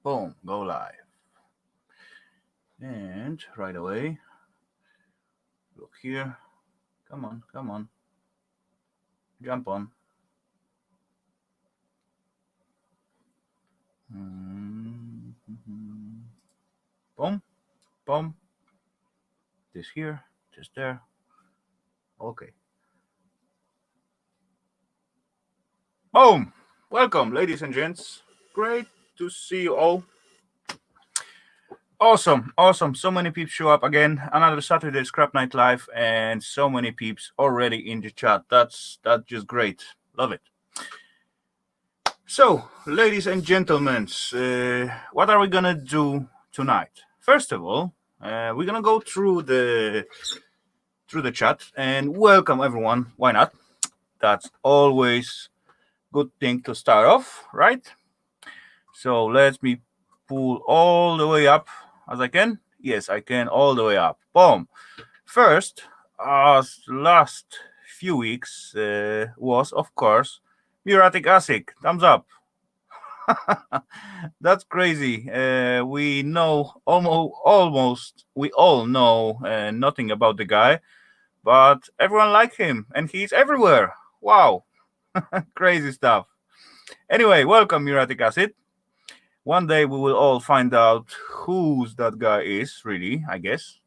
Boom, go live. And right away, look here. Come on, come on. Jump on. Boom, boom. This here, this there. Okay. Boom! Welcome, ladies and gents. Great to see you all. Awesome. So many peeps show up again. Another Saturday Scrap Night Live, and so many peeps already in the chat. That's just great. Love it. So, ladies and gentlemen, what are we gonna do tonight? First of all, we're gonna go through the chat and welcome everyone. Why not? That's always good thing to start off, right? So let me pull all the way up as I can. Yes, I can all the way up. Boom. First, as last few weeks was of course muriatic acid. Thumbs up. That's crazy. We know almost we all know nothing about the guy, but everyone like him and he's everywhere. Wow. Crazy stuff. Anyway, welcome muriatic acid. One day we will all find out who's that guy is, really, I guess.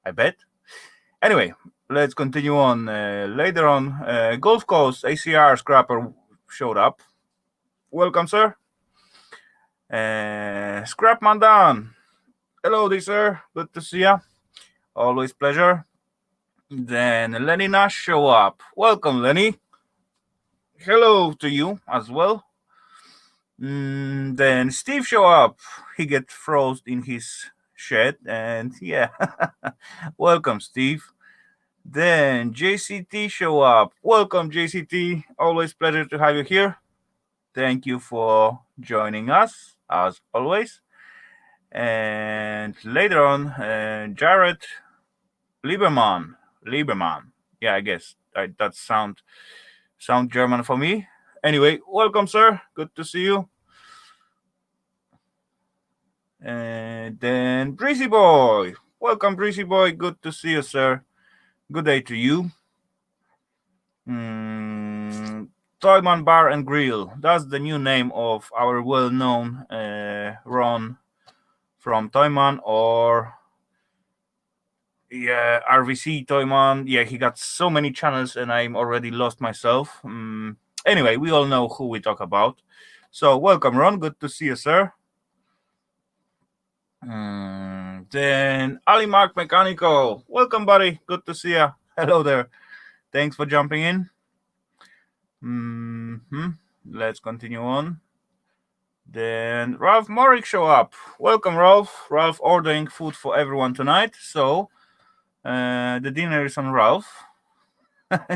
I bet. Anyway, let's continue on. Later on, Gulf Coast ACR Scrapper showed up. Welcome, sir. Scrapman Dan. Hello, dear sir. Good to see ya. Always pleasure. Then Lenny Nash show up. Welcome, Lenny. Hello to you as well. Then Steve show up. He get froze in his shed, and yeah, welcome, Steve. Then JCT show up. Welcome, JCT. Always pleasure to have you here. Thank you for joining us as always. And later on, Jared Lieberman. Yeah, I guess that sound German for me. Anyway, welcome, sir. Good to see you. And then Breezy Boy. Welcome, Breezy Boy. Good to see you, sir. Good day to you. Toyman Bar and Grill. That's the new name of our well-known Ron from Toyman, or yeah, RVC Toyman. Yeah, he got so many channels and I'm already lost myself. Anyway, we all know who we talk about. So welcome, Ron. Good to see you, sir. Then Ali Mark Mechanical. Welcome, buddy. Good to see you. Hello there. Thanks for jumping in. Let's continue on. Then Ralph Morrick show up. Welcome, Ralph. Ralph ordering food for everyone tonight. So the dinner is on Ralph.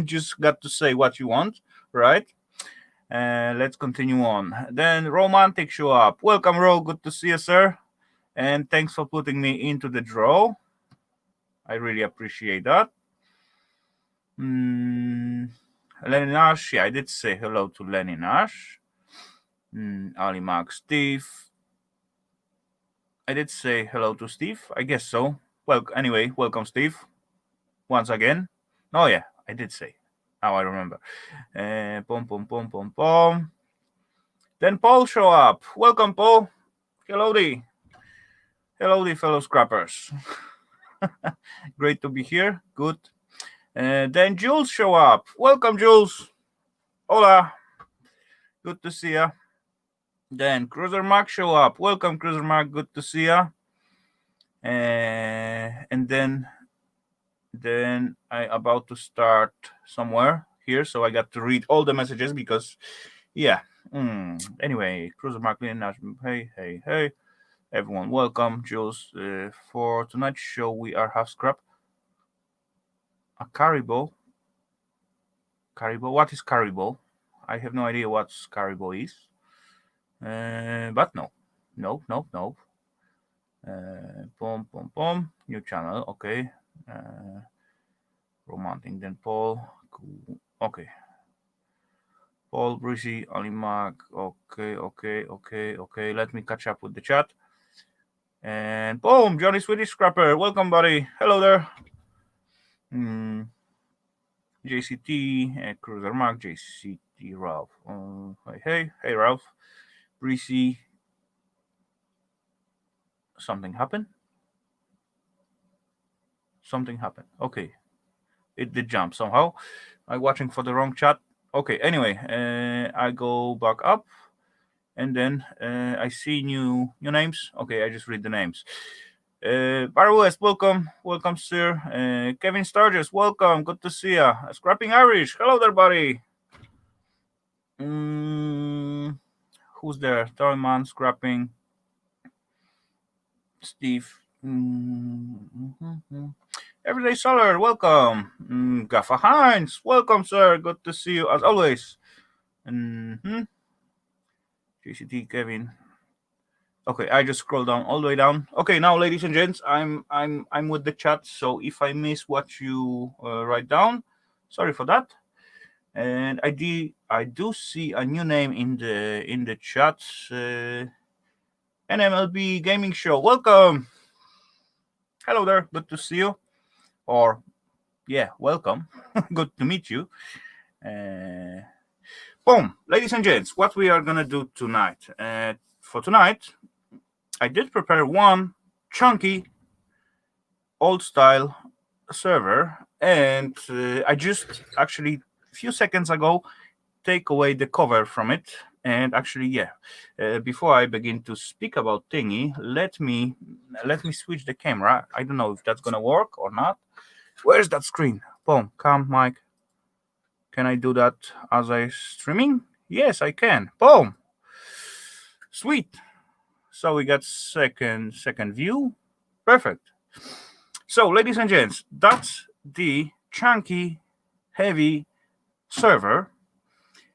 Just got to say what you want, right? Let's continue on. Then Romantic show up. Welcome, Ro. Good to see you, sir. And thanks for putting me into the draw. I really appreciate that. Lenny Nash. Yeah, I did say hello to Lenny Nash. Ali Mark, Steve. I did say hello to Steve. I guess so. Well, anyway, welcome, Steve. Once again. Oh, yeah, I did say. Now I remember. Pom. Then Paul show up. Welcome, Paul. Hello, fellow scrappers. Great to be here. Good. Then Jules show up. Welcome, Jules. Hola. Good to see ya. Then Cruiser Mark show up. Welcome, Cruiser Mark. Good to see ya. And then I about to start somewhere here, so I got to read all the messages because, yeah. Anyway, Cruiser Mark, hey. Everyone, welcome, Jules. For tonight's show, we are half scrap. A caribou. What is caribou? I have no idea what caribou is. But no. Pom. New channel, okay. Romantic, then Paul. Cool. Okay. Paul, Breezy, Ali Mag. Okay. Let me catch up with the chat. And boom, Johnny Swedish Scrapper. Welcome, buddy. Hello there. JCT, Cruiser Mark, JCT Ralph. Hey, Ralph. Breezy. Something happened? Okay. It did jump somehow. I'm watching for the wrong chat. Okay, anyway, I go back up. And then I see new names. Okay, I just read the names. Barry West, welcome, sir. Kevin Sturgis, welcome, good to see ya. Scrapping Irish, hello there, buddy. Who's there? Thorman, Scrapping, Steve. Everyday Solar, welcome. Gaffa Hines, welcome, sir. Good to see you as always. GCT, Kevin. Okay, I just scroll down all the way down. Okay, now, ladies and gents, I'm with the chat. So if I miss what you write down, sorry for that. And I do see a new name in the chat. NMLB Gaming Show. Welcome. Hello there. Good to see you. Or yeah, welcome. Good to meet you. Boom, ladies and gents, what we are gonna do tonight? For tonight, I did prepare one chunky old style server, and I just actually a few seconds ago take away the cover from it. And actually, before I begin to speak about thingy, let me switch the camera. I don't know if that's gonna work or not. Where's that screen? Boom, come, Mike. Can I do that as I streaming? Yes, I can. Boom. Sweet. So we got second view. Perfect. So, ladies and gents, that's the chunky, heavy server.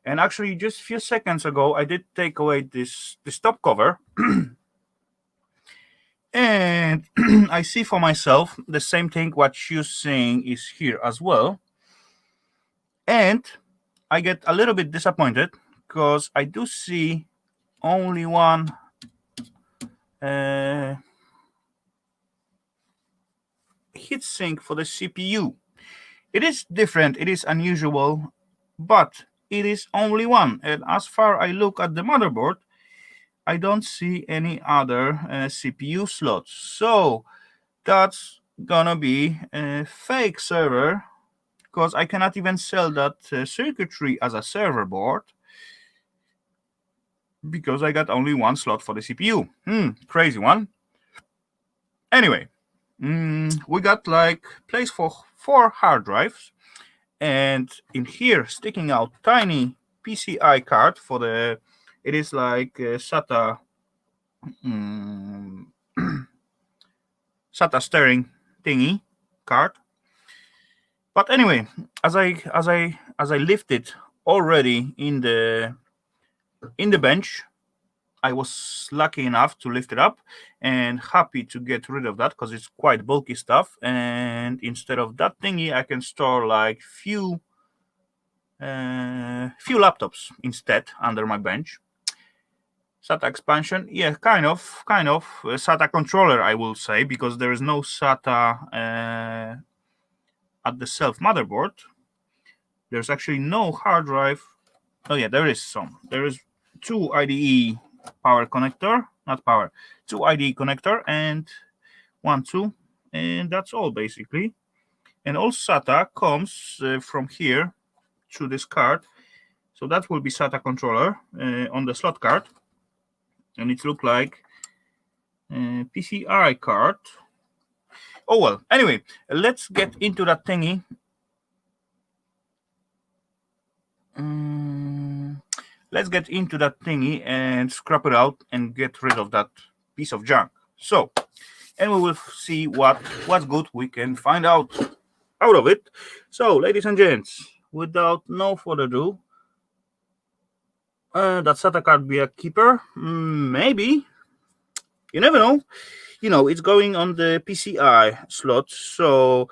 And actually, just a few seconds ago, I did take away this top cover. And I see for myself the same thing what you're seeing is here as well. And I get a little bit disappointed because I do see only one heatsink for the CPU. It is different, it is unusual, but it is only one. And as far I look at the motherboard, I don't see any other CPU slots. So that's gonna be a fake server because I cannot even sell that circuitry as a server board because I got only one slot for the CPU. Crazy one. Anyway, we got like place for 4 hard drives, and in here sticking out tiny PCI card for the, it is like SATA SATA steering thingy card. But anyway, as I lift it already in the bench, I was lucky enough to lift it up and happy to get rid of that because it's quite bulky stuff. And instead of that thingy, I can store like few laptops instead under my bench. SATA expansion, yeah, kind of SATA controller, I will say, because there is no SATA at the self motherboard. There's actually no hard drive. Oh yeah, there is some. There is 2 IDE power connector, not power, 2 IDE connector and 2, and that's all basically. And all SATA comes from here to this card. So that will be SATA controller on the slot card, and it looks like PCI card. Oh well, anyway, let's get into that thingy. Let's get into that thingy and scrap it out and get rid of that piece of junk. So, and we will see what's good we can find out of it. So, ladies and gents, without no further ado, that SATA card be a keeper? Maybe. You never know. You know, it's going on the PCI slot, so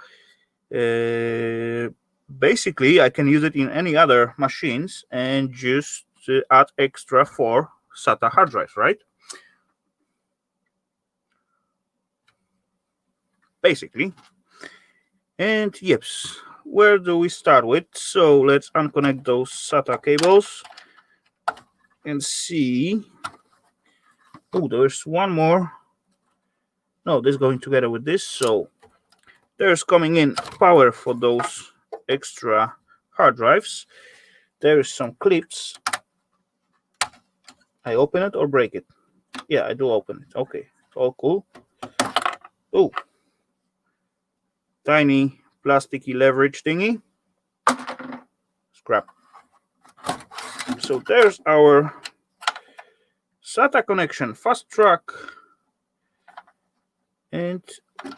basically I can use it in any other machines and just add extra 4 SATA hard drives, right? Basically. And yes, where do we start with? So let's unconnect those SATA cables and see. Oh, there's one more. No, this is going together with this. So there's coming in power for those extra hard drives. There is some clips. I open it or break it? Yeah, I do open it. Okay, all cool. Oh, tiny plasticky leverage thingy. Scrap. So there's our SATA connection, fast track. And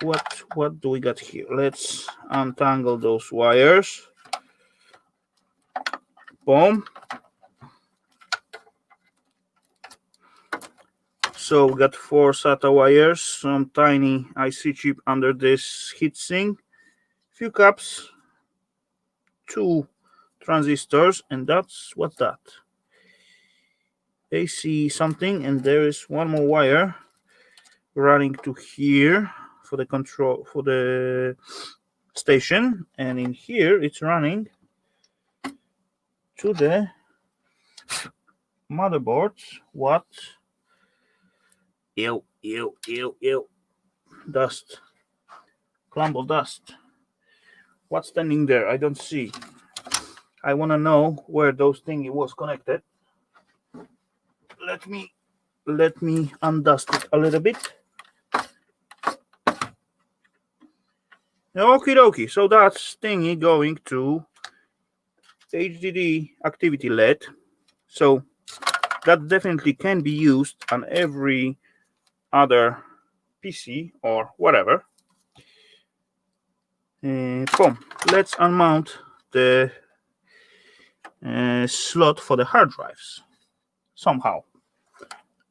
what do we got here? Let's untangle those wires. Boom. So we got 4 SATA wires, some tiny IC chip under this heatsink, few caps, 2 transistors, and what's that? AC something, and there is one more wire running to here for the control for the station, and in here it's running to the motherboard. What? Ew. Dust. Clump of dust. What's standing there? I don't see. I want to know where those thingy was connected. Let me undust it a little bit. Okie dokie. So that's thingy going to HDD activity LED. So that definitely can be used on every other PC or whatever. Boom. Let's unmount the slot for the hard drives somehow.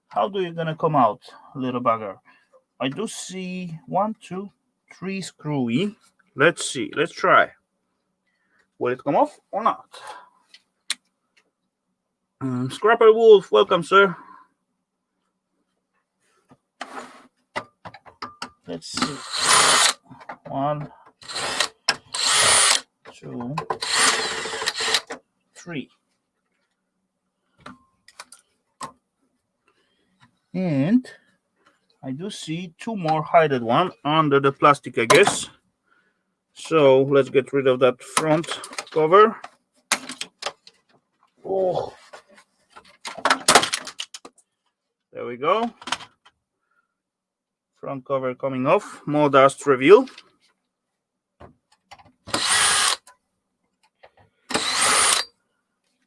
How do you gonna come out, little bugger? I do see 1, 2, 3 screwy. Let's see. Let's try. Will it come off or not? Scrapper Wolf, welcome, sir. Let's see. 1, 2, 3. And I do see 2 more hidden one under the plastic, I guess. So let's get rid of that front cover. Oh, there we go. Front cover coming off. More dust reveal.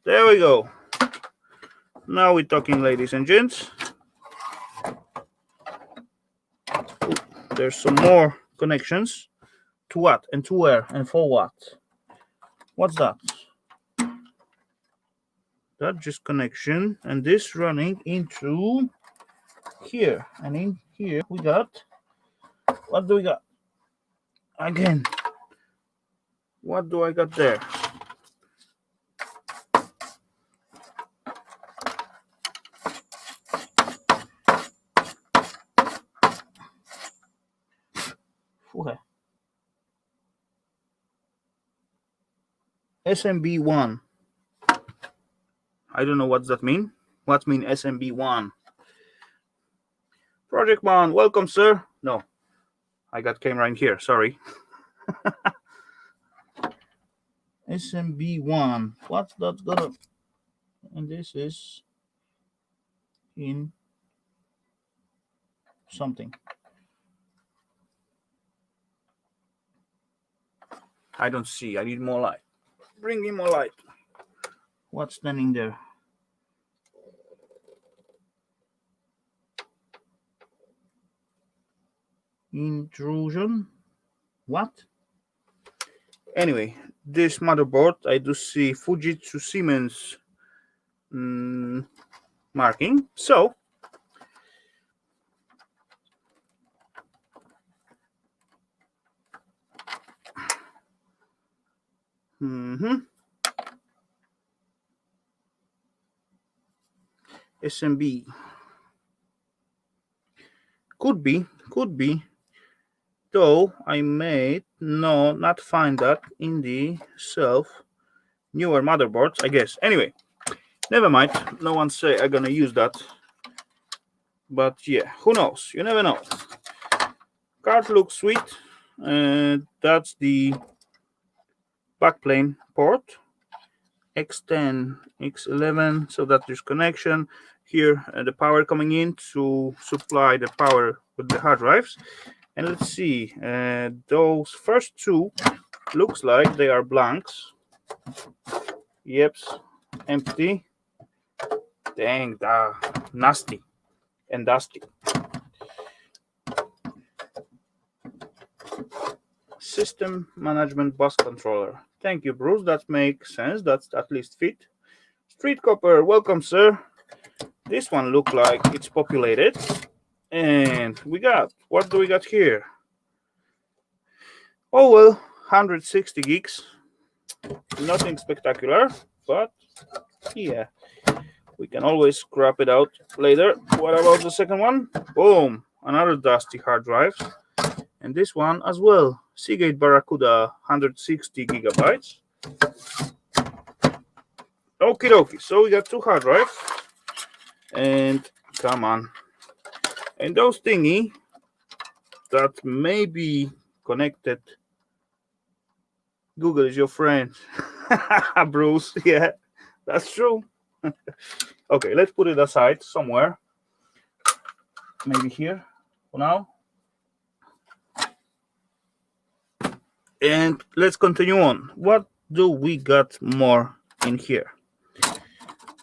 There we go. Now we're talking, ladies and gents. Ooh, there's some more connections. To what and to where and for what? What's that? That just connection, and this running into here, and in here we got, what do we got? Again, what do I got there? Okay. SMB1. I don't know what that mean. What mean SMB1? Project Man, welcome, sir. No, I got camera in here. Sorry. SMB1. What's that gonna? And this is in something. I don't see. I need more light. Bring me more light. What's standing there? Intrusion? What? Anyway, this motherboard, I do see Fujitsu Siemens marking. So SMB. Could be. Though I may not find that in the newer motherboards, I guess. Anyway, never mind. No one say I'm gonna use that. But yeah, who knows? You never know. Card looks sweet. That's the backplane port. X10, X11, so that there's connection. Here, the power coming in to supply the power with the hard drives. And let's see, those first two looks like they are blanks. Yep, empty. Dang, nasty and dusty. System management bus controller. Thank you, Bruce. That makes sense. That's at least fit. Street Copper, welcome, sir. This one look like it's populated. And what do we got here? Oh well, 160 gigs. Nothing spectacular, but yeah, we can always scrap it out later. What about the second one? Boom, another dusty hard drive. And this one as well, Seagate Barracuda, 160 gigabytes. Okie dokie, so we got two hard drives. And come on. And those thingy that may be connected. Google is your friend. Bruce, yeah, that's true. Okay, let's put it aside somewhere. Maybe here for now. And let's continue on. What do we got more in here?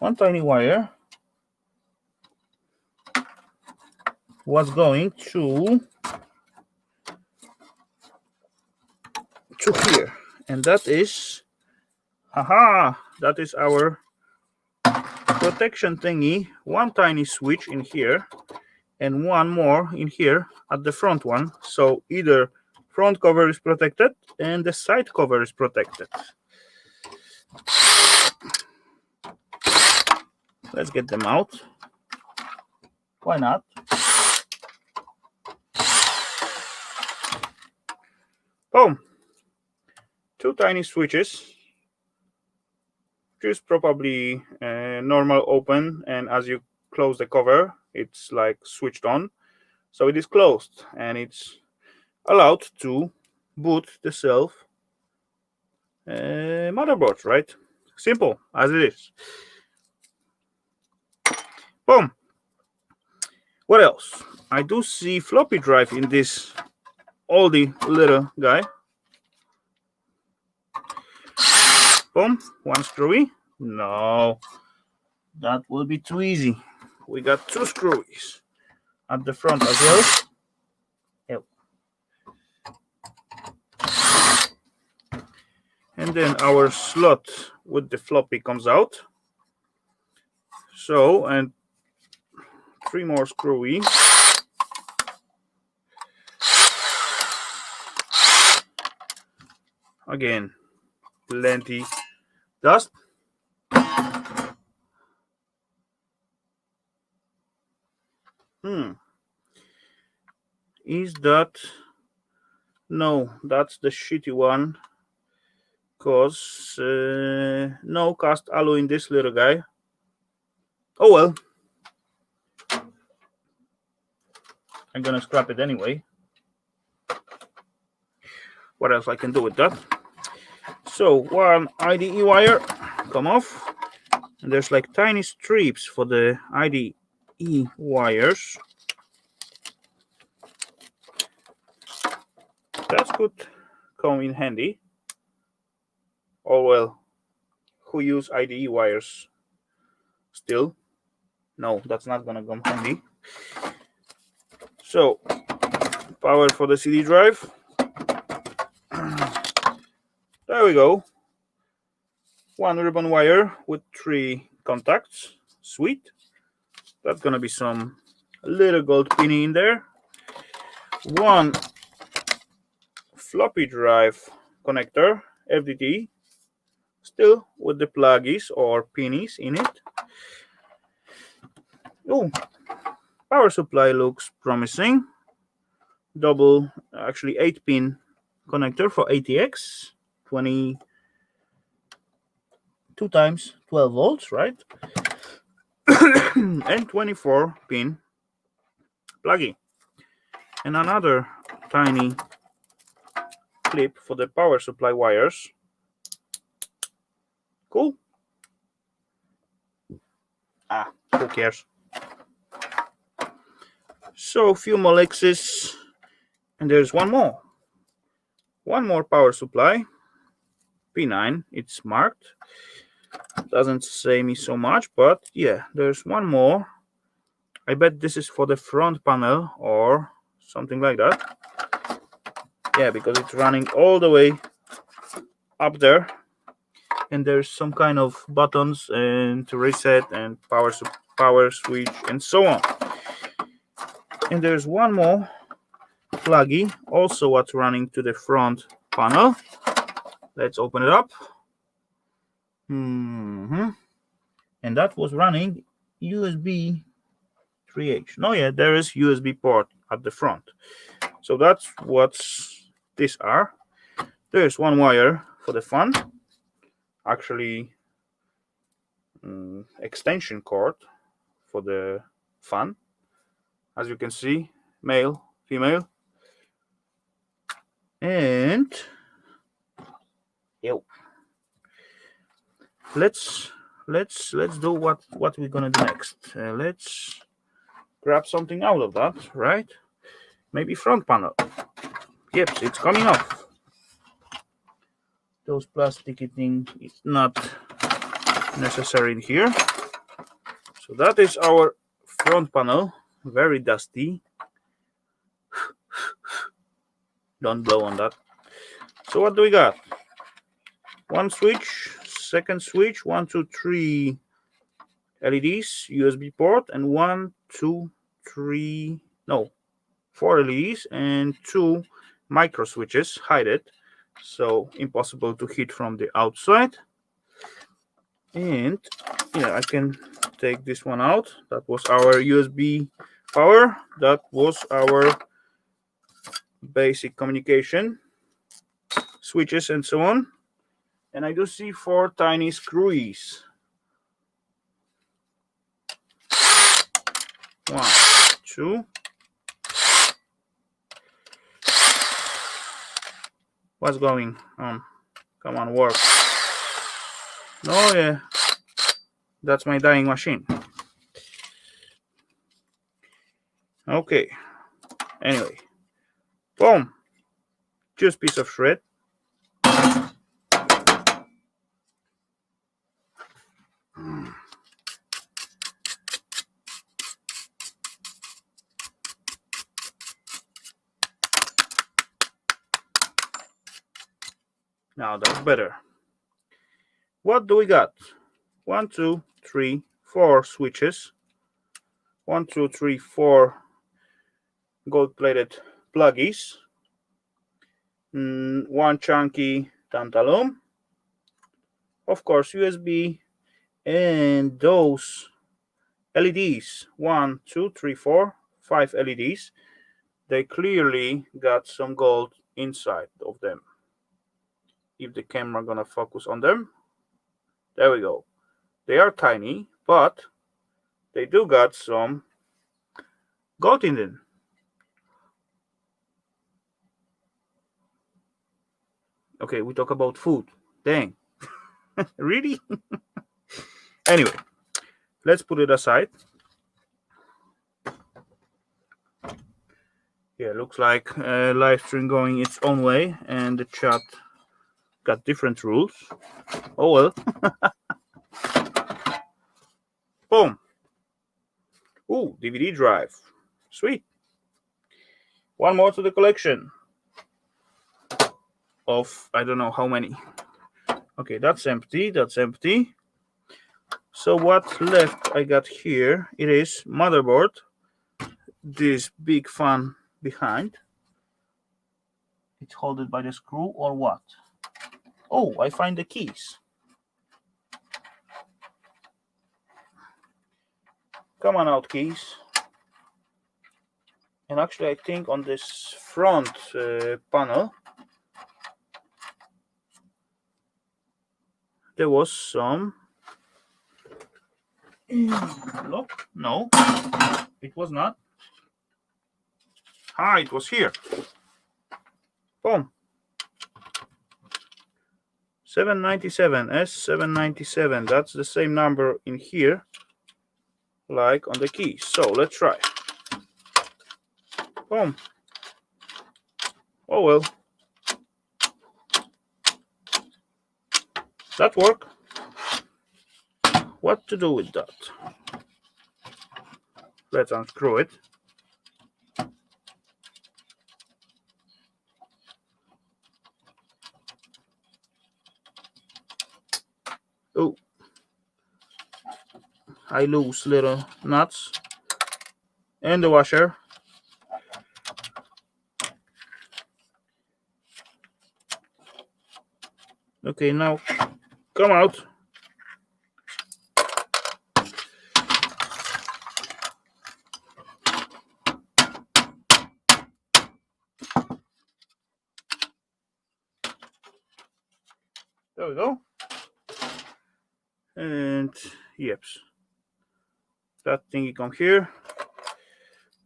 One tiny wire was going to here, and that is that is our protection thingy. One tiny switch in here and one more in here at the front one, so either front cover is protected and the side cover is protected. Let's get them out. Why not? Boom. Two tiny switches. Just probably normal open, and as you close the cover, it's like switched on. So it is closed, and it's allowed to boot the self motherboard, right? Simple as it is. Boom. What else? I do see floppy drive in this oldie little guy. Boom. One screwy. No, that will be too easy. We got two screwies at the front as well. And then our slot with the floppy comes out. So, and three more screwy. Again, plenty dust. Is that? No, that's the shitty one. Because no cast alloy in this little guy. Oh well. I'm gonna scrap it anyway. What else I can do with that? So one IDE wire come off, and there's like tiny strips for the IDE wires. That could come in handy. Oh well, who use IDE wires still? No, that's not gonna come handy. So, power for the CD drive. There we go. One ribbon wire with three contacts. Sweet. That's gonna be some little gold pinny in there. One floppy drive connector, FDT. still with the pluggies or pinies in it. Oh, power supply looks promising. Double, actually 8-pin connector for ATX, 22 times 12 volts, right? And 24-pin pluggy. And another tiny clip for the power supply wires. Cool. Who cares? So a few more Lexus, and there's one more power supply, P9. It's marked, doesn't say me so much, but yeah, there's one more. I bet this is for the front panel or something like that. Yeah, because it's running all the way up there, and there's some kind of buttons and to reset and power switch and so on. And there's one more pluggy, also what's running to the front panel. Let's open it up. And that was running USB 3H. No, yeah, there is USB port at the front. So that's what these are. There's one wire for the fan, actually extension cord for the fan. As you can see, male, female, and let's do what we're gonna do next. Let's grab something out of that, right? Maybe front panel. Yep, it's coming off. Those plastic things is not necessary in here. So that is our front panel. Very dusty. Don't blow on that. So what do we got? One switch, second switch, 1, 2, 3 LEDs, USB port, and 4 LEDs and 2 micro switches. Hide it, so impossible to hit from the outside. And yeah, I can take this one out. That was our USB power. That was our basic communication switches and so on. And I do see 4 tiny screwies. 1, 2. What's going on? Come on, work. Oh yeah, that's my dying machine. Okay. Anyway, boom. Just piece of shred. Now that's better. What do we got? 1, 2, 3, 4 switches. 1, 2, 3, 4 gold-plated pluggies. 1 chunky tantalum. Of course, USB. And those LEDs. 1, 2, 3, 4, 5 LEDs. They clearly got some gold inside of them. If the camera gonna focus on them. There we go. They are tiny, but they do got some gold in them. Okay, we talk about food. Dang. Really? Anyway, let's put it aside. Yeah, looks like live stream going its own way, and the chat got different rules. Oh well. Boom. Ooh, DVD drive. Sweet. One more to the collection of I don't know how many. Okay, that's empty. That's empty. So what left I got here? It is motherboard. This big fan behind. It's held by the screw or what? Oh, I find the keys. Come on out, keys. And actually, I think on this front panel there was some look. No, it was not. Ah, it was here. Boom. 797, S797. That's the same number in here like on the keys. So let's try. Boom. Oh well. That worked. What to do with that? Let's unscrew it. Oh, I lose little nuts and the washer. Okay, now come out. There we go. And yeps, that thingy come here,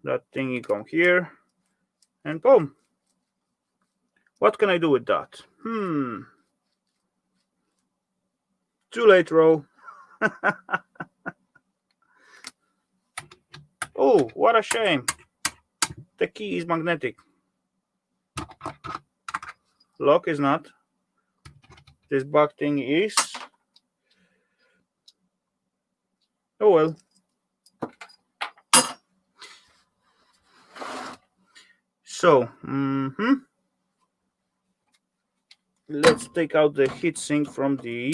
that thingy come here, and boom. What can I do with that? Too late, Ro. Oh, what a shame. The key is magnetic. Lock is not. This back thing is. Oh well. So, let's take out the heatsink from the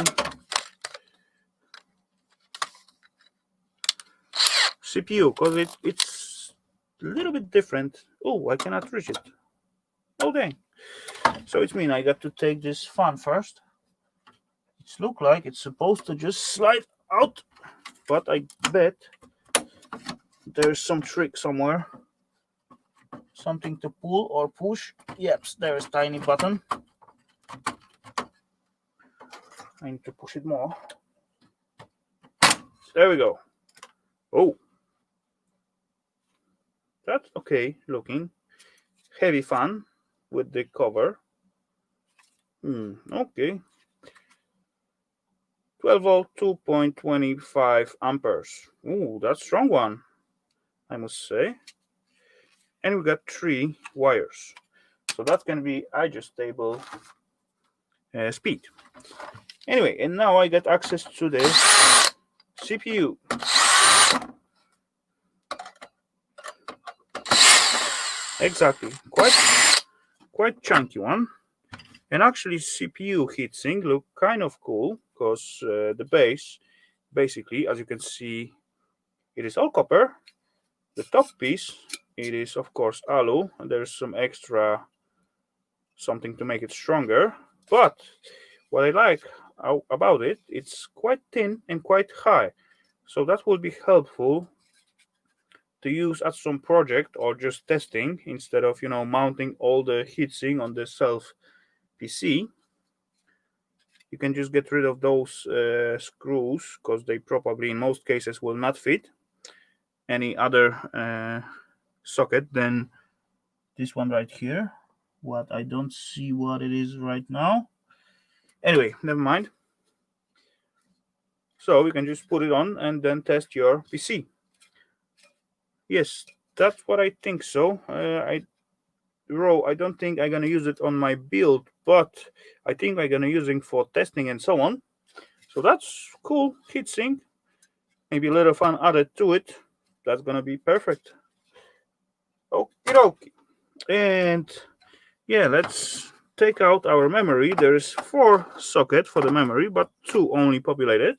CPU because it's a little bit different. Oh, I cannot reach it. Oh dang. So it means I got to take this fan first. It looks like it's supposed to just slide out, but I bet there's some trick somewhere. Something to pull or push. Yep, there's a tiny button. I need to push it more. There we go. Oh, that's okay looking. Heavy fan with the cover. Okay. 12 volt, 2.25 amperes. Ooh, that's a strong one, I must say. And we got 3 wires. So that's going to be adjustable speed. Anyway, and now I get access to the CPU. Exactly, quite chunky one. And actually CPU heatsink look kind of cool because the base, basically, as you can see, it is all copper. The top piece, it is of course alu, and there's some extra something to make it stronger. But what I like about it, it's quite thin and quite high. So that will be helpful to use at some project or just testing instead of mounting all the heatsink on the self PC. You can just get rid of those screws because they probably in most cases will not fit any other socket than this one right here. What I don't see what it is right now. Anyway, never mind. So we can just put it on and then test your PC. Yes, that's what I think so. I don't think I'm gonna use it on my build, but I think I'm gonna use it for testing and so on. So that's cool. Heatsink, maybe a little fun added to it. That's gonna be perfect. Okie dokie. And yeah, let's take out our memory. There's 4 sockets for the memory, but 2 only populated.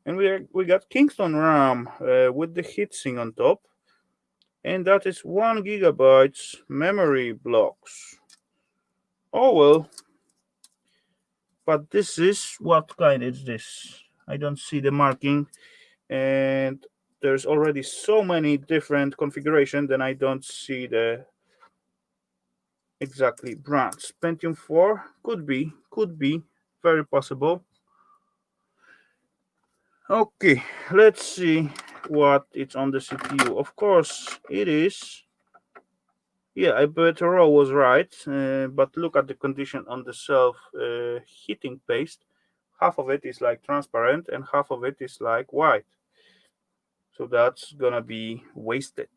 And we got Kingston RAM with the heatsink on top. And that is 1 GB memory blocks. Oh well. But this is what kind is this? I don't see the marking. And there's already so many different configurations, then I don't see the exactly brands. Pentium 4 could be very possible. Okay, let's see what it's on the CPU. Of course, it is. Yeah, I bet Raw was right, but look at the condition on the self heating paste. Half of it is like transparent and half of it is like white. So that's gonna be wasted.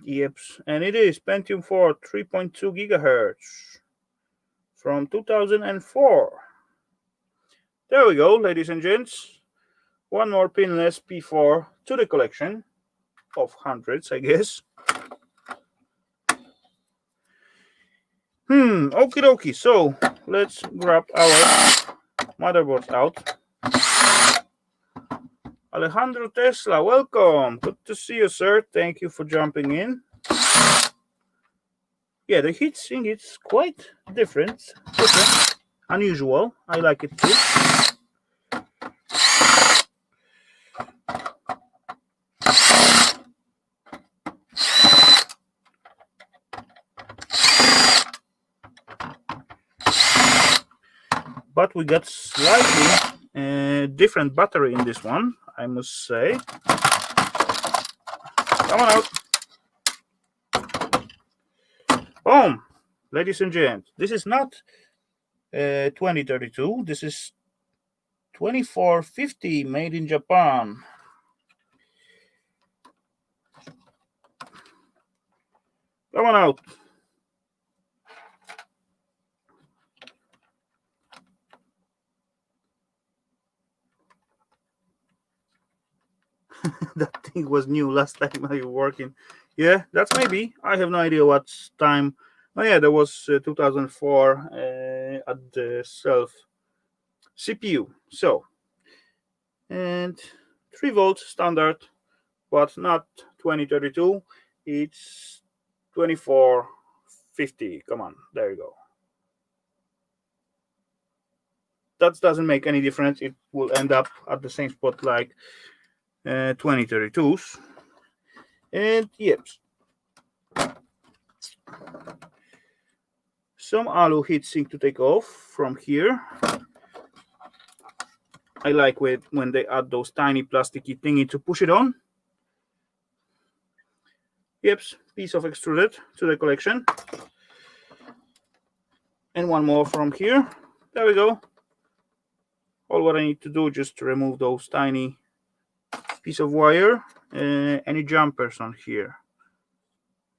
Yep, and it is Pentium 4 3.2 gigahertz from 2004. There we go, ladies and gents. One more pinless P4 to the collection of hundreds, I guess. Okie dokie. So let's grab our motherboard out. Alejandro Tesla, welcome. Good to see you, sir. Thank you for jumping in. Yeah, the heatsink is quite different, unusual. I like it too. But we got slightly different battery in this one, I must say. Come on out. Boom! Ladies and gents, this is not 2032, this is 2450 made in Japan. Come on out. That thing was new last time I was working. Yeah, that's maybe. I have no idea what time. Oh yeah, there was 2004 at the self CPU. So, and 3 volts standard, but not 2032. It's 2450. Come on, there you go. That doesn't make any difference. It will end up at the same spot like 2032s. And yep, some alu heatsink to take off from here. I like when they add those tiny plasticky thingy to push it on. Yep, piece of extruded to the collection. And one more from here. There we go. All what I need to do is just to remove those tiny piece of wire. Any jumpers on here?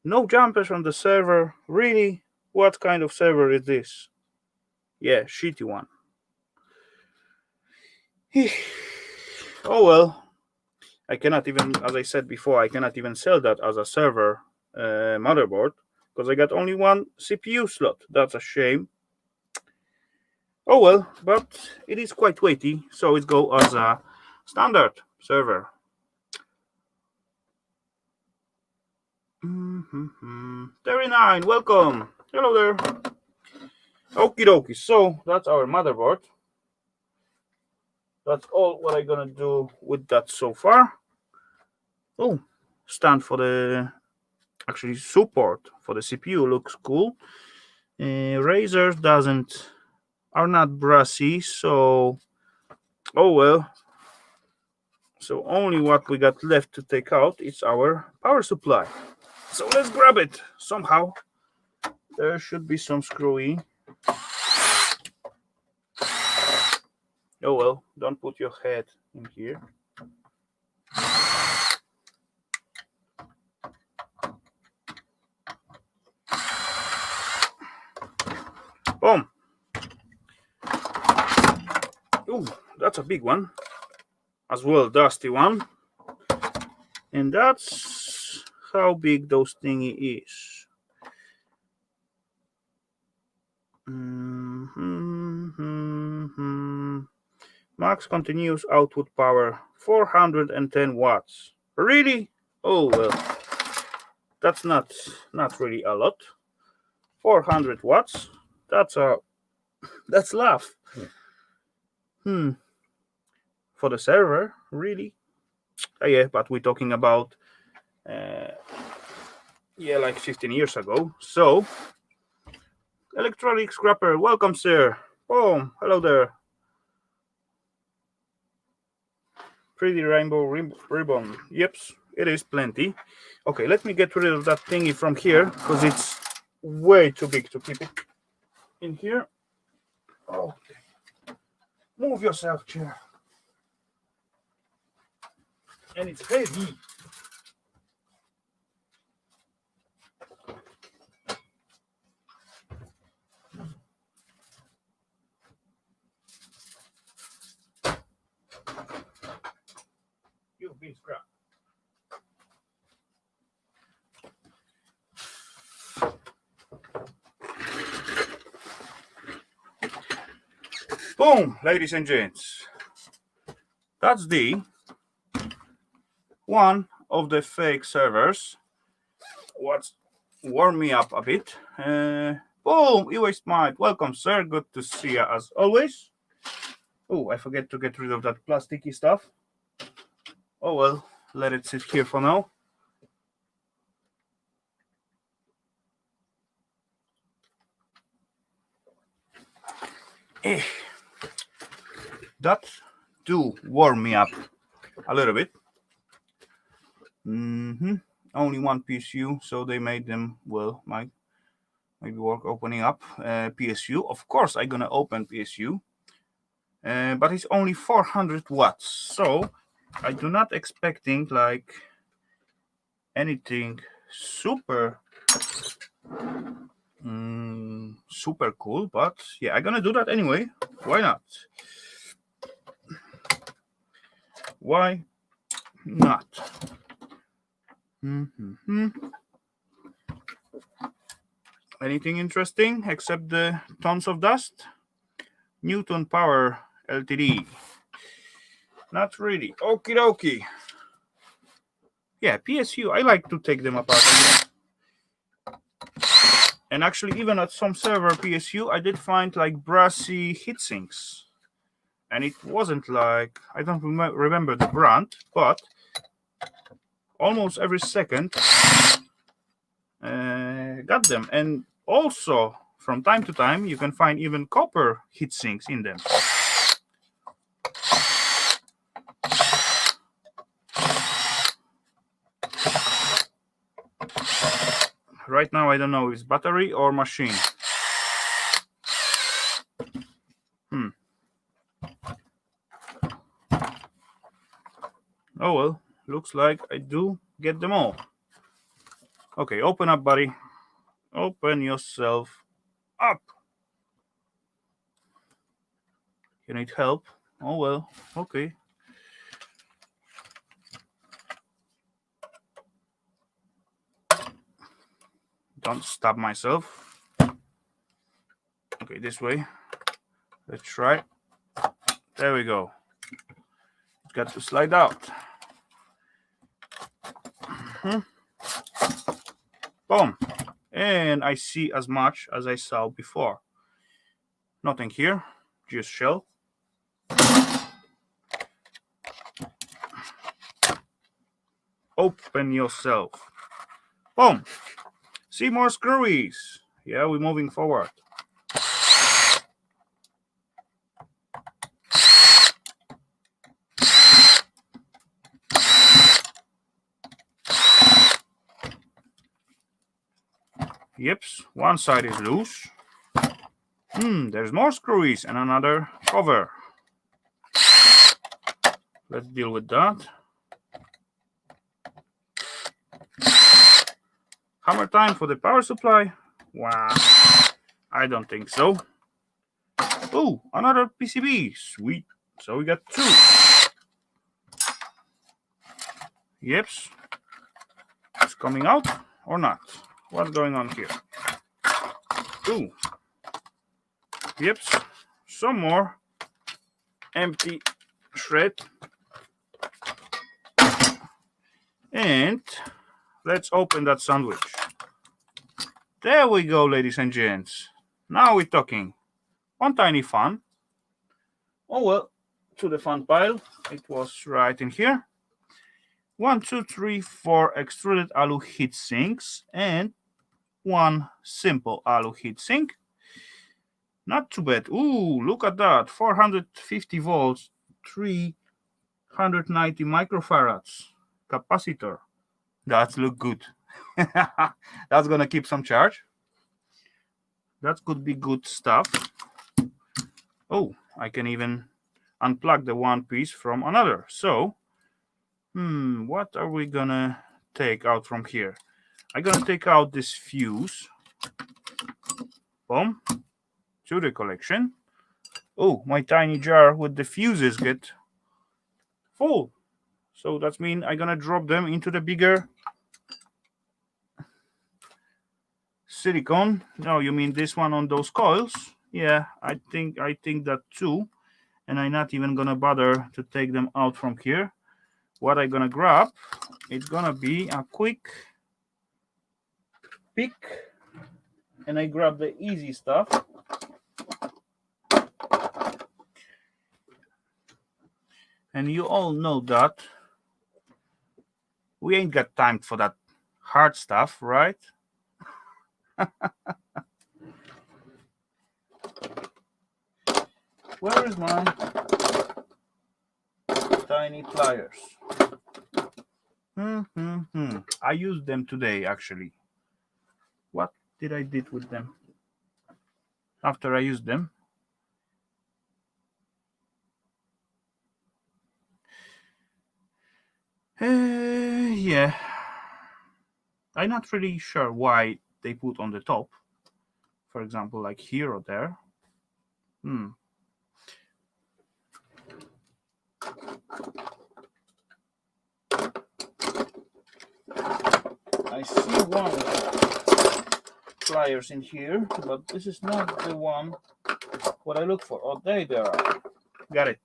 No jumpers on the server. Really? What kind of server is this? Yeah, shitty one. Oh well. I cannot even, as I said before, I cannot even sell that as a server motherboard because I got only one CPU slot. That's a shame. Oh well, but it is quite weighty, so it goes as a standard server. 39, welcome. Hello there. Okie dokie, so that's our motherboard. That's all what I'm gonna do with that so far. Oh, stand for the actually support for the CPU looks cool. Razors are not brassy, so oh well. So only what we got left to take out is our power supply. So let's grab it somehow. There should be some screwy. Oh well, don't put your head in here. Boom. Ooh, that's a big one. As well, dusty one. And that's how big those thingy is. Max continuous output power 410 watts. Really? Oh well, that's not really a lot. 400 watts. That's laugh. For the server, really? Yeah, but we're talking about like 15 years ago. So, electronic scrapper, welcome, sir. Oh, hello there. Pretty rainbow ribbon. Yep, it is plenty. Okay, let me get rid of that thingy from here because it's way too big to keep it in here. Okay. Move yourself, chair. And it's heavy. You've been scrapped. Boom, ladies and gents. That's the one of the fake servers. What's warm me up a bit. Boom, e-waste mite. Welcome, sir. Good to see you as always. Oh, I forget to get rid of that plasticky stuff. Oh well, let it sit here for now. That do warm me up a little bit. Only one PSU, so they made them, well, might maybe work opening up PSU. Of course, I'm gonna open PSU, but it's only 400 watts, so I do not expecting like anything super super cool, but yeah, I'm gonna do that anyway. Why not? Why not? Anything interesting except the tons of dust? Newton Power Ltd. Not really. Okie dokie. Yeah, PSU, I like to take them apart again. And actually, even at some server PSU, I did find like brassy heatsinks. And it wasn't like, I don't remember the brand, but almost every second got them. And also, from time to time, you can find even copper heatsinks in them. Right now, I don't know if it's battery or machine. Oh well, looks like I do get them all. Okay, open up, buddy. Open yourself up. You need help? Oh well, okay. Don't stab myself. Okay, this way. Let's try. There we go. It's got to slide out. Boom. And I see as much as I saw before. Nothing here, just shell. Open yourself. Boom. See more screwies. Yeah, we're moving forward. Yep, one side is loose. There's more screwies and another cover. Let's deal with that. Hammer time for the power supply? Wow, I don't think so. Oh, another PCB. Sweet. So we got two. Yep. It's coming out or not? What's going on here? Ooh. Yep. Some more empty shred. And let's open that sandwich. There we go, ladies and gents. Now we're talking. One tiny fan. Oh well, to the fun pile. It was right in here. 1, 2, 3, 4 extruded alu heat sinks and one simple alu heat sink. Not too bad. Ooh, look at that. 450 volts, 390 microfarads capacitor. That look good. That's gonna keep some charge. That could be good stuff. Oh, I can even unplug the one piece from another. So, what are we gonna take out from here? I'm gonna take out this fuse. Boom. To the collection. Oh, my tiny jar with the fuses get full. So that means I'm gonna drop them into the bigger silicone. No, you mean this one on those coils? Yeah, I think that too. And I'm not even gonna bother to take them out from here. What I'm gonna grab, it's gonna be a quick pick, and I grab the easy stuff. And you all know that we ain't got time for that hard stuff, right? Where is my tiny pliers? I used them today, actually. What did I did with them after I used them? Yeah. I'm not really sure why they put on the top. For example, like here or there. I see one pliers in here, but this is not the one what I look for. Oh, there they are. Got it.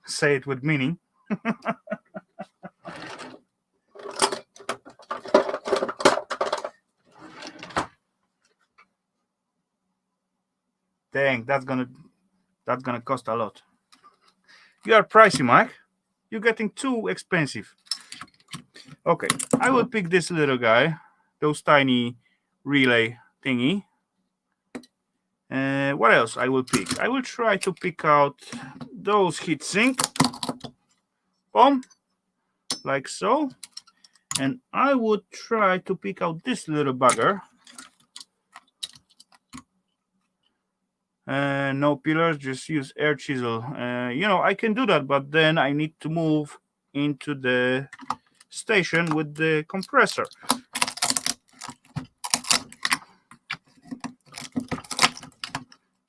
Say it with meaning. Dang, that's gonna cost a lot. You are pricey, Mike. You're getting too expensive. Okay, I will pick this little guy, those tiny relay thingy. What else I will pick? I will try to pick out those heatsink. Boom, like so. And I would try to pick out this little bugger. No pillars, just use air chisel. You know, I can do that, but then I need to move into the station with the compressor.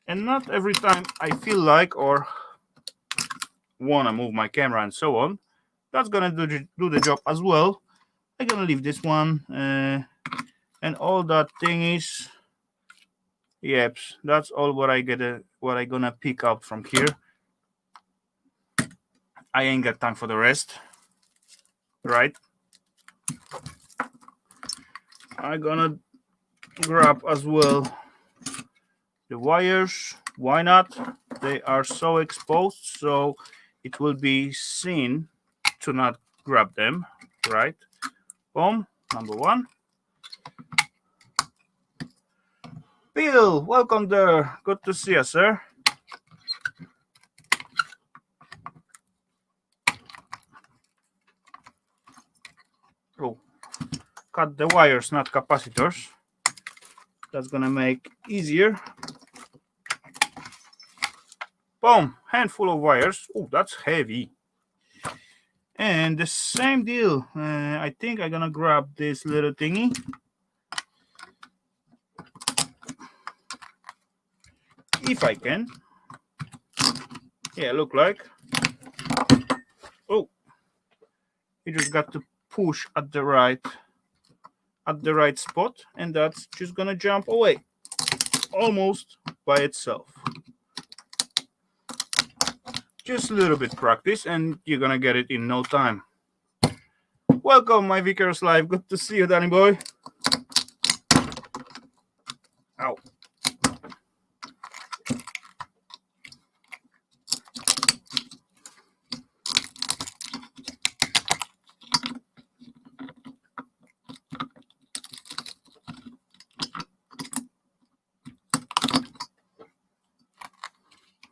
And not every time I feel like or want to move my camera and so on, that's gonna do the job as well. I'm gonna leave this one and all that thing is. Yep, that's all what I gonna pick up from here. I ain't got time for the rest, right? I'm gonna grab as well the wires. Why not? They are so exposed, so it will be seen to not grab them, right? Boom, number one. Bill, welcome there. Good to see you, sir. Oh, cut the wires, not capacitors. That's gonna make easier. Boom, handful of wires. Oh, that's heavy. And the same deal. I think I'm gonna grab this little thingy. If I can. Yeah, look like. Oh, you just got to push at the right spot, and that's just gonna jump away almost by itself. Just a little bit practice and you're gonna get it in no time. Welcome, my Vickers Live. Good to see you, Danny boy. Ow.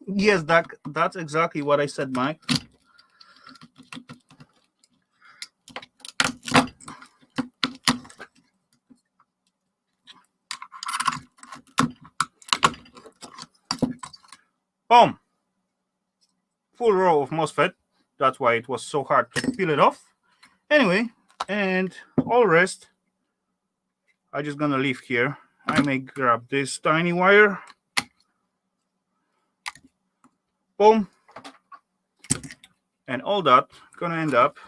Yes, that's exactly what I said, Mike. Boom. Full row of MOSFET. That's why it was so hard to peel it off. Anyway, and all rest I just gonna leave here. I may grab this tiny wire. Boom. And all that gonna end up.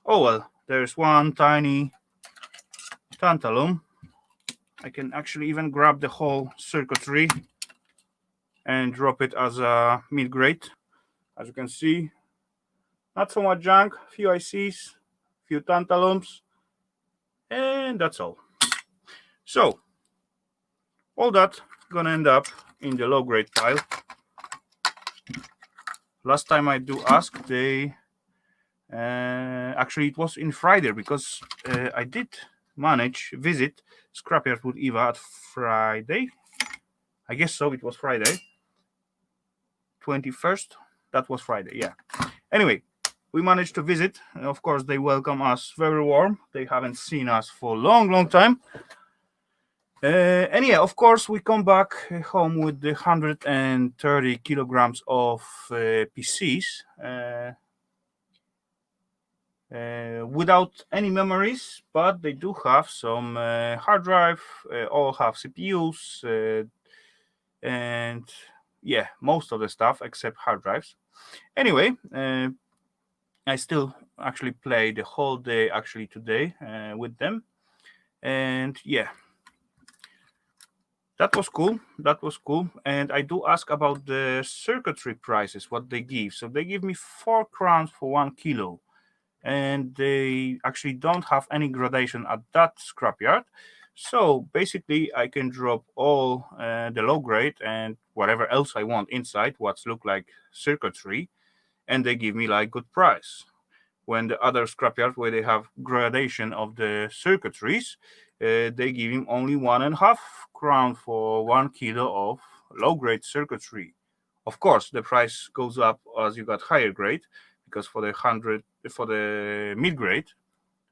Oh well, there's one tiny tantalum. I can actually even grab the whole circuitry and drop it as a mid-grade. As you can see, not so much junk, few ICs, few tantalums, and that's all. So all that gonna end up in the low-grade pile. Last time I do ask, they actually it was in Friday, because I did manage visit Scrapyard with Eva at Friday. I guess so, it was Friday 21st. That was Friday, yeah. Anyway, we managed to visit. Of course, they welcome us very warm. They haven't seen us for a long time. And yeah, of course, we come back home with the 130 kilograms of PCs without any memories, but they do have some hard drive, all have CPUs, and yeah, most of the stuff except hard drives. Anyway, I still actually play the whole day actually today with them, and yeah, that was cool. That was cool. And I do ask about the circuitry prices, what they give. So they give me 4 crowns for 1 kilo, and they actually don't have any gradation at that scrapyard. So basically, I can drop all the low grade and whatever else I want inside, what's look like circuitry, and they give me like good price. When the other scrapyard where they have gradation of the circuitries, they give him only 1.5 crown for 1 kilo of low grade circuitry. Of course, the price goes up as you got higher grade, because for the mid grade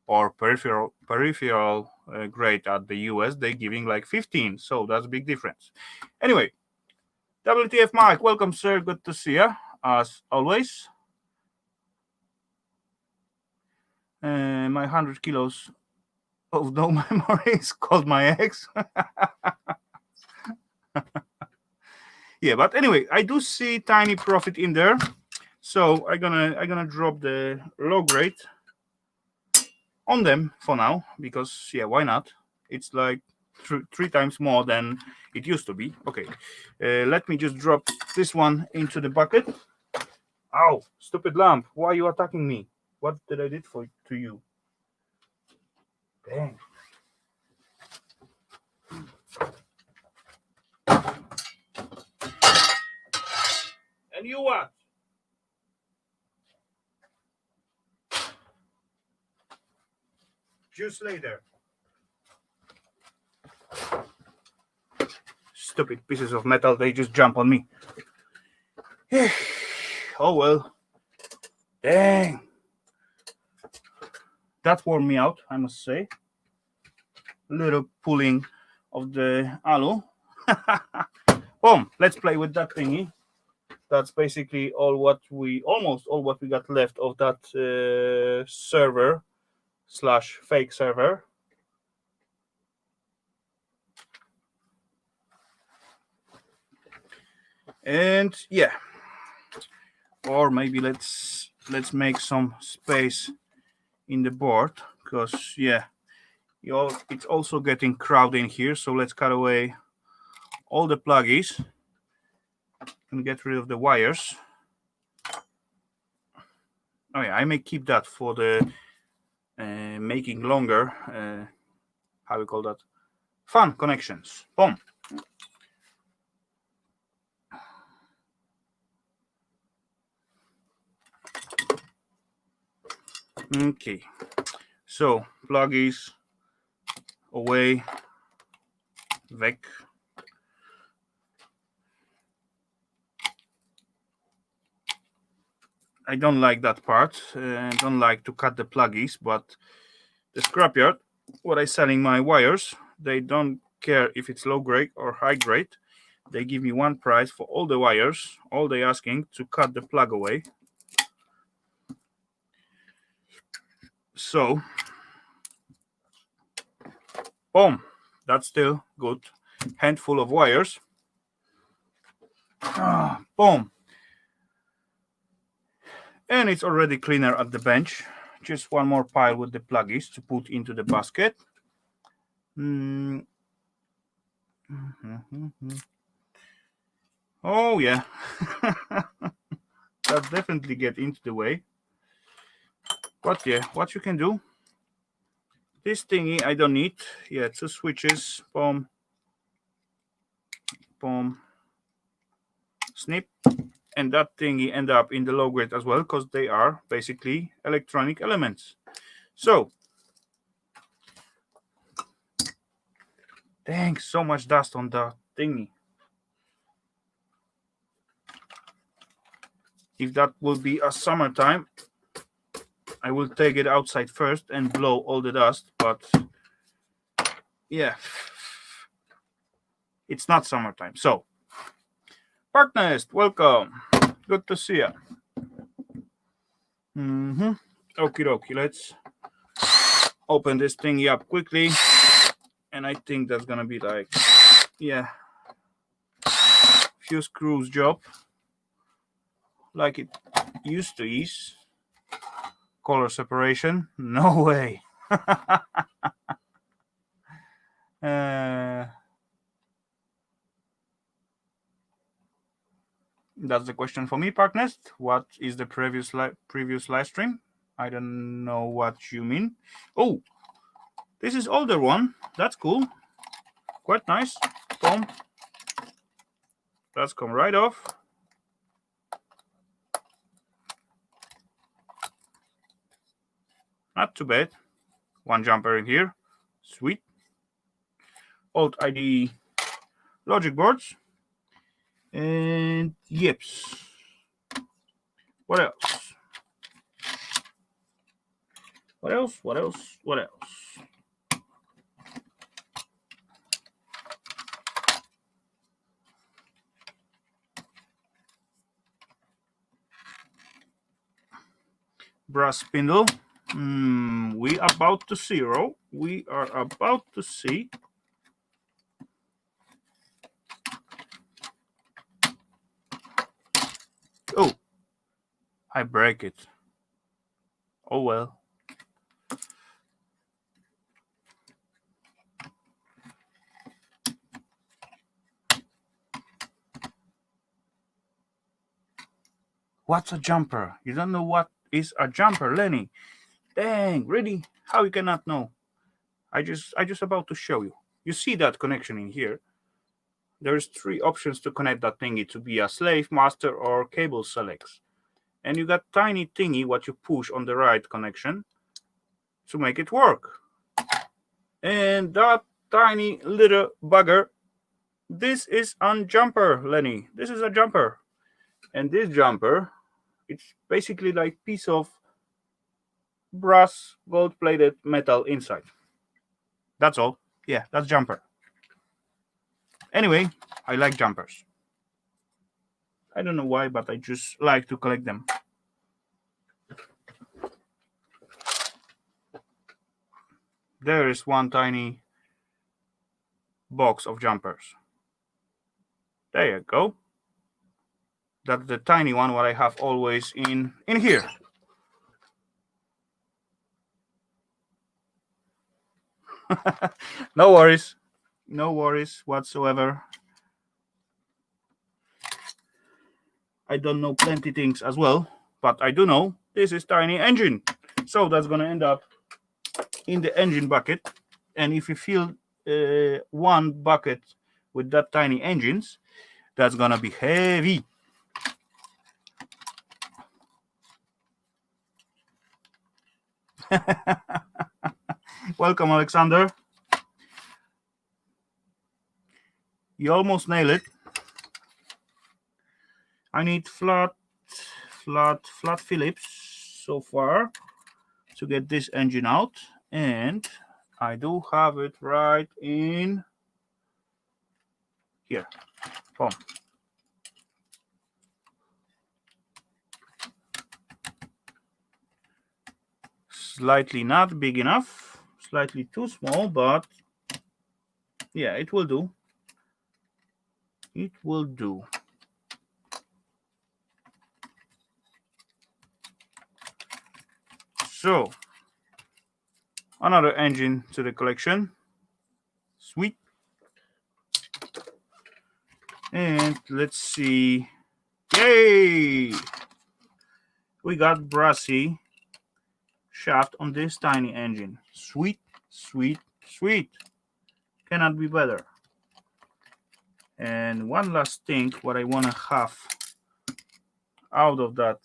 or peripheral grade at the US, they're giving like 15. So that's a big difference. Anyway, WTF Mike, welcome sir, good to see you as always. My 100 kilos of no memories called my ex. Yeah, but anyway, I do see tiny profit in there, so I'm gonna drop the low grade on them for now, because yeah, why not? It's like three times more than it used to be. Okay, let me just drop this one into the bucket. Ow, stupid lamp! Why are you attacking me? What did I did to you? Dang. And you what? Juice later. Stupid pieces of metal, they just jump on me. Oh well. Dang. That wore me out, I must say. A little pulling of the alu. Boom, let's play with that thingy. That's basically almost all what we got left of that server / fake server. And yeah, or maybe let's make some space in the board, because yeah, it's also getting crowded in here. So let's cut away all the pluggies and get rid of the wires. Oh yeah, I may keep that for the making longer, how we call that, fun connections. Boom. Okay, so pluggies away, weg. I don't like that part. I don't like to cut the pluggies, but the scrapyard, what I selling my wires, they don't care if it's low grade or high grade. They give me one price for all the wires. All they asking to cut the plug away. So, boom, that's still good. Handful of wires. Boom. And it's already cleaner at the bench. Just one more pile with the pluggies to put into the basket. Oh yeah. That definitely get into the way. But yeah, what you can do. This thingy I don't need. Yeah, 2 switches. Boom. Boom. Snip. And that thingy end up in the low grade as well, because they are basically electronic elements. So, dang, so much dust on the thingy. If that will be a summertime, I will take it outside first and blow all the dust, but yeah, it's not summertime. So, Partners, welcome. Good to see you. Okie dokie, let's open this thingy up quickly. And I think that's gonna be like, yeah, few screws job. Like it used to is. Color separation, no way. That's the question for me, Partners. What is the previous live stream? I don't know what you mean. Oh, this is older one. That's cool. Quite nice. Boom. That's come right off. Not too bad. One jumper in here. Sweet. Old ID logic boards. And yips. What else? What else? What else? What else? Brass spindle. We about to zero. We are about to see. Oh, I break it. Oh well. What's a jumper? You don't know what is a jumper, Lenny? Dang, really? How you cannot know? I just about to show you. You see that connection in here? There's 3 options to connect that thingy to be a slave, master, or cable selects. And you got tiny thingy what you push on the right connection to make it work. And that tiny little bugger, this is a jumper, Lenny. This is a jumper. And this jumper, it's basically like piece of brass gold-plated metal inside. That's all. Yeah, that's jumper. Anyway, I like jumpers. I don't know why, but I just like to collect them. There is one tiny box of jumpers. There you go. That's the tiny one what I have always in here. No worries. No worries whatsoever. I don't know plenty things as well, but I do know this is tiny engine. So that's going to end up in the engine bucket. And if you fill one bucket with that tiny engines, that's going to be heavy. Welcome, Alexander. You almost nailed it. I need flat flat Phillips so far to get this engine out, and I do have it right in here. Boom. Slightly not big enough, slightly too small, but yeah, it will do. It will do. So, another engine to the collection. Sweet. And let's see. Yay! We got brassy shaft on this tiny engine. Sweet, sweet, sweet. Cannot be better. And one last thing, what I want to have out of that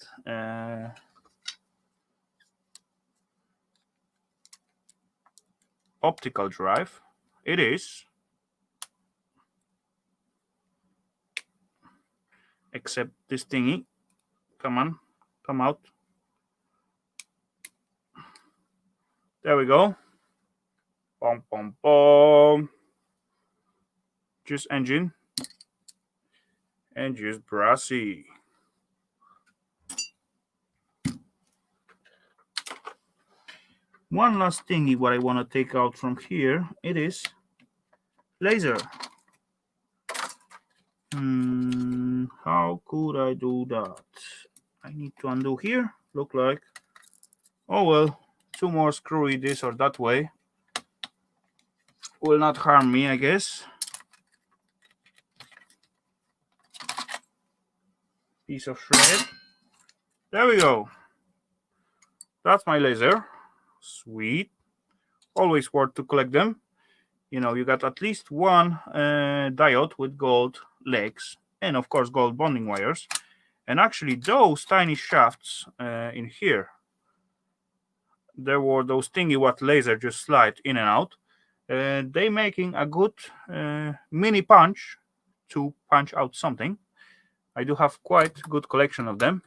optical drive, it is, except this thingy. Come on, come out. There we go. Pom pom pom. Just engine and just brassy. One last thingy what I want to take out from here, it is laser. How could I do that? I need to undo here. Look like, oh well, two more screwy this or that way will not harm me, I guess. Piece of shred. There we go. That's my laser. Sweet. Always worth to collect them. You know, you got at least one diode with gold legs and of course gold bonding wires. And actually those tiny shafts in here, there were those thingy what laser just slide in and out. They making a good mini punch to punch out something. I do have quite good collection of them,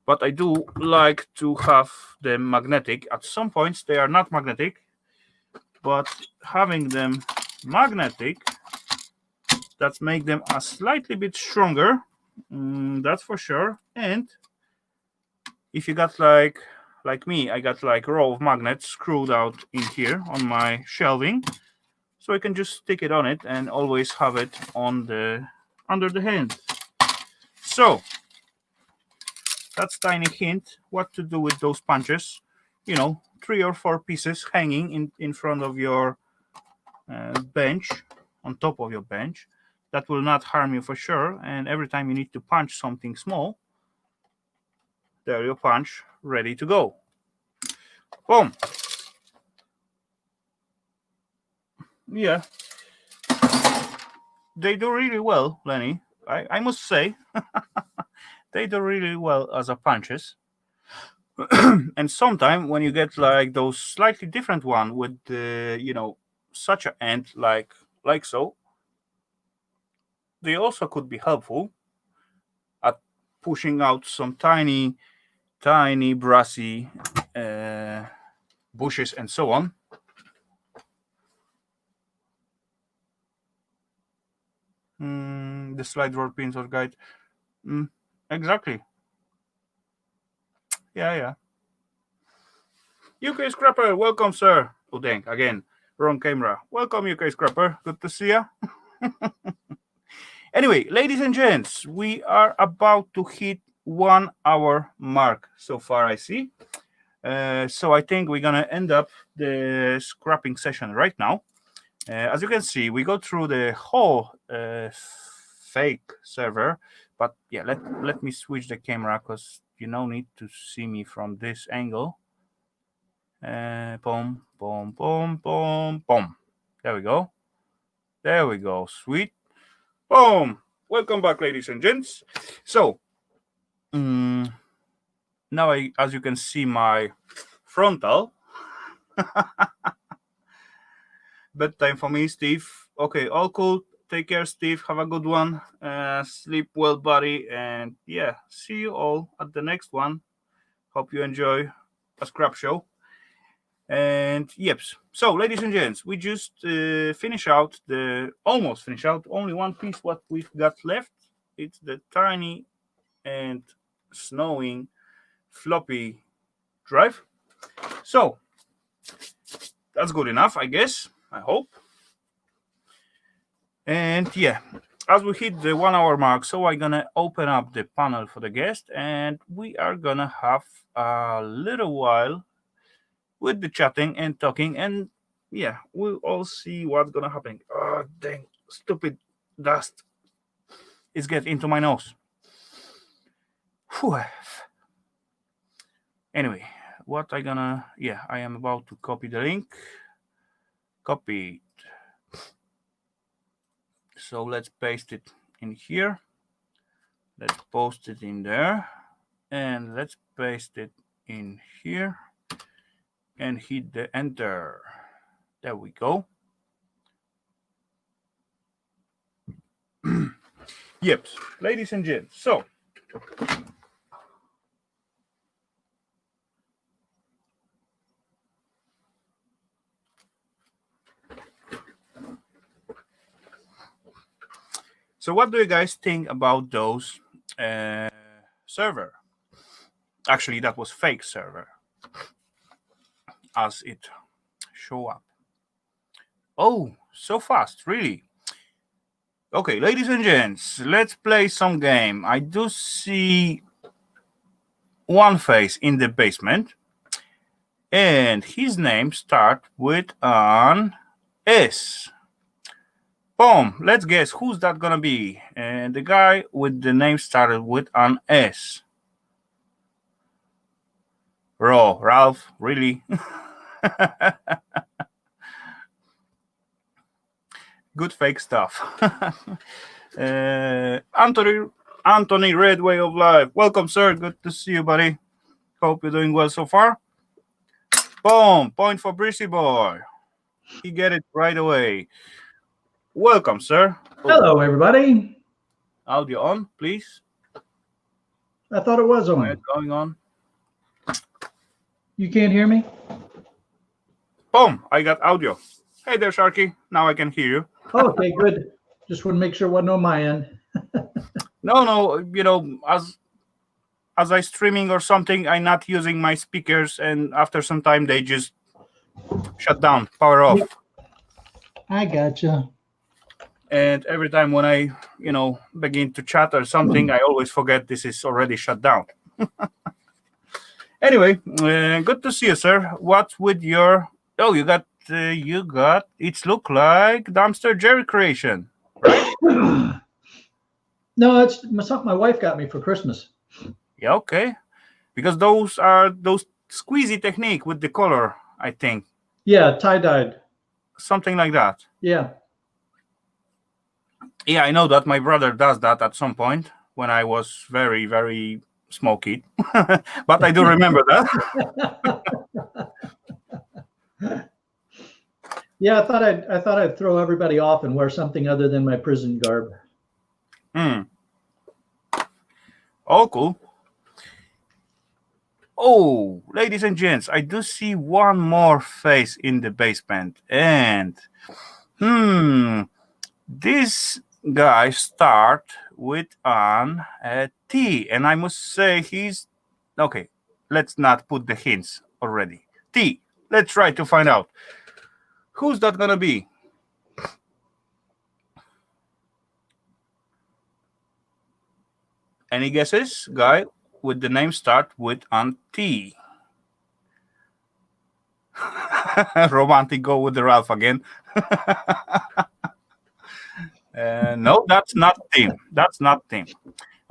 but I do like to have them magnetic. At some points they are not magnetic, but having them magnetic, that's make them a slightly bit stronger, that's for sure. And if you got like me, I got like a row of magnets screwed out in here on my shelving, so I can just stick it on it and always have it on the under the hand. So that's tiny hint what to do with those punches. You know, 3 or 4 pieces hanging in front of your bench, on top of your bench. That will not harm you for sure. And every time you need to punch something small, there you punch, ready to go. Boom. Yeah. They do really well, Lenny. I must say. They do really well as a punches. And sometimes when you get like those slightly different one with the, you know, such an end like so, they also could be helpful at pushing out some tiny brassy bushes and so on. The slide rule pins or guide. Exactly. Yeah. UK Scrapper, welcome, sir. Oh, dang, again, wrong camera. Welcome, UK Scrapper. Good to see ya. Anyway, ladies and gents, we are about to hit 1 hour mark so far, I see. So I think we're gonna end up the scrapping session right now. As you can see, we go through the whole fake server, but yeah, let me switch the camera because you no need to see me from this angle. Boom, boom, boom, boom, boom. There we go. There we go. Sweet. Boom. Welcome back, ladies and gents. So now as you can see my frontal. Bedtime for me, Steve. Okay, all cool. Take care, Steve. Have a good one. Sleep well, buddy. And yeah, see you all at the next one. Hope you enjoy a scrap show. And yep. So, ladies and gents, we just almost finish out. Only one piece what we've got left. It's the tiny and snowing floppy drive. So that's good enough, I guess. I hope. And yeah, as we hit the 1 hour mark, so I'm gonna open up the panel for the guest, and we are gonna have a little while with the chatting and talking, and yeah, we'll all see what's gonna happen. Oh dang, stupid dust is getting into my nose. Whew. Anyway, what I am about to copy the link. Copied. So let's paste it in here. Let's post it in there. And let's paste it in here. And hit the enter. There we go. Yep, ladies and gents. So what do you guys think about those server? Actually, that was fake server as it show up. Oh, so fast, really? Okay, ladies and gents, let's play some game. I do see one face in the basement, and his name starts with an S. Boom, let's guess who's that gonna be. And the guy with the name started with an S. Ralph, really? Good fake stuff. Anthony, Red Way of Life. Welcome, sir. Good to see you, buddy. Hope you're doing well so far. Boom, point for Brissy Boy. He get it right away. Welcome, sir. Hello, everybody. Audio on, please. I thought it was on. Going on. You can't hear me? Boom, I got audio. Hey there, Sharky. Now I can hear you. Okay, good. Just want to make sure it wasn't on my end. No, you know, as I streaming or something, I'm not using my speakers, and after some time they just shut down, power off. Yep. I gotcha. And every time when I, begin to chat or something, I always forget this is already shut down. Anyway, good to see you, sir. What with your? Oh, you got. It's look like dumpster Jerry creation, right? No, it's something my wife got me for Christmas. Yeah, okay. Because those squeezy technique with the color, I think. Yeah, tie-dyed. Something like that. Yeah. Yeah, I know that my brother does that at some point when I was very, very small kid. But I do remember that. Yeah, I thought I'd throw everybody off and wear something other than my prison garb. Oh, cool. Oh, ladies and gents, I do see one more face in the basement. And this guy start with an T, and I must say he's okay. Let's not put the hints already. T. Let's try to find out who's that gonna be. Any guesses? Guy with the name start with an T. Romantic go with the Ralph again. No, that's not Tim. That's not Tim.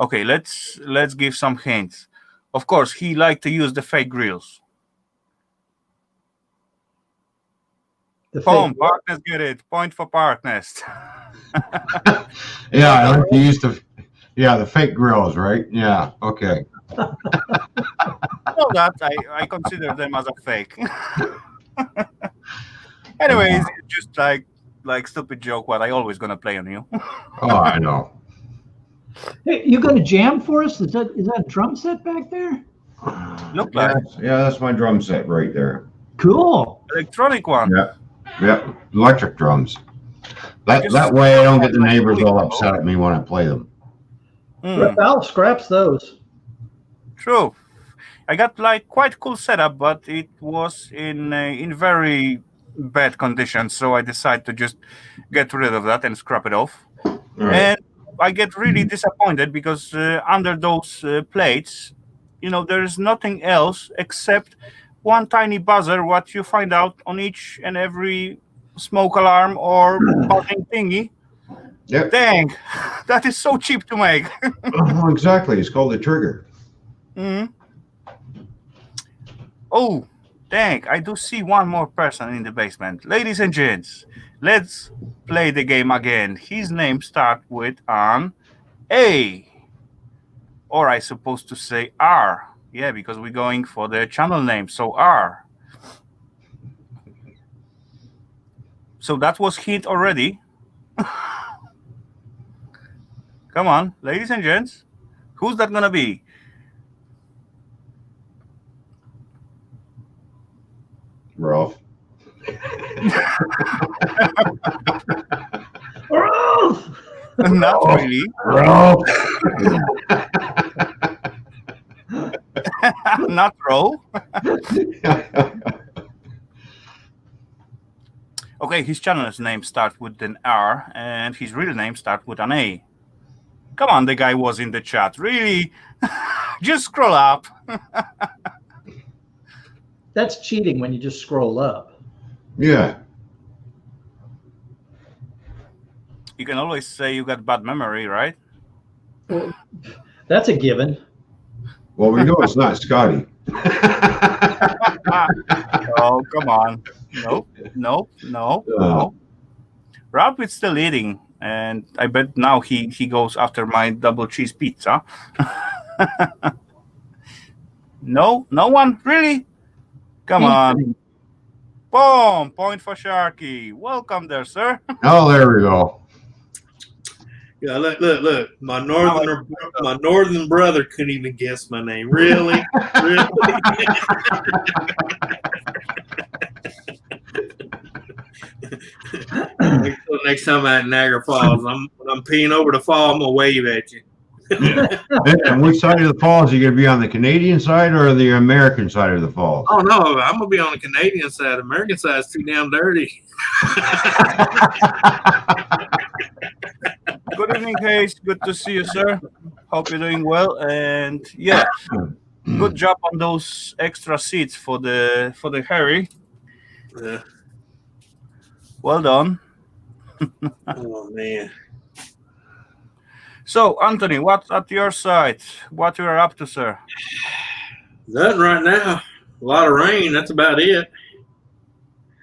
Okay, let's give some hints. Of course, he liked to use the fake grills. Boom, Parknest get it. Point for Parknest. Yeah, I like to use the fake grills, right? Yeah, okay. Well, that I consider them as a fake. Anyways, it's just like like stupid joke what I always gonna play on you. Oh, I know. Hey, you got a jam for us? Is that a drum set back there? Look Yeah, like that's my drum set right there. Cool. electronic one. Yep, electric drums. That Just way I don't get the like neighbors 2 weeks all ago. upset at me when I play them. Rafal scraps those. True. I got like quite cool setup, but it was in very bad condition, so I decided to just get rid of that and scrap it off. Right. And I get really disappointed because under those plates, there is nothing else except one tiny buzzer what you find out on each and every smoke alarm or buzzing thingy. Yep. Dang, that is so cheap to make. Oh, exactly. It's called the trigger. Mm-hmm. Oh, dang, I do see one more person in the basement. Ladies and gents, let's play the game again. His name starts with an A. Or I supposed to say R. Yeah, because we're going for the channel name, so R. So that was hit already. Come on, ladies and gents. Who's that gonna be? Ralph. Ralph! Not really. Ralph. Not Ro. Okay, his channel's name starts with an R, and his real name starts with an A. Come on, the guy was in the chat. Really? Just scroll up. That's cheating when you just scroll up. Yeah. You can always say you got bad memory, right? Well, that's a given. Well, we know it's not Scotty. Oh, come on. No. Ralph is still eating, and I bet now he goes after my double cheese pizza. No one? Really? Come on. Boom! Point for Sharky. Welcome there, sir. Oh, there we go. Yeah, look. My northern brother couldn't even guess my name. Really? Really? Next time I'm at Niagara Falls, when I'm peeing over the fall, I'm gonna wave at you. And which side of the falls? Are you going to be on the Canadian side or the American side of the falls? Oh no, I'm gonna be on the Canadian side. The American side's too damn dirty. Good evening, Hayes. Good to see you, sir. Hope you're doing well. And yeah, good job on those extra seats for the Harry. Yeah. Well done. Oh man. So, Anthony, what's at your side? What you are up to, sir? Nothing right now. A lot of rain. That's about it.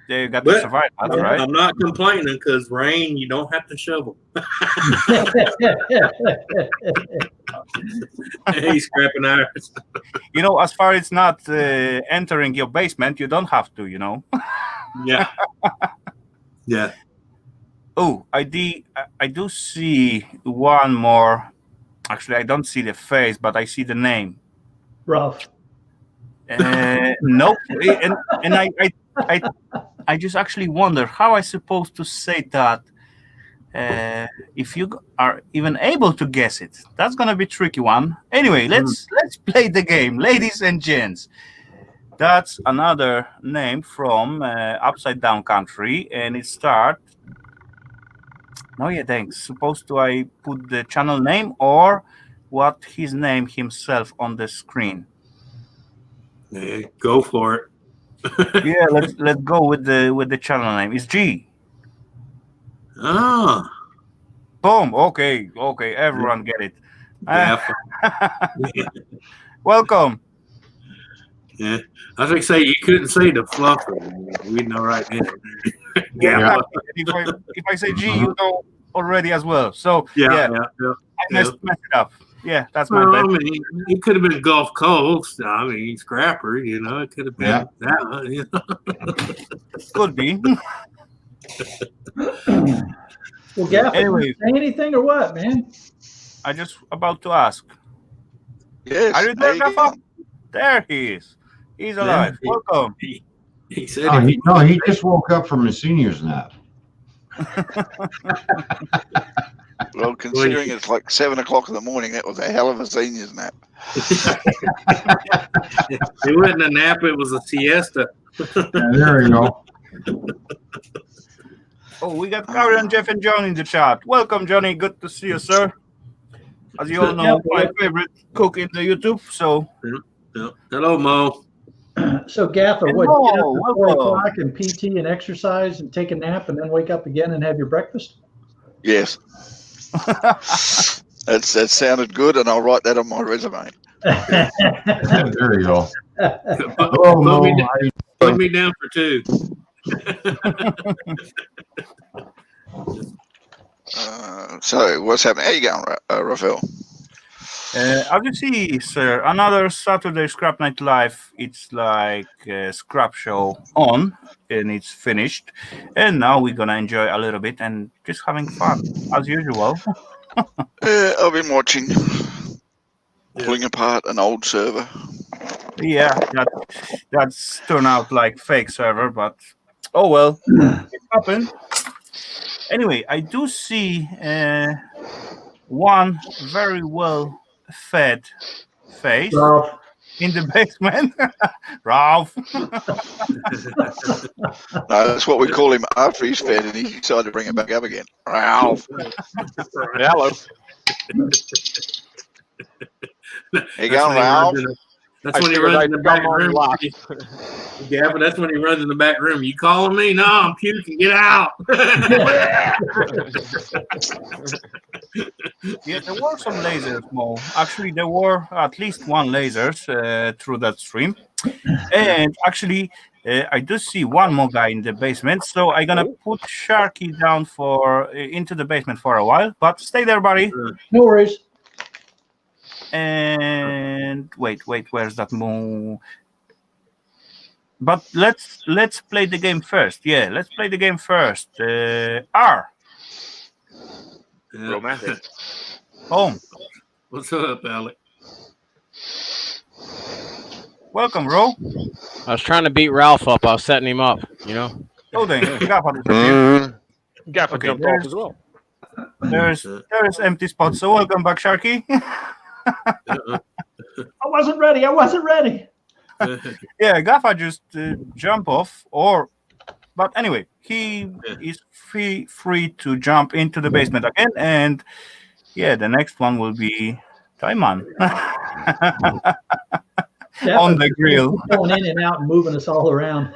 Yeah, you got to survive. That's right. I'm not complaining because rain, you don't have to shovel. He's scrapping irons. As far as not entering your basement, you don't have to, Yeah. Yeah. Oh, I do see one more. Actually, I don't see the face, but I see the name. Ralph. Nope. And I just actually wonder how I supposed to say that. If you are even able to guess it, that's gonna be a tricky one. Anyway, let's play the game, ladies and gents. That's another name from Upside Down Country, and it starts. No, yeah, thanks. Supposed to I put the channel name or what his name himself on the screen? Yeah, go for it. Yeah, let's go with the channel name. It's G. Ah. Boom. Okay. Everyone get it. Yeah. Welcome. Yeah. I was going to say, you couldn't say the fluffer. We know right now. Yeah. If I say G, you know already as well. So Yeah. I messed it up. Yeah, that's my Well, bad. I mean, it could have been Gulf Coast. I mean, Scrapper, it could have been that. Could be. Well, Gaff, Anyway. you say anything or what, man? I just about to ask. Yes. Are you there, Rafal? There he is. He's alive. Yeah. Welcome. He said, No, if he just woke up from a senior's nap. Well, considering it's like 7 o'clock in the morning, that was a hell of a senior's nap. it wasn't a nap, it was a siesta. Yeah, there you go. Oh, we got Karen, Jeff, and John in the chat. Welcome, Johnny. Good to see you, sir. As you all know, my favorite cook in the YouTube. So, Yeah. Hello, Mo. So, Gaffer, what, Hello, get up at 4 welcome. o'clock and PT and exercise and take a nap and then wake up again and have your breakfast? Yes. That sounded good, and I'll write that on my resume. There you go. Put, Mo. put me down for 2. So, what's happening? How you going, Rafal? as you see, sir, another Saturday Scrap Night Live. It's like a scrap show on, and it's finished. And now we're going to enjoy a little bit and just having fun, as usual. I've been watching, pulling apart an old server. Yeah, that's turned out like fake server, but oh well, it happened. Anyway, I do see one very well fed face Ralph. in the basement. Ralph. No, that's what we call him after he's fed, and he decided to bring it back up again. Ralph. Hello. How you going, Ralph? That's when he runs in the back room. Yeah, but that's when he runs in the back room. You calling me? No, I'm puking. Get out. Yeah, there were some lasers, Mo. Actually, there were at least one lasers through that stream. And actually, I do see one more guy in the basement. So I'm going to put Sharky down into the basement for a while. But stay there, buddy. No worries. And wait, where's that Mo? But let's play the game first. Yeah, let's play the game first. R. Romantic. Home. What's up, Alec? Welcome, Ro. I was trying to beat Ralph up. I was setting him up, you know. Oh, dang. Gaffer Okay, jumped off as well. There's empty spots. So welcome back, Sharky. I wasn't ready. Yeah, Gaffa just jump off, but anyway, he is free to jump into the basement again, and yeah, the next one will be Taiman on the grill, going in and out and moving us all around.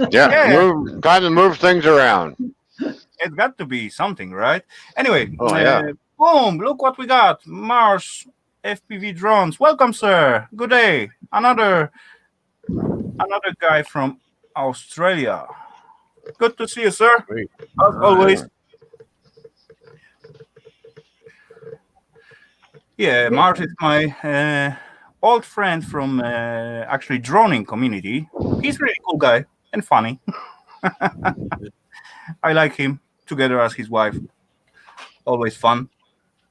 Yeah. Time to move things around. It's got to be something, right? Anyway, Oh, boom! Look what we got, Mars FPV drones. Welcome, sir. Good day. Another guy from Australia. Good to see you, sir. As always. Yeah, Mart is my old friend from actually droning community. He's a really cool guy and funny. I like him together as his wife. Always fun.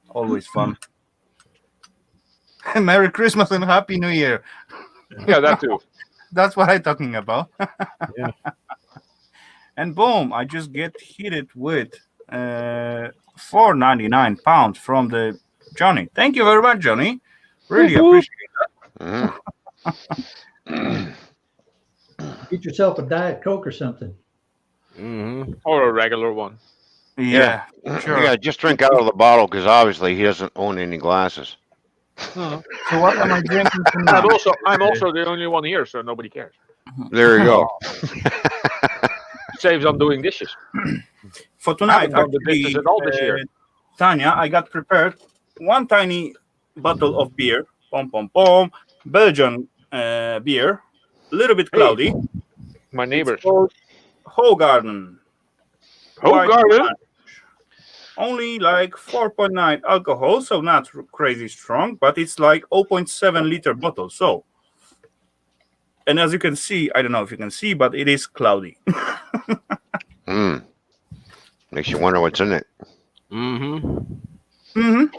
Always fun. Merry Christmas and Happy New Year. Yeah, that too. That's what I'm talking about. Yeah. And boom, I just get hit with £4.99 from the Johnny. Thank you very much, Johnny. Really appreciate that. Get yourself a Diet Coke or something. Mm-hmm. Or a regular one. Yeah, sure. Yeah, just drink out of the bottle because obviously he doesn't own any glasses. So what am I drinking tonight? I'm also the only one here, so nobody cares. There you go. Saves on doing dishes. For tonight, done the dishes at all this year. Tanya, I got prepared one tiny bottle of beer, Belgian beer, a little bit cloudy. My neighbors. It's called Hoegaarden. Hoegaarden? Only like 4.9 alcohol, so not crazy strong, but it's like 0.7 liter bottle. So, and as you can see, I don't know if you can see, but it is cloudy. Makes you wonder what's in it.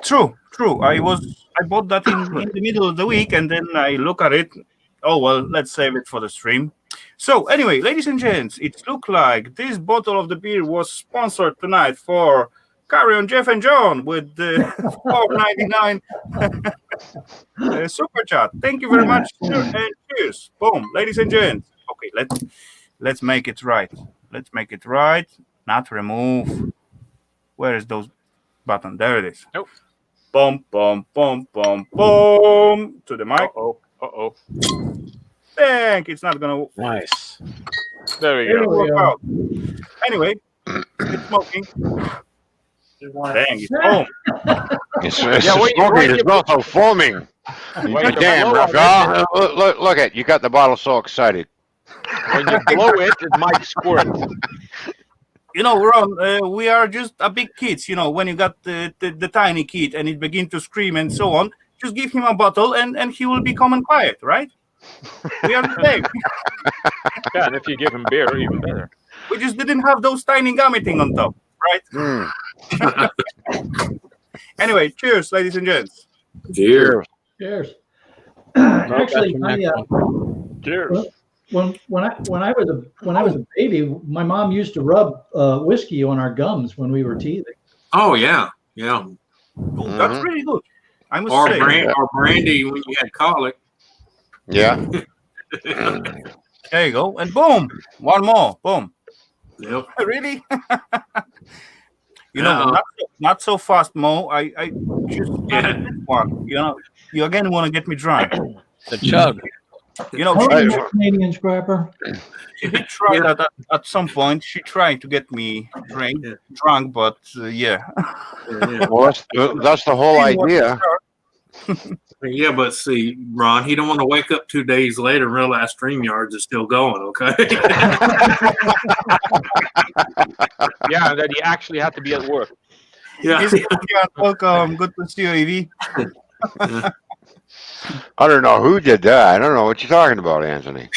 True. I bought that in the middle of the week, and then I look at it. Oh well, let's save it for the stream. So anyway, ladies and gents, it looked like this bottle of the beer was sponsored tonight for Carry On Jeff and John with the $4.99 super chat. Thank you very much, and cheers. Boom, ladies and gents. Okay, let's make it right. Let's make it right. Not remove. Where is those button? There it is. Nope. Boom, boom, boom, boom, boom. To the mic. Uh-oh. Dang, it's not gonna. Nice. There we There go. we work go. out. Anyway, it's smoking. Dang, it's home. It's Yeah, wait, smoking. wait, It's also foaming. When Damn, you blow on Rafal. Look at you got the bottle so excited. When you blow it, it might squirt. You know, Ron, we are just a big kids. You know, when you got the tiny kid and it begin to scream and so on, just give him a bottle and he will become quiet, right? We are the same. Yeah, and if you give him beer, even better. We just didn't have those tiny gummy thing on top, right? Anyway, cheers, ladies and gents. Cheers. Cheers. No, Actually, that's the next one. Cheers. when I was a baby, my mom used to rub whiskey on our gums when we were teething. Oh yeah. Oh, that's really good. I must Or say. brandy when you had colic. Yeah. There you go, and boom, one more, boom. Yep. Really? You know, not so fast, Mo. I just added this one. You know, you again want to get me drunk. The chug. You know, Canadian scrapper. she did try that at some point. She tried to get me drunk, but yeah. Well, that's the whole idea. Yeah, but see, Ron, he don't want to wake up 2 days later and realize StreamYards is still going, okay? Yeah, and then you actually have to be at work. Yeah. Welcome. Good to see you, Evie. I don't know who did that. I don't know what you're talking about, Anthony.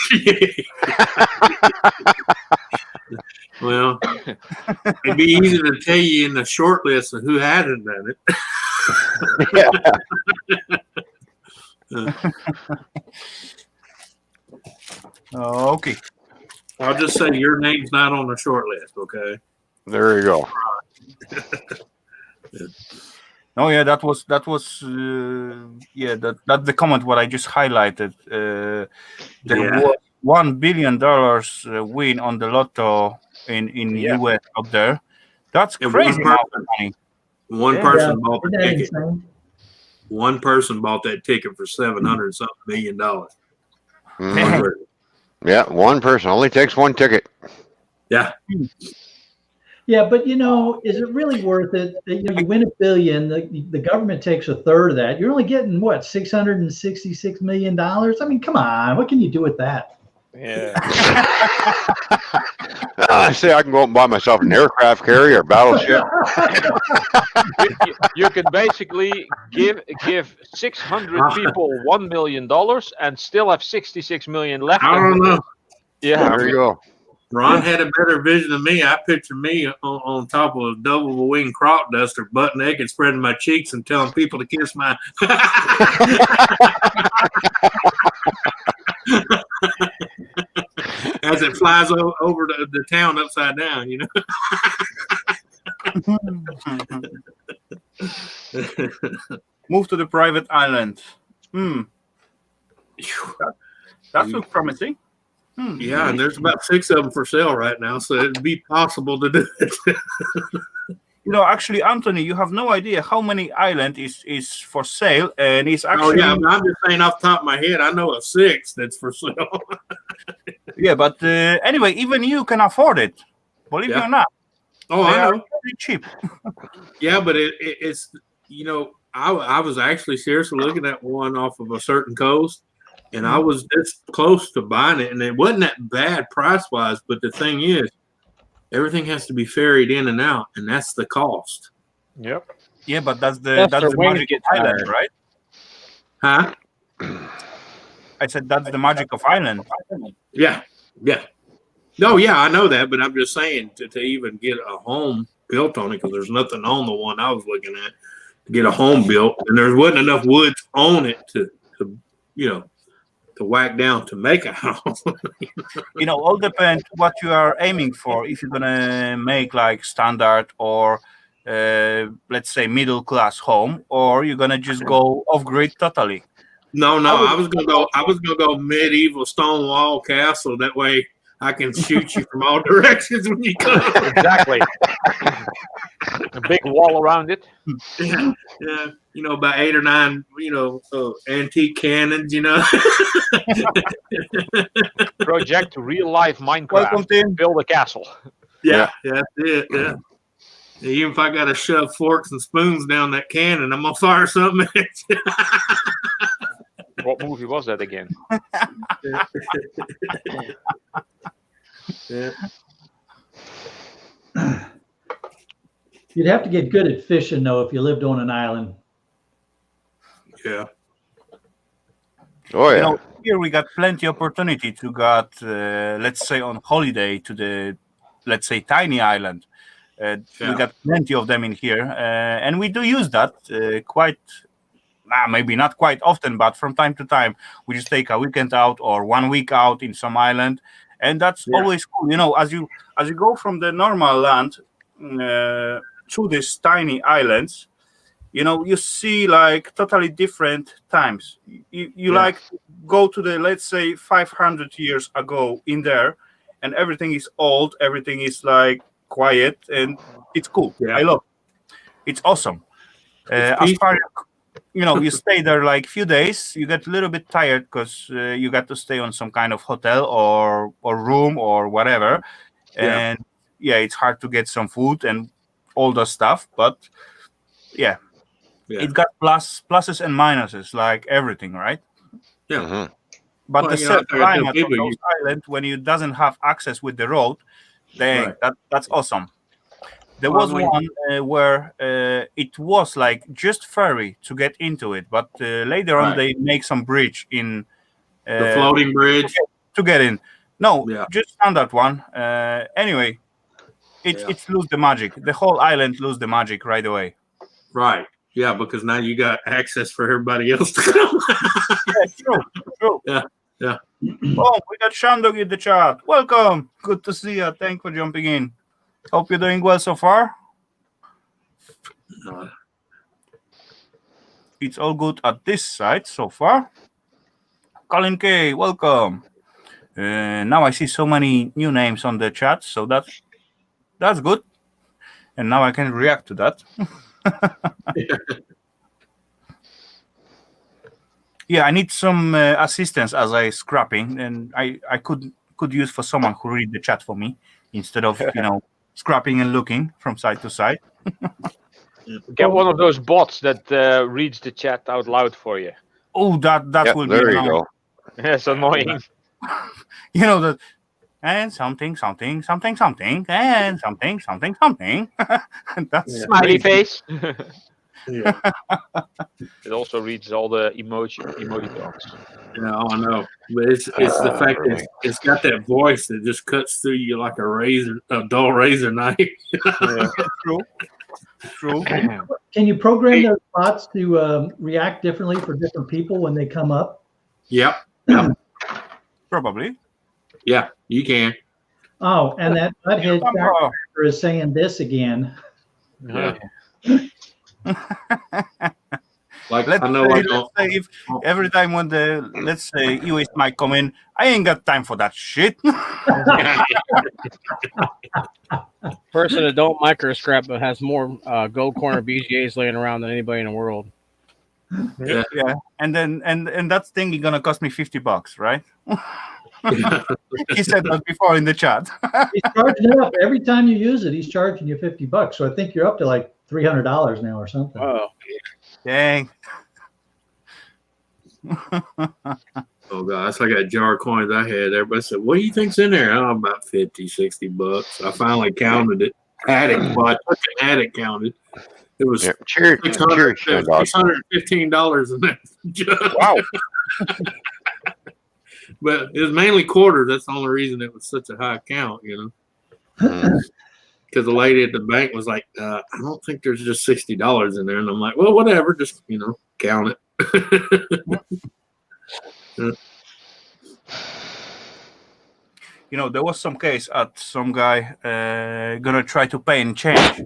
Well, it'd be easy to tell you in the short list of who hadn't done it. Okay. I'll just say your name's not on the short list, okay? There you go. Oh yeah, that's the comment what I just highlighted. There was $1 billion win on the lotto in US out there. That's crazy amount of money. One person bought the Isn't that ticket. insane? One person bought that ticket for $700-something million. Mhm. Yeah, one person. Only takes one ticket. Yeah. Yeah, but you know, is it really worth it? You know, you win $1 billion, the government takes a third of that. You're only getting what, $666 million? I mean, come on, what can you do with that? Yeah. I say I can go out and buy myself an aircraft carrier, battleship. You can basically give 600 people $1 million and still have 66 million left. I don't know. Yeah. There you go. Ron had a better vision than me. I picture me on top of a double wing crop duster, butt naked, spreading my cheeks and telling people to kiss my. As it flies over the town upside down, you know. Move to the private island. That looks promising. Yeah, and there's about 6 of them for sale right now, so it'd be possible to do it. You know, actually, Anthony, you have no idea how many island is for sale, and it's actually. Oh yeah, I'm just saying off the top of my head, I know of 6 that's for sale. Yeah, but anyway, even you can afford it. Believe it or not. Oh, They I are know. very cheap. Yeah, but it's you know, I was actually seriously looking at one off of a certain coast, and I was this close to buying it, and it wasn't that bad price wise. But the thing is, everything has to be ferried in and out, and that's the cost. Yep. Yeah, but that's the magic of Ireland, right? Huh? I said that's the magic of Ireland. Yeah. No, yeah, I know that, but I'm just saying to even get a home built on it because there's nothing on the one I was looking at to get a home built, and there wasn't enough woods on it to whack down to make a house. All depends what you are aiming for. If you're gonna make like standard or let's say middle class home, or you're gonna just go off grid totally. No, I was gonna go medieval stone wall castle. That way I can shoot you from all directions when you come. Exactly. A big wall around it. Yeah. About 8 or 9, antique cannons, Project real life Welcome, Minecraft. Tim. Build a castle. Yeah, that's it. Yeah. Even if I got to shove forks and spoons down that cannon, I'm gonna fire something at you. What movie was that again? Yeah. You'd have to get good at fishing, though, if you lived on an island. Yeah. Oh yeah. Here we got plenty opportunity to got, let's say, on holiday to the, let's say, tiny island. We got plenty of them in here, and we do use that quite, maybe not quite often, but from time to time, we just take a weekend out or 1 week out in some island, and that's always cool. As you go from the normal land to these tiny islands, you see like totally different times. You like go to the, let's say, 500 years ago in there, and everything is old, everything is like quiet, and it's cool. I love it. It's awesome. As far you stay there like few days, you get a little bit tired because you got to stay on some kind of hotel or room or whatever, and it's hard to get some food and all the stuff, but it got pluses and minuses like everything, right? Yeah. But the set climate of those islands, when you doesn't have access with the road, that's awesome. There was one where it was like just ferry to get into it, but later on they make some bridge in the floating bridge to get in. No, just standard one. Anyway, it lose the magic. The whole island lose the magic right away. Right. Yeah, because now you got access for everybody else to come. True. Yeah. Oh, we got Shandog in the chat. Welcome. Good to see you. Thanks for jumping in. Hope you're doing well so far. It's all good at this side so far. Colin K, welcome. Now I see so many new names on the chat, so that's good. And now I can react to that. I need some assistance as I scrapping, and I could use for someone who read the chat for me instead of scrapping and looking from side to side. Get one of those bots that reads the chat out loud for you. Oh, that will be there annoying. you go. It's annoying. That and something, and something. That's smiley face. Yeah. It also reads all the emoticons. Yeah, I know. But it's the fact that it's got that voice that just cuts through you like a dull razor knife. True. Can you program those bots to react differently for different people when they come up? Yep. Probably. Yeah, you can. Oh, and that butthead character is saying this again. Yeah. Let's say if every time when let's say US might come in, I ain't got time for that shit. Person that don't micro scrap but has more gold corner BGAs laying around than anybody in the world. Yeah. And then and that thing is gonna cost me $50, right? He said that before in the chat. He's charging it up every time you use it. He's charging you $50. So I think you're up to like $300 now or something. Oh, dang. Oh gosh, I got a jar of coins I had. Everybody said, "What do you think's in there?" Oh, about $50-$60. I finally counted it. Attic, well, I took an attic counted. It was $615 in that jar. Wow. But it was mainly quarters. That's the only reason it was such a high count, Because because the lady at the bank was like, I don't think there's just $60 in there. And I'm like, well, whatever, just, count it. There was some case at some guy gonna try to pay in change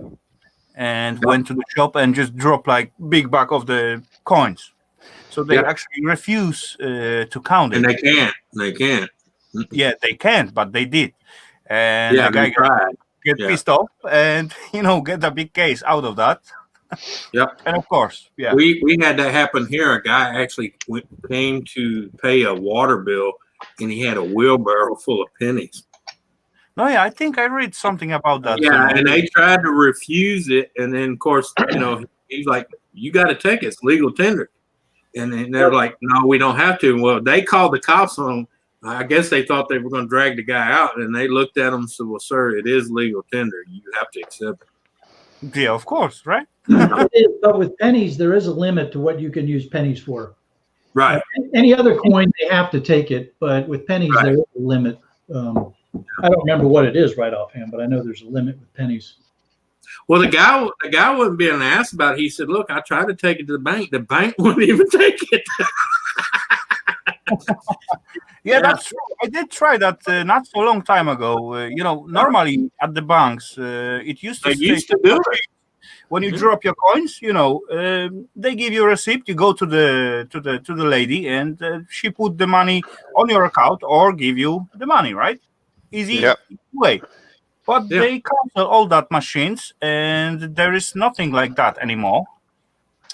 and went to the shop and just dropped like big bag of the coins. So they actually refuse to count it. And they can't. They can't. Yeah, they can't, but they did. And the guy get pissed off and, get a big case out of that. Yep. And of course, we had that happen here. A guy actually came to pay a water bill, and he had a wheelbarrow full of pennies. No, yeah, I think I read something about that. Yeah, and they tried to refuse it, and then of course, he's like, "You got to take it. It's legal tender." And then they're like, "No, we don't have to." Well, they called the cops on him. I guess they thought they were going to drag the guy out, and they looked at him and said, "Well, sir, it is legal tender. You have to accept it." Yeah, of course, right? But with pennies, there is a limit to what you can use pennies for. Right. Any other coin, they have to take it, but with pennies, there is a limit. I don't remember what it is right offhand, but I know there's a limit with pennies. Well, the guy wasn't being an ass about it. He said, "Look, I tried to take it to the bank. The bank wouldn't even take it." Yeah, that's true. I did try that not so long time ago. Normally at the banks, it used to. They used to do it. When you drop your coins, they give you a receipt. You go to the lady, and she put the money on your account or give you the money. Right? Easy way. But they cancel all that machines, and there is nothing like that anymore.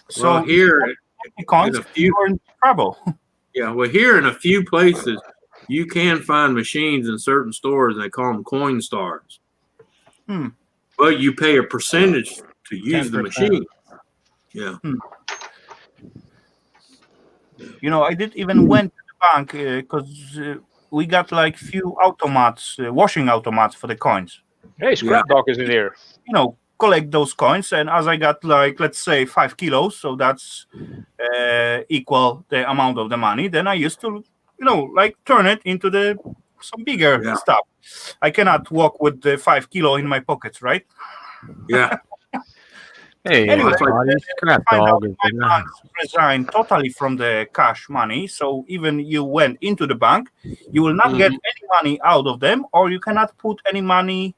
So here, coins, you're in trouble. Yeah, well, here in a few places, you can find machines in certain stores, and they call them coin stars. But you pay a percentage to use 10%. The machine. Yeah. I did even went to the bank because we got like few automats, washing automats for the coins. Hey, Scrap Dog is in here. Collect those coins, and as I got like, let's say 5 kilos, so that's equal the amount of the money, then I used to turn it into some bigger stuff. I cannot walk with the 5 kilo in my pockets, right? Yeah. Hey, anyway, Scrap Dog my bank resigned totally from the cash money, so even you went into the bank, you will not get any money out of them, or you cannot put any money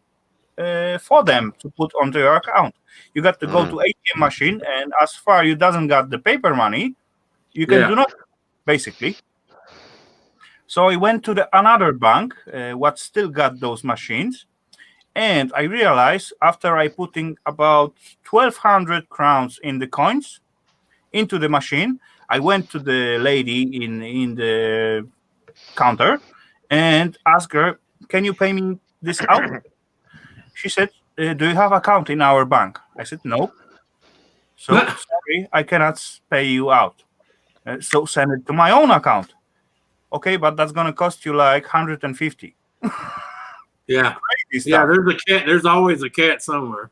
for them to put onto your account. You got to go to ATM machine, and as far you doesn't got the paper money, you can do nothing, basically. So I went to another bank, what still got those machines, and I realized after I putting about 1,200 crowns in the coins into the machine, I went to the lady in the counter and asked her, "Can you pay me this out?" She said, "Do you have account in our bank?" I said, "No." "So, sorry, I cannot pay you out. So send it to my own account." "Okay, but that's going to cost you like 150. Yeah. Yeah, there's a cat. There's always a cat somewhere.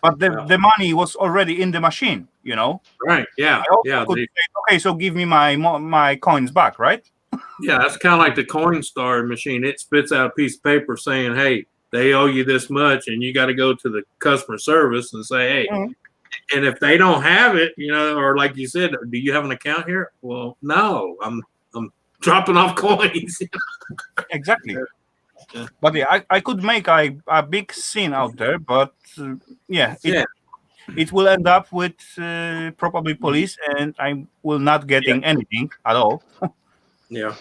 But the money was already in the machine, Right, yeah. Say, okay, so give me my coins back, right? Yeah, that's kind of like the coin star machine. It spits out a piece of paper saying, "Hey, they owe you this much," and you got to go to the customer service and say, "Hey," and if they don't have it, or like you said, "Do you have an account here?" "Well, no, I'm dropping off coins." Exactly. Yeah. But I could make a big scene out there, but it will end up with probably police, and I will not getting anything at all. Yeah,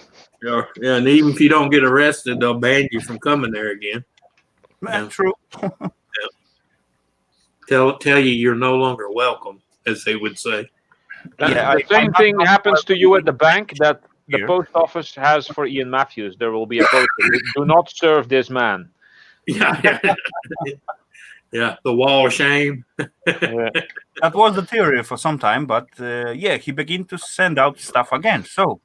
and even if you don't get arrested, they'll ban you from coming there again. True. Tell you you're no longer welcome, as they would say. The same thing happens to you at the bank that the post office has for Ian Matthews. There will be a poster. "Do not serve this man." Yeah. The wall of shame. That was the theory for some time, but he began to send out stuff again. So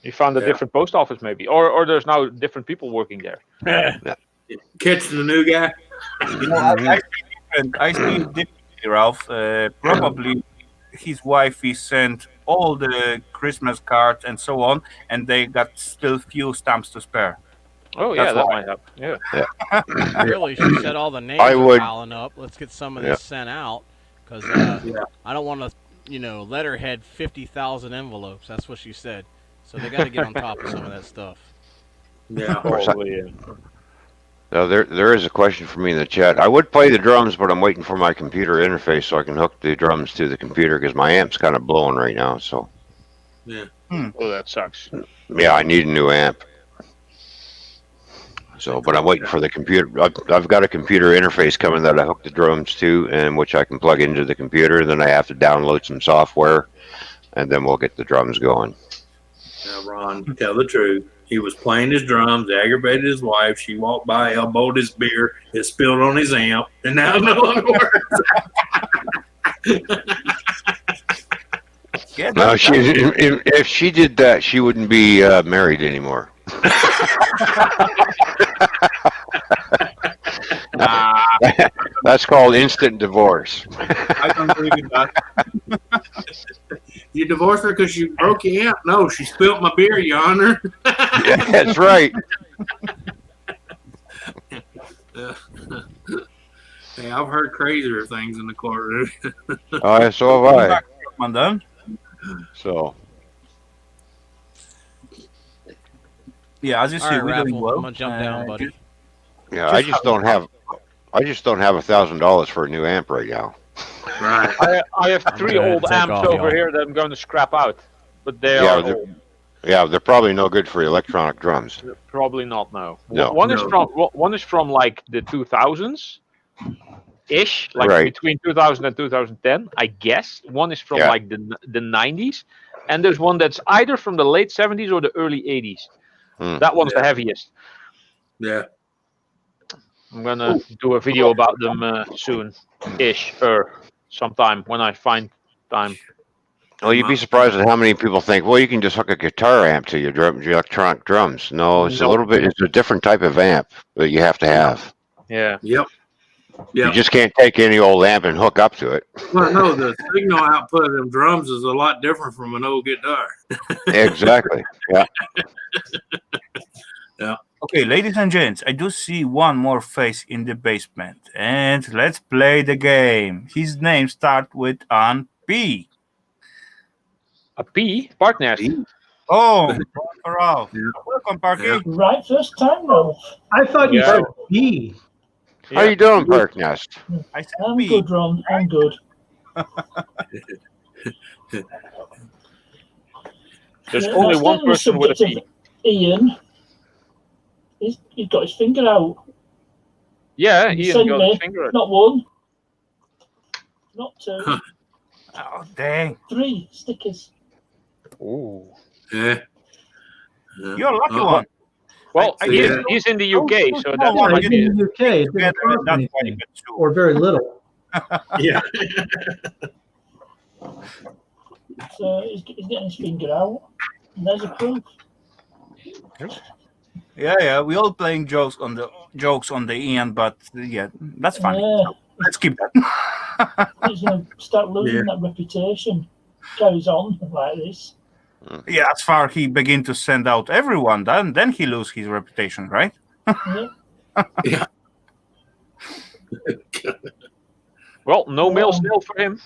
he found a different post office, maybe, or there's now different people working there. Catch the new guy. I see differently, Ralph. Probably his wife he sent all the Christmas cards and so on, and they got still few stamps to spare. Oh yeah, That's that why. might happen. Yeah. Really, she said all the names I are would- piling up. Let's get some of Yeah. this sent out because I don't want to, letterhead 50,000 envelopes. That's what she said. So they got to get on top of some of that stuff. Yeah. Probably. Yeah. Now, there is a question for me in the chat. I would play the drums, but I'm waiting for my computer interface so I can hook the drums to the computer because my amp's kind of blowing right now. So, Oh, that sucks. yeah, I need a new amp. So, but I'm waiting for the computer. I've got a computer interface coming that I hook the drums to, and which I can plug into the computer. Then I have to download some software, and then we'll get the drums going. Now, Ron, tell the truth. He was playing his drums, aggravated his wife. She walked by, elbowed his beer, it spilled on his amp, and now it no longer works. Yeah, No, if she did that, she wouldn't be married anymore. That's called instant divorce. I don't believe in that. You divorced her because you broke your amp? No, she spilled my beer, Your Honor. Yeah, that's right. Hey, I've heard crazier things in the courtroom. Oh, so have I. Man, then. So, Yeah, as you All see, right, we're doing Raffle, well. I'm gonna jump down, buddy. yeah, I just don't have $1,000 for a new amp right now. Right. I have 3 Go ahead, old take amps off, over y'all. here that I'm going to scrap out, but they Yeah, are they're- old. Yeah, they're probably no good for electronic drums. Probably not. No. No. One is from like the 2000s ish, like Right. between 2000 and 2010, I guess. One is from Yeah. like the 90s, and there's one that's either from the late 70s or the early 80s. Hmm. That one's the heaviest. Yeah. I'm gonna do a video about them soon, ish, or sometime when I find time. Well, you'd be surprised at how many people think, well, you can just hook a guitar amp to your electronic drums. No, it's a little bit, it's a different type of amp that you have to have. Yeah. Yep. You Yep. just can't take any old amp and hook up to it. Well, no, the signal output of them drums is a lot different from an old guitar. Exactly. Yeah. Okay, ladies and gents, I do see one more face in the basement, and let's play the game. His name starts with an P. A P? Park nest. Oh, Ralph. Yeah. Welcome, Parky. Yeah. Right, first time, Ralph. I thought you Yeah. said B. How you doing, Park Nest? I said I'm P. good, Ron. I'm good. There's Yeah, only now, one staying on the person with a subject P. of Ian, he's got his finger out. Yeah, He Ian sent got me his finger. not one, not two, Oh, dang. 3 stickers. Ooh. Yeah. You're a lucky Oh. one. Well, I he's, did. he's in the UK, so that Yeah, might he's be. in the UK. It Together, didn't cost that's why you anything, get 2. or very little. Yeah. So he's getting his finger out. And there's a proof. Yeah, we all playing jokes on the Ian, but yeah, that's funny. Yeah, Let's keep that. he's going to start losing that reputation. Carries on like this. Yeah, as far he begin to send out everyone, then he lose his reputation, right? Yeah. Well, no mail still for him.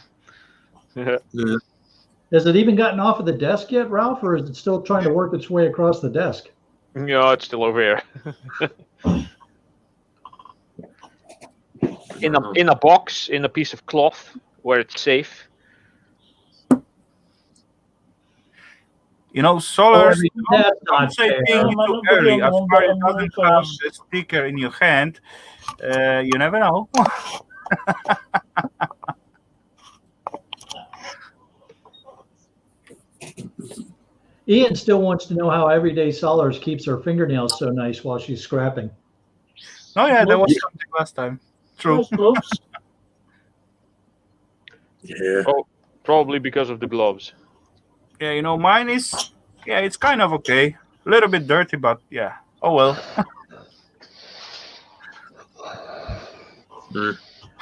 Has it even gotten off of the desk yet, Ralph, or is it still trying to work its way across the desk? No, it's still over here. in a box, in a piece of cloth, where it's safe. You know, Solar. That's not say fair. being might too not be early. the As one, far but as I'm doesn't going have first. the sticker in your hand, you never know. Ian still wants to know how Everyday Solars keeps her fingernails so nice while she's scrapping. Oh yeah, there was something last time. True. Those gloves. Yeah. Probably because of the gloves. Yeah, you know, mine is, yeah, it's kind of okay. A little bit dirty, but yeah. Oh well.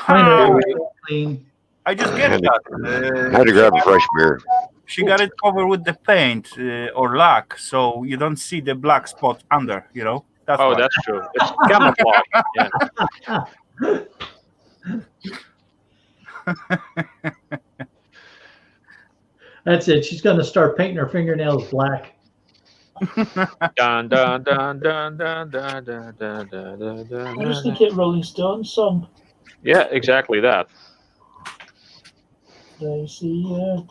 I know, clean. I just get that. I had to grab a fresh beer. She got it covered with the paint or lack, so you don't see the black spot under, you know. That's Oh, why. that's true. It's camouflage. Yeah. That's it. She's going to start painting her fingernails black. Dun, dun, dun, dun, dun, dun, dun, dun, dun, dun, dun, I just dun. think it Rolling Stones song. Yeah, exactly that. I see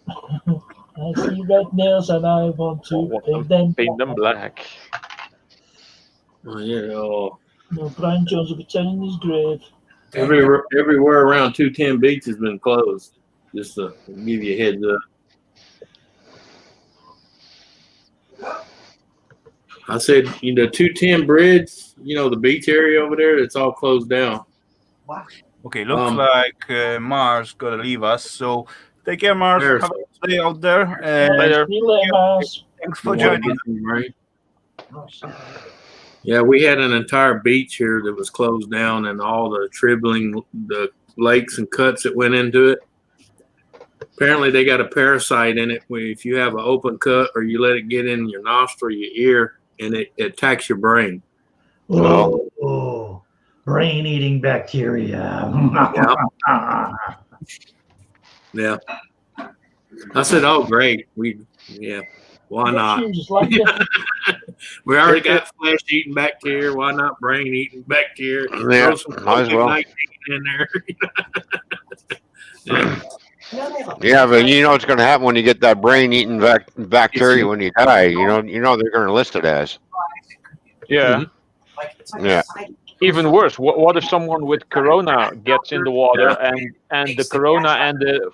I see red nails and I want to paint them. Paint them black. Oh, yeah. Oh, No, Brian Jones will be turning his grave. everywhere around 210 Beach has been closed. Just to give you a heads up. I said, 210 Bridge, the beach area over there, it's all closed down. Okay, looks like Mars got to leave us. So take care, Mars. There's- Have a nice day out there. And Later. See you later, Mars. thanks for joining. Right? Yeah, we had an entire beach here that was closed down, and all the the lakes and cuts that went into it. Apparently, they got a parasite in it where if you have an open cut or you let it get in your nostril or your ear, and it attacks your brain. Oh, brain-eating bacteria. Yeah. I said, oh, great. Why not? Just like it. We already got flesh-eating bacteria. Why not brain-eating bacteria? Yeah, Throw some might as well. COVID-19 in there. Yeah. Yeah, but you know what's going to happen when you get that brain-eating bacteria when you die. You know they're going to list it as. Yeah. Yeah. Even worse, what if someone with corona gets in the water and the corona and the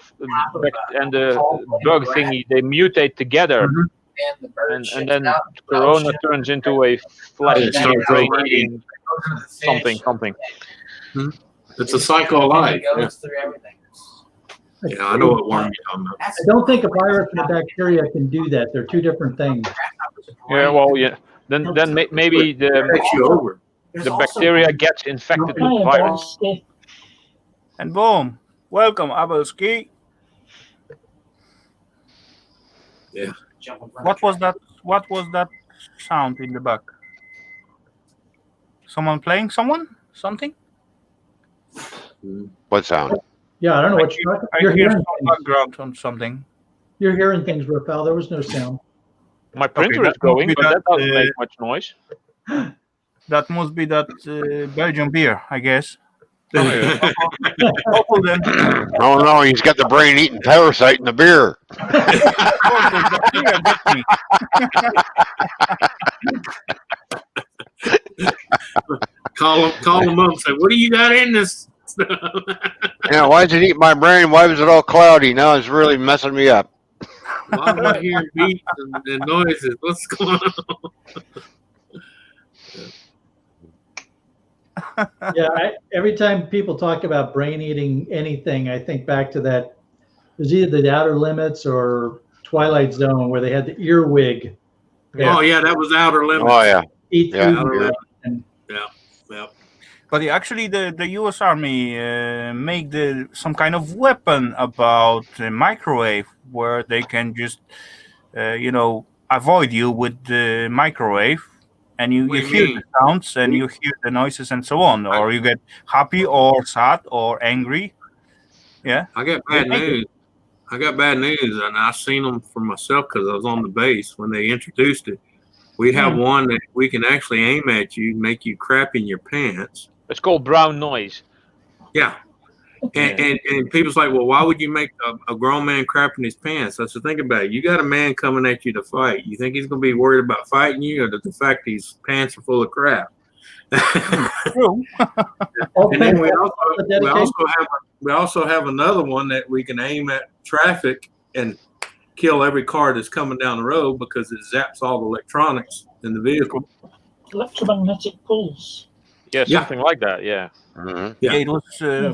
bug thingy, they mutate together, and then corona turns into a flesh brain eating something. It's a cycle of life. Yeah, I know what worm you're talking about. I don't think a virus and a bacteria can do that. They're two different things. Yeah, well, yeah. Then maybe It takes you over. the bacteria gets infected with Hi, virus. Boris. And boom. Welcome, Abelski. Yeah. What was that? What was that sound in the back? Someone playing something? What sound? Yeah, I don't know what you're talking I about. hear some background on something. You're hearing things, Rafal. There was no sound. My printer Okay, is going, that but that must be doesn't that, make much noise. That must be that Belgian beer, I guess. Yeah. Hopeful then. Oh no, he's got the brain-eating parasite in the beer. Of course, the bacteria gets me. Call them up and say, what do you got in this stuff? Yeah, why did it eat my brain? Why was it all cloudy? Now it's really messing me up. Why am I hearing beats and noises? What's going on? Yeah, every time people talk about brain eating anything, I think back to that. It was either The Outer Limits or Twilight Zone where they had the earwig. Oh, yeah, that was Outer Limits. Oh yeah. Eat Yeah. through Outer the- Limits. and Yeah. But actually, the U.S. Army make some kind of weapon about microwave where they can just, avoid you with the microwave, and you What do you hear mean? the sounds and you hear the noises and so on, or you get happy or sad or angry. Yeah. I got bad news. And I seen them for myself because I was on the base when they introduced it. We have one that we can actually aim at you, make you crap in your pants. It's called brown noise. Yeah. And people's like, well, why would you make a grown man crap in his pants? I said, think about it. You got a man coming at you to fight. You think he's going to be worried about fighting you, or the fact his pants are full of crap? True. And then we also have another one that we can aim at traffic and kill every car that's coming down the road because it zaps all the electronics in the vehicle. Electromagnetic pulse. Yeah, Yeah. something like that. Yeah. Mm-hmm. Yeah, it was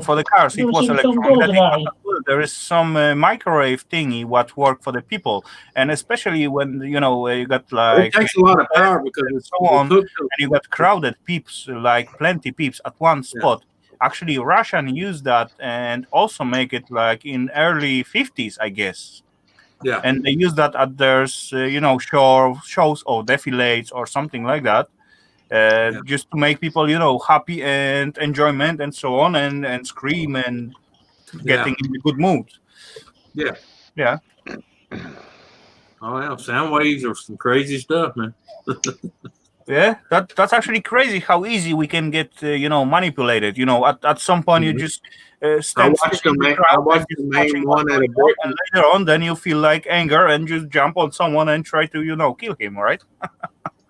for the cars. It Never was seen film electromagnetic. GoldenEye. There is some microwave thingy what work for the people, and especially when you got It like takes a lot of power because it's so on, hooked to- and you got crowded peeps, like plenty peeps at one spot. Actually, Russian used that and also make it like in early 50s, I guess. Yeah. And they use that at their shows or defilades or something like that, just to make people happy and enjoyment and so on, and scream and getting in a good mood. Yeah. Yeah. Oh yeah, sound waves are some crazy stuff, man. Yeah, that's actually crazy how easy we can get manipulated. At some point you just stand I watched still in the I crowd watched and the just main watching one what's at a going on, brick. and later on then you feel like anger and just jump on someone and try to kill him, right?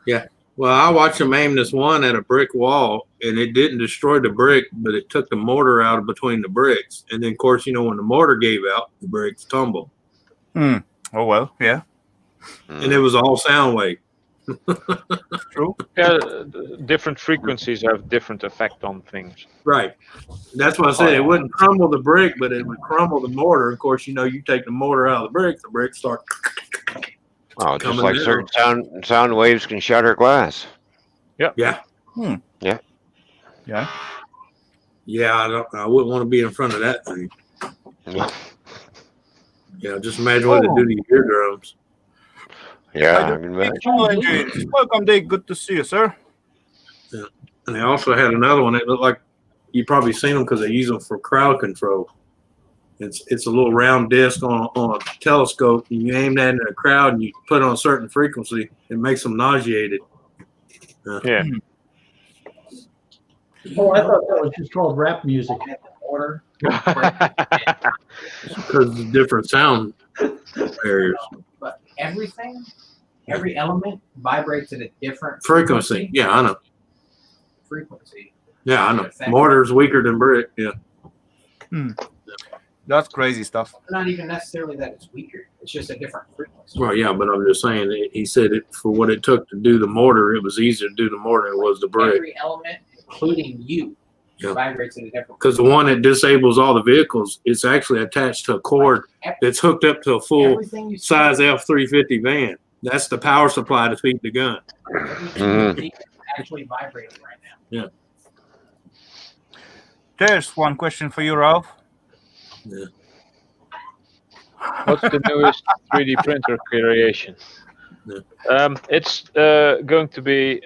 Yeah. Well, I watched them aim this one at a brick wall, and it didn't destroy the brick, but it took the mortar out of between the bricks. And then, of course, when the mortar gave out, the bricks tumbled. Oh well, yeah. And it was all sound wave. True. Yeah, different frequencies have different effect on things. Right. That's what I said. It wouldn't crumble the brick, but it would crumble the mortar. Of course, you take the mortar out of the bricks start. Oh, just like certain sound waves can shatter glass. Yeah. Yeah. Yeah. Yeah, I wouldn't want to be in front of that thing. Yeah, just imagine what it do to your eardrums. Yeah, I can imagine. Welcome, Dick. Good to see you, sir. Yeah. And they also had another one that looked like you've probably seen them because they use them for crowd control. It's a little round disc on a telescope. And you aim that in a crowd and you put it on a certain frequency. It makes them nauseated. Yeah. Oh, I thought that was just called rap music. Order. Because of the different sound areas. But every element vibrates at a different Frequency. Yeah, I know. Frequency. Yeah, I know. Mortar's weaker than brick. Yeah. That's crazy stuff. Not even necessarily that it's weaker. It's just a different frequency. Well, yeah, but I'm just saying, he said for what it took to do the mortar, it was easier to do the mortar than it was the brick. Every element, including you, vibrates at a different Because the one that disables all the vehicles, it's actually attached to a cord that's hooked up to a full size F-350 van. That's the power supply to feed the gun. Actually vibrating right now. Yeah. There's one question for you, Ralph. Yeah. What's the newest 3D printer creation? Yeah. It's going to be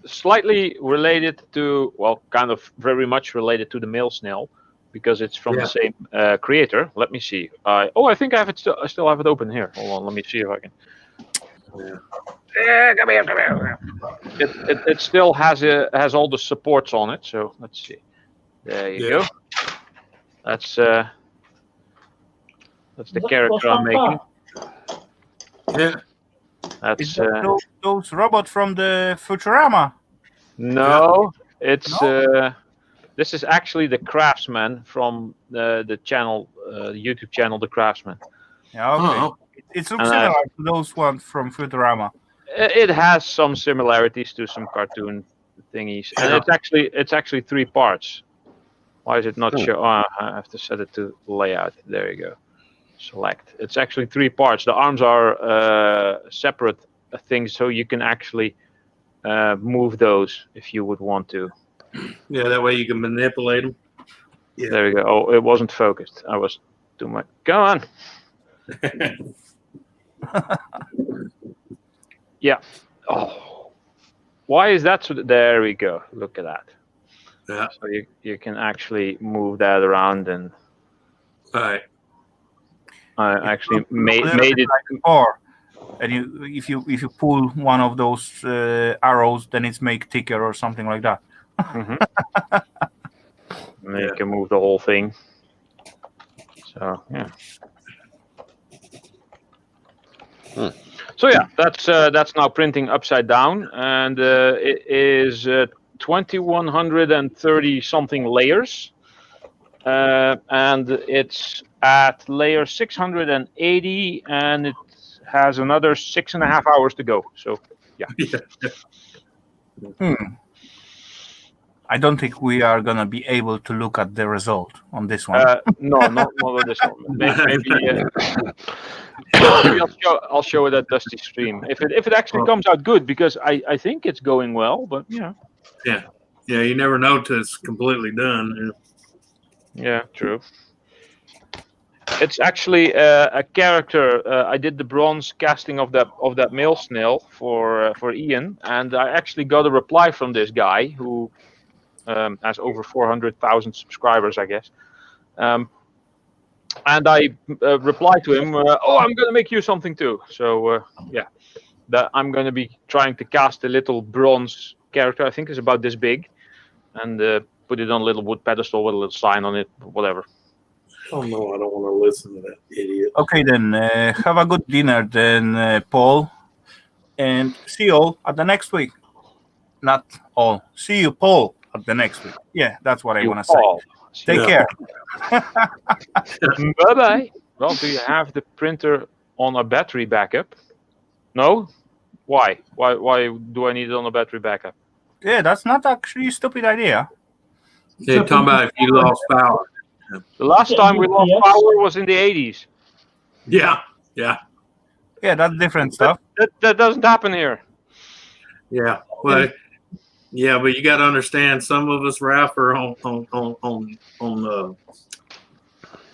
slightly related to, well, kind of very much related to the mail snail, because it's from the same creator. Let me see. I think I have it. I still have it open here. Hold on. Let me see if I can. Yeah, come here. It still has all the supports on it. So let's see. There you go. That's the character I'm making. Yeah. Is that those robots from the Futurama? No, it's this is actually the Craftsman from the channel, YouTube channel, The Craftsman. Yeah, okay. It looks similar to those ones from Futurama. It has some similarities to some cartoon thingies, and it's actually 3 parts. Why is it not show? I have to set it to layout. There you go. Select. It's actually 3 parts. The arms are separate things, so you can actually move those if you would want to. Yeah, that way you can manipulate them. Yeah. There you go. Oh, it wasn't focused. I was too much. Go on. Yeah. Oh, why is that? There we go. Look at that. Yeah. So you can actually move that around, and I actually made it. And if you pull one of those arrows, then it's make thicker or something like that. And then you can move the whole thing. So yeah. So yeah, that's now printing upside down, and it is 2130 something layers, and it's at layer 680, and it has another 6.5 hours to go. So yeah. I don't think we are gonna be able to look at the result on this one. No, not on this one. Maybe I'll show it at Dusty Stream if it actually comes out good, because I think it's going well, but yeah. Yeah, you never know till it's completely done. Yeah, true. It's actually a character. I did the bronze casting of that male snail for Ian, and I actually got a reply from this guy who has over 400,000 subscribers, I guess. And I replied to him, "Oh, I'm going to make you something too." So yeah, that I'm going to be trying to cast a little bronze character. I think it's about this big, and put it on a little wood pedestal with a little sign on it, whatever. Oh no, I don't want to listen to that idiot. Okay, then have a good dinner, then, Paul, and see you all at the next week. Not all. See you, Paul, at the next week. Yeah, that's what I want to say. Take care. Bye bye. Well, do you have the printer on a battery backup? No. Why? Why do I need it on a battery backup? Yeah, that's not actually a stupid idea. They're talking about if you lost power. The last time we lost power was in the 80s. Yeah. Yeah, that's different stuff. That doesn't happen here. Yeah. Well, yeah, but you got to understand, some of us, Ralph, are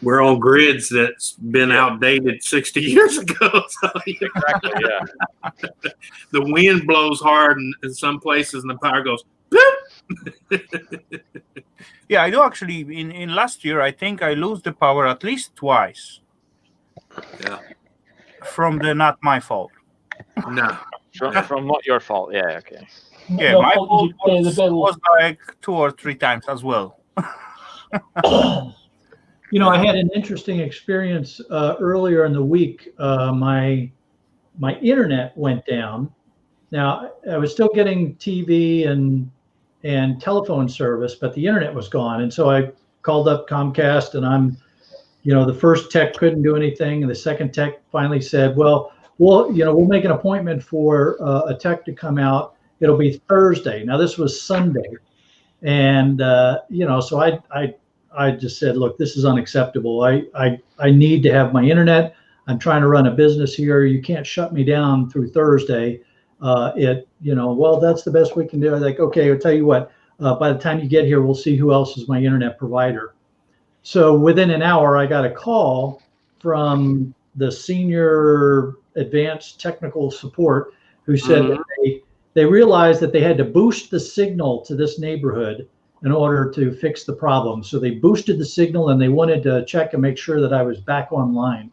we're on grids that's been outdated 60 years ago. So, exactly. Yeah. The wind blows hard in some places, and the power goes. Yeah, I do actually. In last year, I think I lose the power at least twice. Yeah. From the not my fault. No. From not your fault. Yeah. Okay. Yeah, No my fault, fault you pay the bill. was like 2 or 3 times as well. You know, I had an interesting experience earlier in the week. My internet went down. Now, I was still getting TV and telephone service, but the internet was gone. And so I called up Comcast, and the first tech couldn't do anything, and the second tech finally said, well, we'll make an appointment for a tech to come out. It'll be Thursday. Now, this was Sunday. And, so I just said, look, this is unacceptable. I need to have my internet. I'm trying to run a business here. You can't shut me down through Thursday. Well, that's the best we can do. I was like, okay, I'll tell you what, by the time you get here, we'll see who else is my internet provider. So within an hour, I got a call from the senior advanced technical support who said that they realized that they had to boost the signal to this neighborhood in order to fix the problem. So they boosted the signal, and they wanted to check and make sure that I was back online.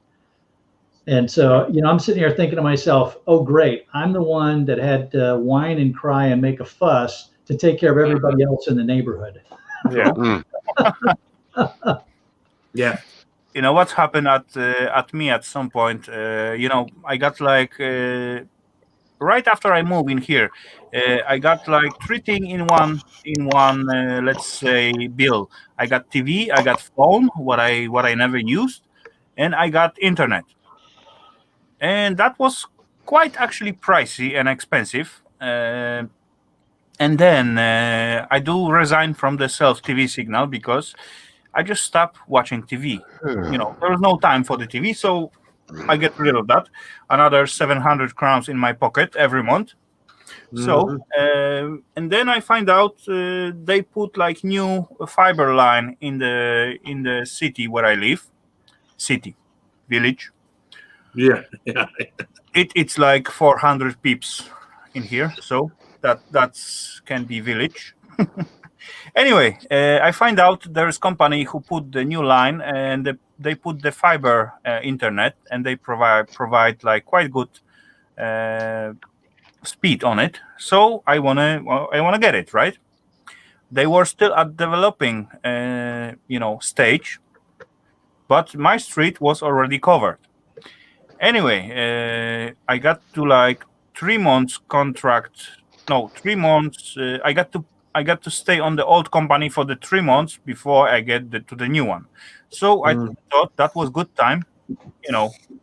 And so, I'm sitting here thinking to myself, oh, great. I'm the one that had to whine and cry and make a fuss to take care of everybody else in the neighborhood. Yeah. Yeah. You know what's happened at me at some point? I got like right after I moved in here, I got like 3 things in one. Let's say bill. I got TV, I got phone, what I never used, and I got internet. And that was quite actually pricey and expensive. And then I do resign from the self TV signal because I just stopped watching TV. There was no time for the TV, so I get rid of that. Another 700 crowns in my pocket every month. So, and then I find out they put like new fiber line in the city where I live, village. Yeah. It's like 400 pips in here, so that's can be village. Anyway, I find out there's company who put the new line, and they put the fiber internet, and they provide like quite good speed on it. So I wanna get it, right. They were still at developing stage, but my street was already covered. Anyway, I got to like 3 months contract. No, 3 months. I got to stay on the old company for the 3 months before I get to the new one. So I thought that was good time.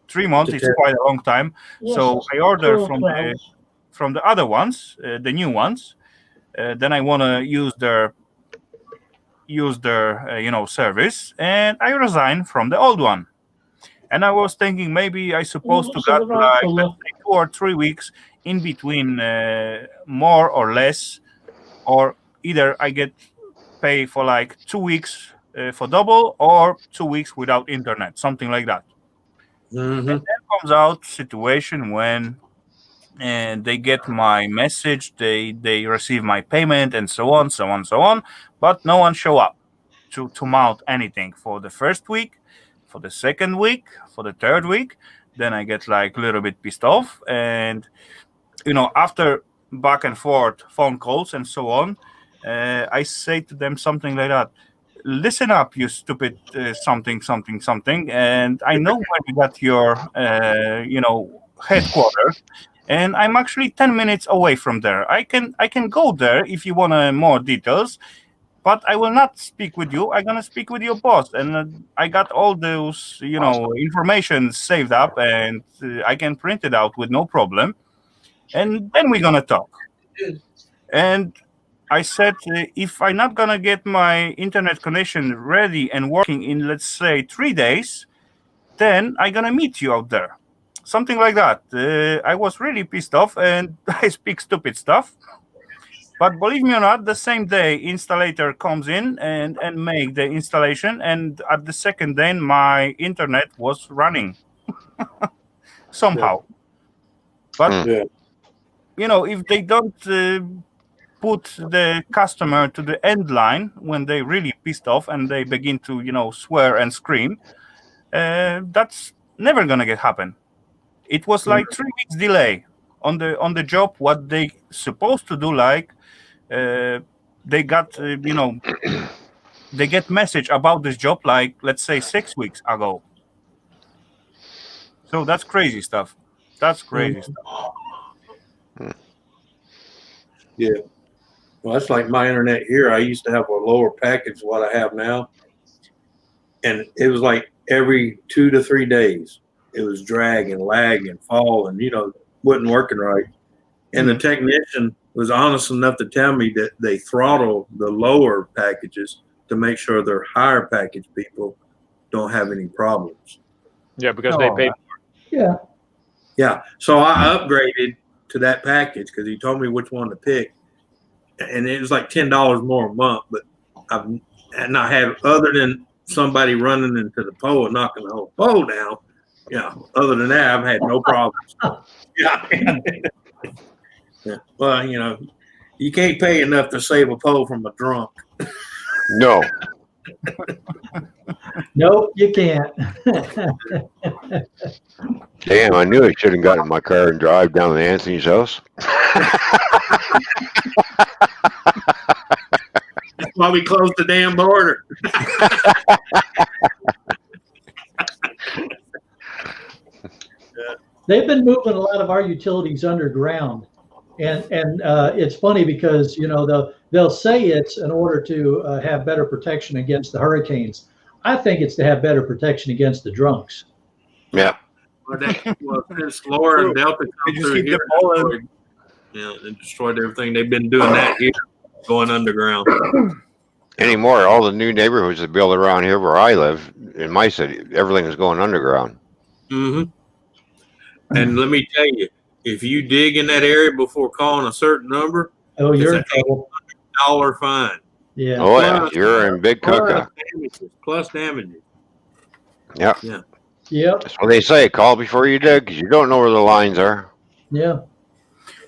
3 months is quite a long time. Yes, So I ordered cool, from the other ones, the new ones. Then I want to use their service, and I resign from the old one. And I was thinking maybe I supposed to get like let's say 2 or 3 weeks in between, more or less, or either I get pay for like 2 weeks for double, or 2 weeks without internet, something like that. Mm-hmm. And then comes out situation when they get my message, they receive my payment, and so on, so on, so on, but no one show up to mount anything for the first week, for the second week, for the third week. Then I get like a little bit pissed off, and after back and forth phone calls and so on, I say to them something like that: listen up, you stupid something, something, something. And I know where you got your, headquarters, and I'm actually 10 minutes away from there. I can go there if you want more details, but I will not speak with you. I'm gonna speak with your boss, and I got all those, information saved up, and I can print it out with no problem, and then we're gonna talk. And I said, if I'm not gonna get my internet connection ready and working in, let's say, 3 days, then I'm gonna meet you out there. Something like that. I was really pissed off, and I speak stupid stuff. But believe me or not, the same day installer comes in and make the installation, and at the second day my internet was running somehow. But if they don't put the customer to the end line when they really pissed off and they begin to swear and scream, that's never gonna happen. It was like 3 weeks delay on the job. What they supposed to do, like they got they get message about this job like, let's say, 6 weeks ago. So that's crazy stuff. That's crazy stuff. Yeah. Well, that's like my internet here. I used to have a lower package than what I have now. And it was like every 2 to 3 days, it was dragging, lagging, falling, wasn't working right. And the technician was honest enough to tell me that they throttle the lower packages to make sure their higher package people don't have any problems. Yeah, because they pay. Yeah. Yeah. So I upgraded to that package because he told me which one to pick. And it was like $10 more a month, but I've not had, other than somebody running into the pole and knocking the whole pole down. Yeah. Other than that, I've had no problems. Yeah. Yeah. Well, you can't pay enough to save a pole from a drunk. No. No, you can't. Damn, I knew I should have gotten in my car and drive down to Anthony's house. That's why we closed the damn border. They've been moving a lot of our utilities underground, and it's funny because they'll say it's in order to have better protection against the hurricanes. I think it's to have better protection against the drunks. Yeah. Well, since Laura and Delta come through here, and destroyed everything. They've been doing that here, going underground. Anymore, all the new neighborhoods that build around here where I live, in my city, everything is going underground. Mm-hmm. And let me tell you, if you dig in that area before calling a certain number, you're in trouble. $800 fine. Yeah. Oh yeah, you're in big cocoa. Plus damages. Yeah. Yeah. Yep. That's what they say. Call before you dig, because you don't know where the lines are. Yeah.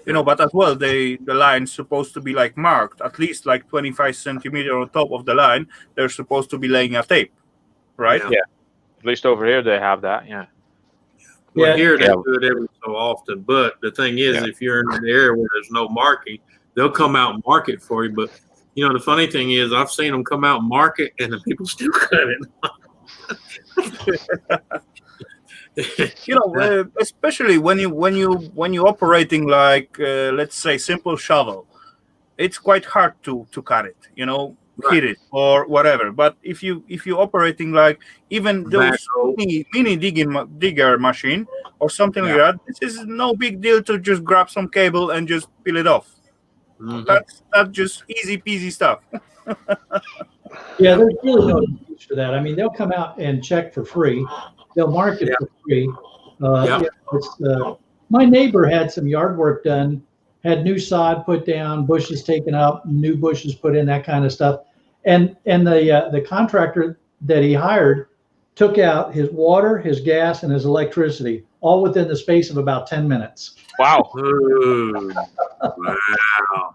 But as well, the line's supposed to be like marked, at least like 25 centimeters on top of the line. They're supposed to be laying a tape, right? Yeah. At least over here they have that. Yeah. Well, here they do it every so often. But the thing is, if you're in an area where there's no marking, they'll come out and mark it for you. But the funny thing is, I've seen them come out and mark it, and the people still cut it. Especially when you operating like let's say simple shovel, it's quite hard to cut it, hit it or whatever. But if you operating like even those mini digger machine or something like that, this is no big deal to just grab some cable and just peel it off. Mm-hmm. That's just easy peasy stuff. Yeah, there's really no use for that. I mean, they'll come out and check for free. They'll mark it for free. My neighbor had some yard work done, had new sod put down, bushes taken up, new bushes put in, that kind of stuff. And the contractor that he hired took out his water, his gas, and his electricity all within the space of about 10 minutes. Wow. Ooh, wow.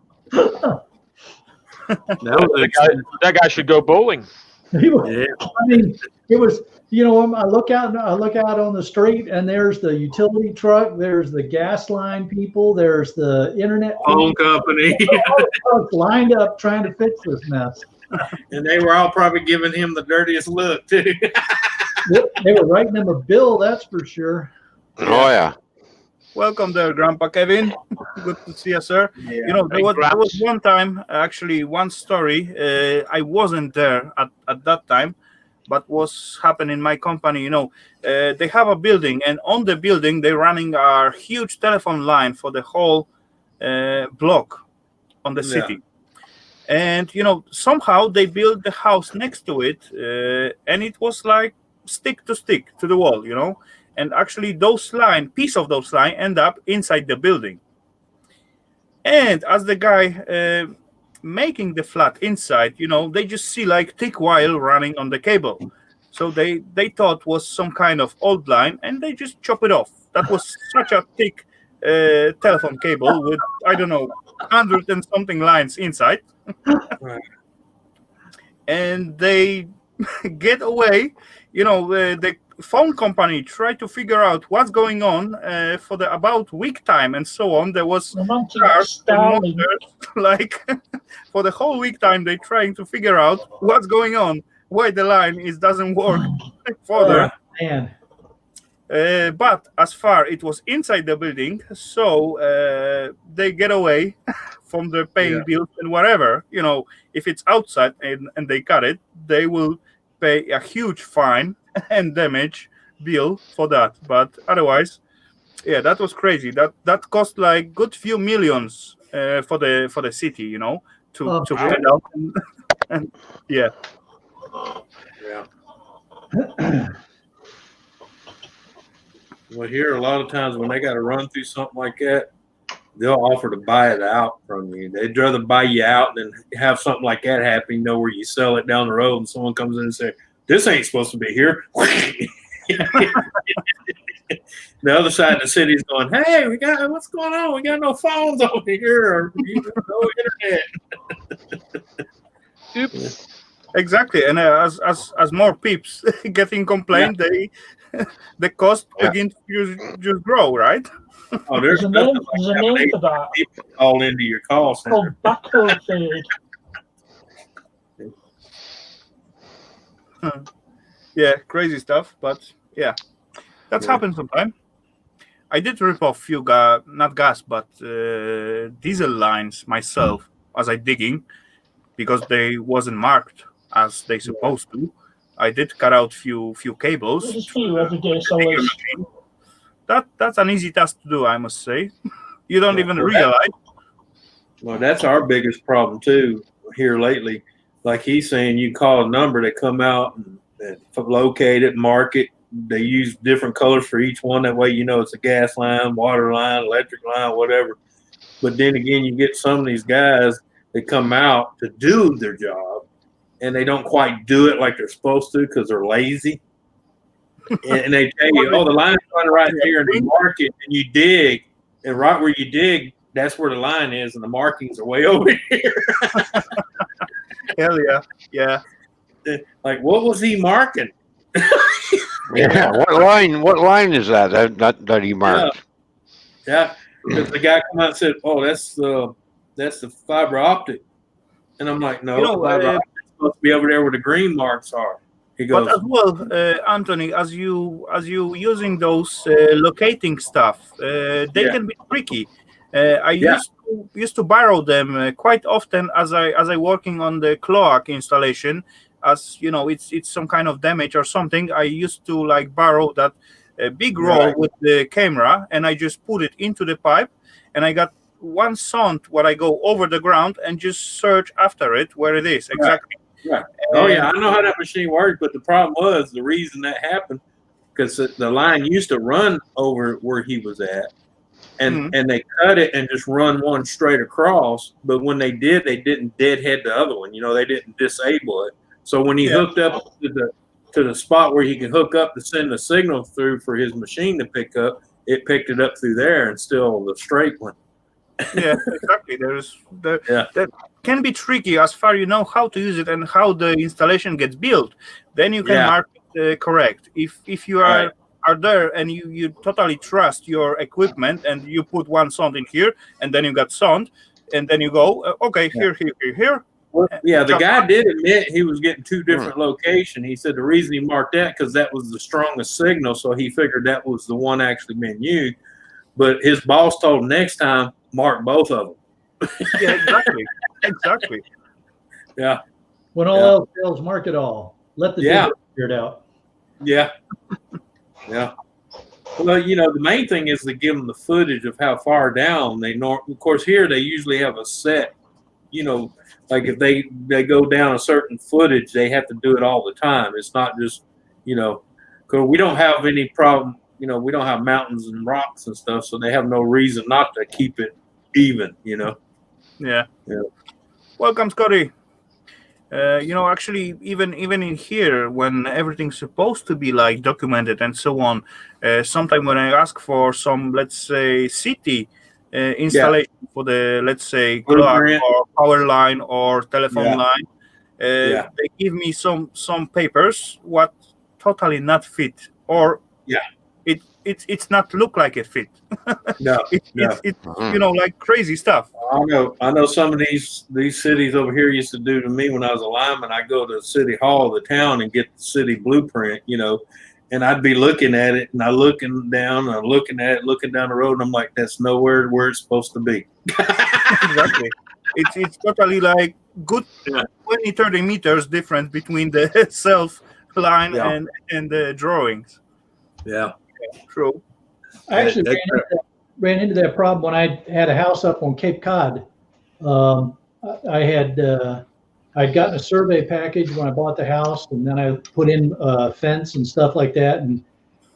That guy should go bowling. He was, Yeah. I mean, it was, you know, I look out on the street and there's the utility truck, there's the gas line people, there's the internet Phone company. folks lined up trying to fix this mess. And they were all probably giving him the dirtiest look too. They were writing him a bill, that's for sure. Oh yeah. Welcome there, Grandpa Kevin. Good to see you, sir. Yeah. You know, there was one time, actually, one story. I wasn't there at that time, but was happening in my company. You know, they have a building, and on the building, they're running a huge telephone line for the whole block on the city. And, you know, somehow they built the house next to it, and it was like stick to the wall, you know. And actually piece of those line end up inside the building. And as the guy making the flat inside, you know, they just see like thick wire running on the cable. So they thought was some kind of old line, and they just chop it off. That was such a thick telephone cable with, I don't know, 100 and something lines inside. And they get away. You know, the phone company tried to figure out what's going on for the about week time and so on. There was cars and motors, like for the whole week time they trying to figure out what's going on, why the line doesn't work further. But as far it was inside the building, so they get away from the paying bills and whatever. You know, if it's outside and they cut it, they will pay a huge fine and damage bill for that. But otherwise, yeah, that was crazy. That cost like good few millions for the city, you know, to find out. And yeah. Well, here a lot of times when they got to run through something like that, they'll offer to buy it out from you. They'd rather buy you out than have something like that happen. You know, where you sell it down the road and someone comes in and says, "This ain't supposed to be here." The other side of the city is going, "Hey, what's going on? We got no phones over here, or no internet." Oops. Exactly, and as more peeps getting complained, the cost begin to just grow, right? Oh, there's a name for that. All into your call center. Called backhoe feed. Yeah, crazy stuff, but yeah, that's happened sometime. I did rip off few not gas, but diesel lines myself as I digging because they wasn't marked as they supposed to. I did cut out few cables. Just few everyday sellers. That's an easy task to do, I must say. You don't even realize. Well, that's our biggest problem too here lately. Like he's saying, you call a number, they come out and locate it, mark it. They use different colors for each one. That way, you know it's a gas line, water line, electric line, whatever. But then again, you get some of these guys that come out to do their job, and they don't quite do it like they're supposed to because they're lazy. And they tell you, "Oh, the line's running right here," and you mark it, and you dig, and right where you dig, that's where the line is, and the markings are way over here. Hell yeah. Like, what was he marking? Yeah, what line is that he marked? Yeah, because the guy come out and said, "Oh, that's the fiber optic," and I'm like, "No, fiber optic's supposed to be over there where the green marks are." He goes, but as well, Anthony, as you using those locating stuff, they can be tricky. I used to borrow them quite often as I working on the cloac installation. As you know, it's some kind of damage or something. I used to like borrow that big roll with the camera, and I just put it into the pipe, and I got one sound where I go over the ground and just search after it where it is exactly. Right. Oh yeah, I know how that machine works, but the problem was the reason that happened because the line used to run over where he was at, and they cut it and just run one straight across. But when they did, they didn't deadhead the other one. You know, they didn't disable it. So when he hooked up to the spot where he could hook up to send the signal through for his machine to pick up, it picked it up through there and still the straight one. Yeah, exactly. That can be tricky as far you know how to use it and how the installation gets built. Then you can mark it correct. If you are there and you totally trust your equipment and you put one sound in here and then you got sound and then you go okay here. Well, the guy did admit he was getting two different locations. He said the reason he marked that because that was the strongest signal, so he figured that was the one actually being used. But his boss told him next time, mark both of them. Yeah, exactly. Yeah. When all else fails, mark it all. Let the figure it out. Yeah. Yeah. Well, you know, the main thing is to give them the footage of how far down they of course, here they usually have a set, you know, like if they go down a certain footage, they have to do it all the time. It's not just, you know, because we don't have any problem. You know, we don't have mountains and rocks and stuff, so they have no reason not to keep it even, you know. Yeah. Welcome, Scotty. You know, actually, even in here, when everything's supposed to be like documented and so on, sometimes when I ask for some, let's say, city installation for the, let's say, clock or power line or telephone line, they give me some papers what totally not fit or it's not look like a fit. It's you know, like crazy stuff. I know some of these cities over here used to do to me when I was a lineman. I go to City Hall of the town and get the city blueprint, you know, and I'd be looking at it and I'm looking down and I'm looking at it, looking down the road, and I'm like, that's nowhere where it's supposed to be. Exactly. It's totally like good 20-30 meters difference between the self line and the drawings. Yeah. True. I actually ran into that problem when I had a house up on Cape Cod. I'd gotten a survey package when I bought the house, and then I put in a fence and stuff like that. And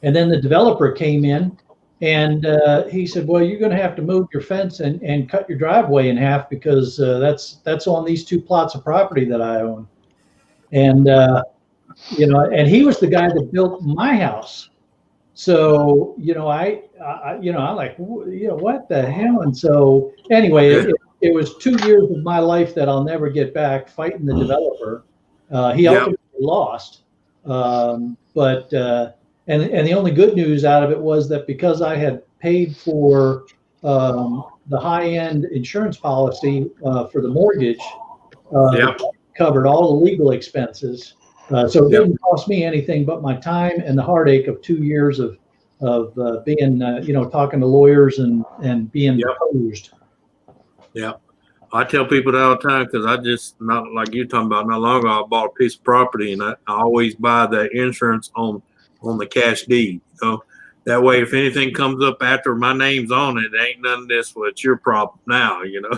then the developer came in and he said, well, you're going to have to move your fence and cut your driveway in half because that's on these two plots of property that I own. And, you know, and he was the guy that built my house. So, you know, I'm like, you know, what the hell? And so anyway, it was 2 years of my life that I'll never get back fighting the developer. He ultimately lost. But the only good news out of it was that because I had paid for the high-end insurance policy for the mortgage, covered all the legal expenses. So it didn't cost me anything but my time and the heartache of 2 years of being, you know, talking to lawyers and being deposed. Yeah. I tell people that all the time because I just, not like you're talking about, not long ago, I bought a piece of property and I always buy the insurance on the cash deed. You know, that way, if anything comes up after my name's on it, ain't none of this, well, it's your problem now, you know.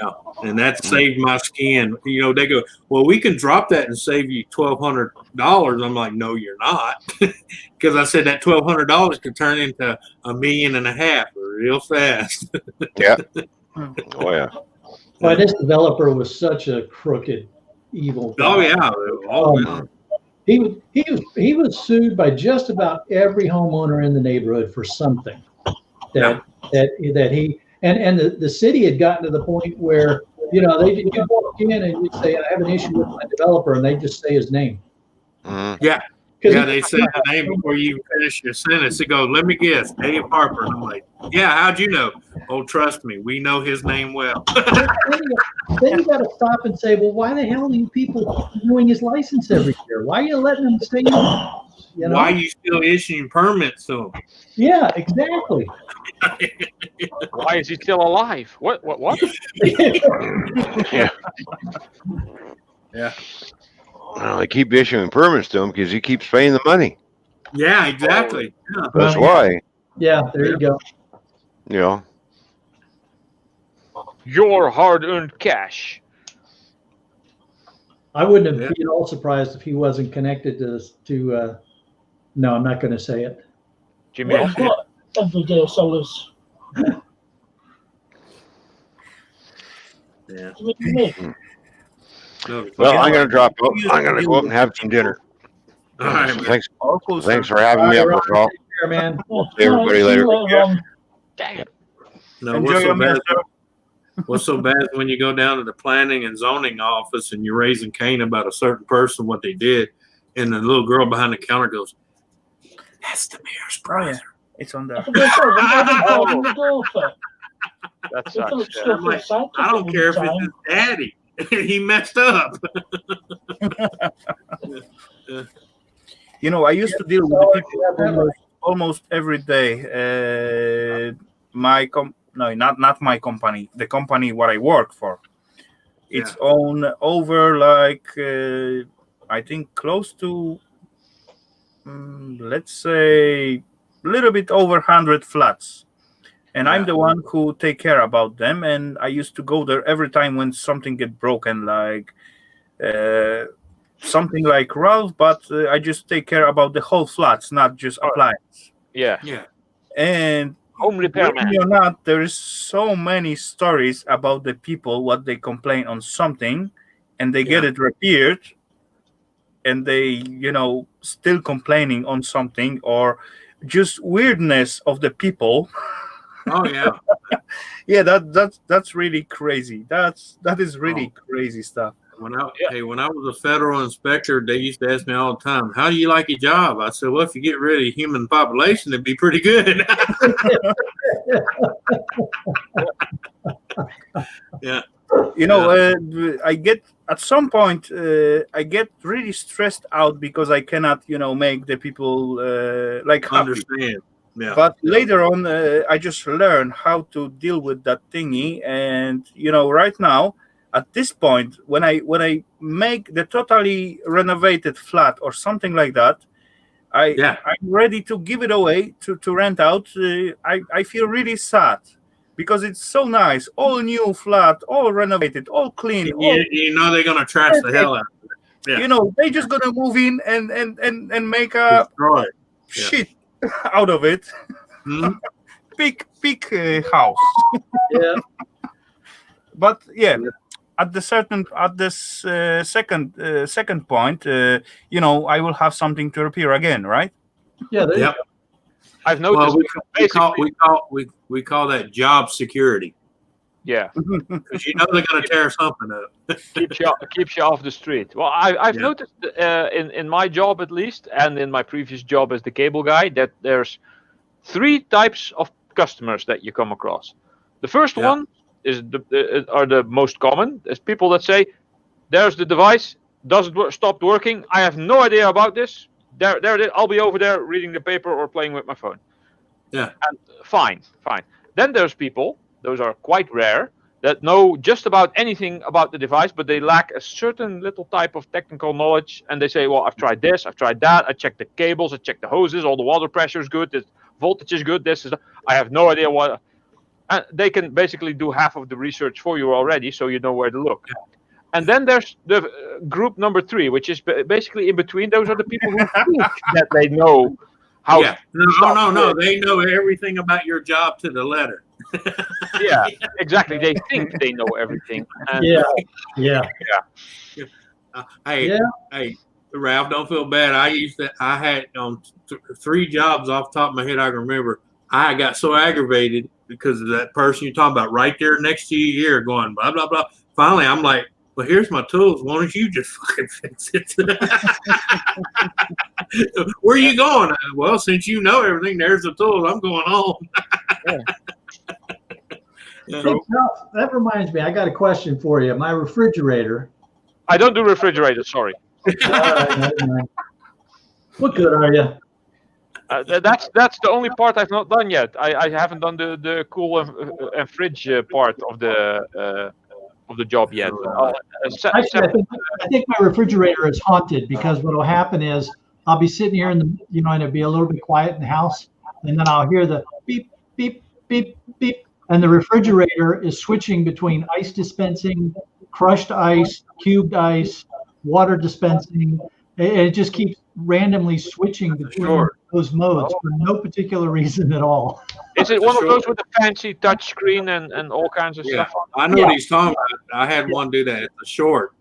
Yeah, and that saved my skin. You know, they go, well, we can drop that and save you $1,200. I'm like, no, you're not, because I said that $1,200 could turn into $1.5 million real fast. Yeah. Oh yeah. Well, this developer was such a crooked, evil guy. Oh yeah. He was sued by just about every homeowner in the neighborhood for something that he. And the city had gotten to the point where, you know, you'd walk in and you'd say, I have an issue with my developer, and they just say his name. Yeah. Yeah, they say the name before you finish your sentence. They go, let me guess, Dave Harper. And I'm like, yeah, how'd you know? Oh, trust me, we know his name well. Then you got to stop and say, well, why the hell are you people renewing his license every year? Why are you letting him stay in the house? You know? Why are you still issuing permits to him? Yeah, exactly. Why is he still alive? What? Yeah. Yeah. Well, they keep issuing permits to him because he keeps paying the money. Yeah, exactly. Yeah. That's why. Yeah, there you go. You know. Your hard-earned cash. I wouldn't have been all surprised if he wasn't connected to no, I'm not going to say it. Jimmy. everyday sellers. Yeah. Me. No, Well, You I'm know, going to drop out. used I'm to going to deal go up with and have some dinner. all right, So man. thanks, all cool, thanks sir. for having me up, All Rafal. Take care, man. See everybody later. on. Dang it. No, Enjoy what's so your meal, bad? sir. What's so bad is when you go down to the planning and zoning office and you're raising Cain about a certain person, what they did, and the little girl behind the counter goes, "That's the mayor's brother." It's on I there. forget the golfer. That They sucks. Philip Yeah. Schofield I'm like, sidekick I don't at care if one it's time. his daddy. He messed up. You know, I used to deal with the people almost every day. Not my company. The company what I work for. It's own over like I think close to let's say a little bit over 100 flats. And I'm the one who take care about them. And I used to go there every time when something get broken, like something like Ralph, but I just take care about the whole flats, not just appliance. Yeah. Yeah. And Home believe repairman. me or not, there is so many stories about the people what they complain on something, and they get it repaired, and they still complaining on something, or just weirdness of the people. Oh yeah. Yeah, that's really crazy. That is really crazy stuff. When I was a federal inspector, they used to ask me all the time, "How do you like your job?" I said, "Well, if you get rid of human population, it'd be pretty good." Yeah. I get at some point I get really stressed out because I cannot make the people like happy. Understand. Yeah. But later on I just learn how to deal with that thingy, and right now at this point when I make the totally renovated flat or something like that, I'm ready to give it away to rent out. I feel really sad because it's so nice, all new flat, all renovated, all clean. You know they're gonna trash the hell out of it. Yeah. They just gonna move in and make a destroy shit out of it. Hmm? big house. Yeah. But yeah, at this second point, I will have something to repair again, right? Yeah. Yep. I've noticed. Well, we call that job security. Yeah. Because they're going to tear something up. keeps you off the street. Well, I've noticed in my job at least, and in my previous job as the cable guy, that there's 3 types of customers that you come across. The first one is are the most common. There's people that say, "There's the device, stopped working. I have no idea about this. There it is. I'll be over there reading the paper or playing with my phone." Yeah. And fine. Then there's people, those are quite rare, that know just about anything about the device, but they lack a certain little type of technical knowledge, and they say, "Well, I've tried this, I've tried that, I checked the cables, I checked the hoses, all the water pressure is good, the voltage is good, this is I have no idea what." And they can basically do half of the research for you already, so you know where to look. And then there's the group number 3, which is basically in between. Those are the people who think that they know how. Yeah. No. They know everything about your job to the letter. Yeah, exactly. They think they know everything. And Yeah. Hey, Ralph, don't feel bad. I had 3 jobs off the top of my head I can remember. I got so aggravated because of that person you're talking about right there next to you here going blah, blah, blah. Finally, I'm like, "Well, here's my tools. Why don't you just fucking fix it?" "Where are you going?" "Well, since you know everything, there's the tools. I'm going home." Hey, Ralph, that reminds me, I got a question for you. My refrigerator. I don't do refrigerators, sorry. What good are you? That's the only part I've not done yet. I haven't done the cool and fridge part of the job yet. Actually, I think my refrigerator is haunted because what will happen is I'll be sitting here and it'll be a little bit quiet in the house, and then I'll hear the beep, beep, beep, beep, and the refrigerator is switching between ice dispensing, crushed ice, cubed ice, water dispensing. It just keeps randomly switching between short. those modes for no particular reason at all. Is it one of those with the fancy touch screen and all kinds of Yeah, stuff on? I know what he's talking about. I had one do that. It's a short.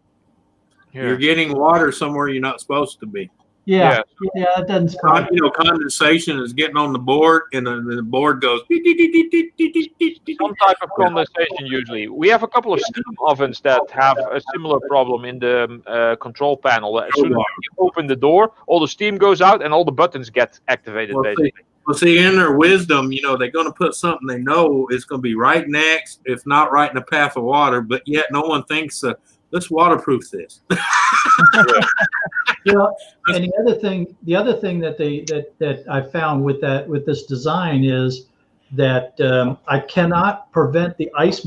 Yeah. You're getting water somewhere you're not supposed to be. Yeah, that doesn't surprise me. Condensation is getting on the board, and the board goes. Some type of condensation usually. We have a couple of steam ovens that have a similar problem in the control panel. As soon as you open the door, all the steam goes out and all the buttons get activated, basically. See, in their wisdom, they're going to put something they know is going to be right next, if not right in the path of water, but yet no one thinks, let's waterproof this. And the other thing that I found with this design is that I cannot prevent the ice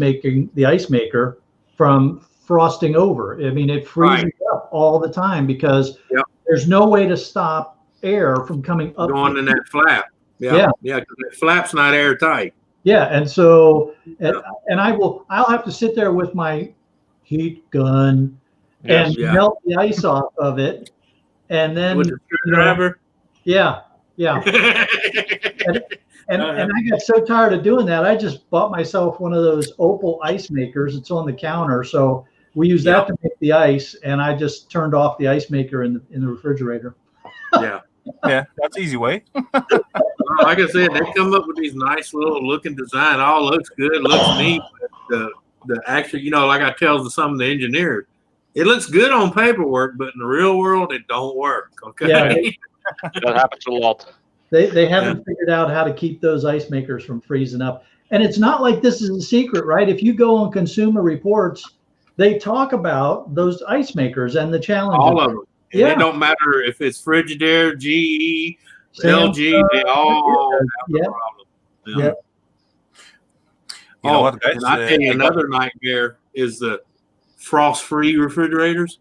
maker from frosting over. I mean, it freezes up all the time because there's no way to stop air from coming up. Going in that flap. Yeah, because that flap's not airtight. Yeah, and so and I'll have to sit there with my heat gun and melt the ice off of it, and then with the screwdriver. And I got so tired of doing that, I just bought myself one of those Opal ice makers. It's on the counter, so we use that to make the ice, and I just turned off the ice maker in the refrigerator. Yeah, that's easy way. Like I said, they come up with these nice little looking design. All looks good, looks neat. But the actual, like I tell some of the engineers, it looks good on paperwork, but in the real world, it don't work. Okay, that happens a lot. They haven't figured out how to keep those ice makers from freezing up. And it's not like this is a secret, right? If you go on Consumer Reports, they talk about those ice makers and the challenges. All of them. It don't matter if it's Frigidaire, GE, LG, they all have a problem. You know what, guys? And I tell you, another nightmare is the frost-free refrigerators.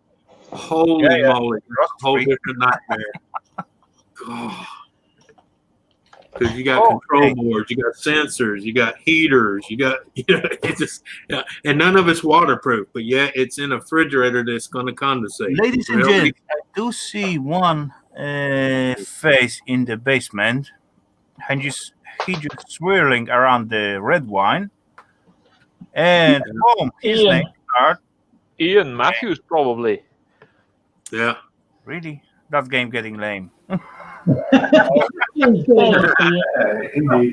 Holy moly, that's a whole different nightmare. Because you got control boards, you got sensors, you got heaters, you got it's just and none of it's waterproof, but yet it's in a refrigerator that's going to condensate. Ladies and gents, I do see one face in the basement, and he's just swirling around the red wine, and boom, his name card. Ian Matthews, probably. Yeah. Really? That game getting lame. Indeed.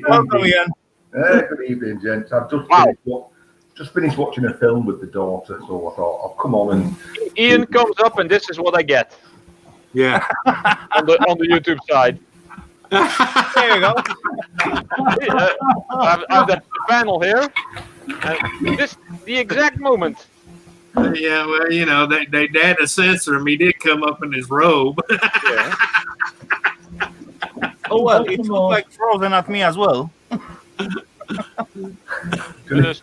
Welcome, Ian. Good evening, gents. I've just finished watching a film with the daughter, so I thought I'll come on and. Ian comes up, and this is what I get. Yeah. on the YouTube side. There you go. I've the panel here. This the exact moment. Yeah, well, they had to censor him. He did come up in his robe. Oh well, it looked like frozen at me as well. Just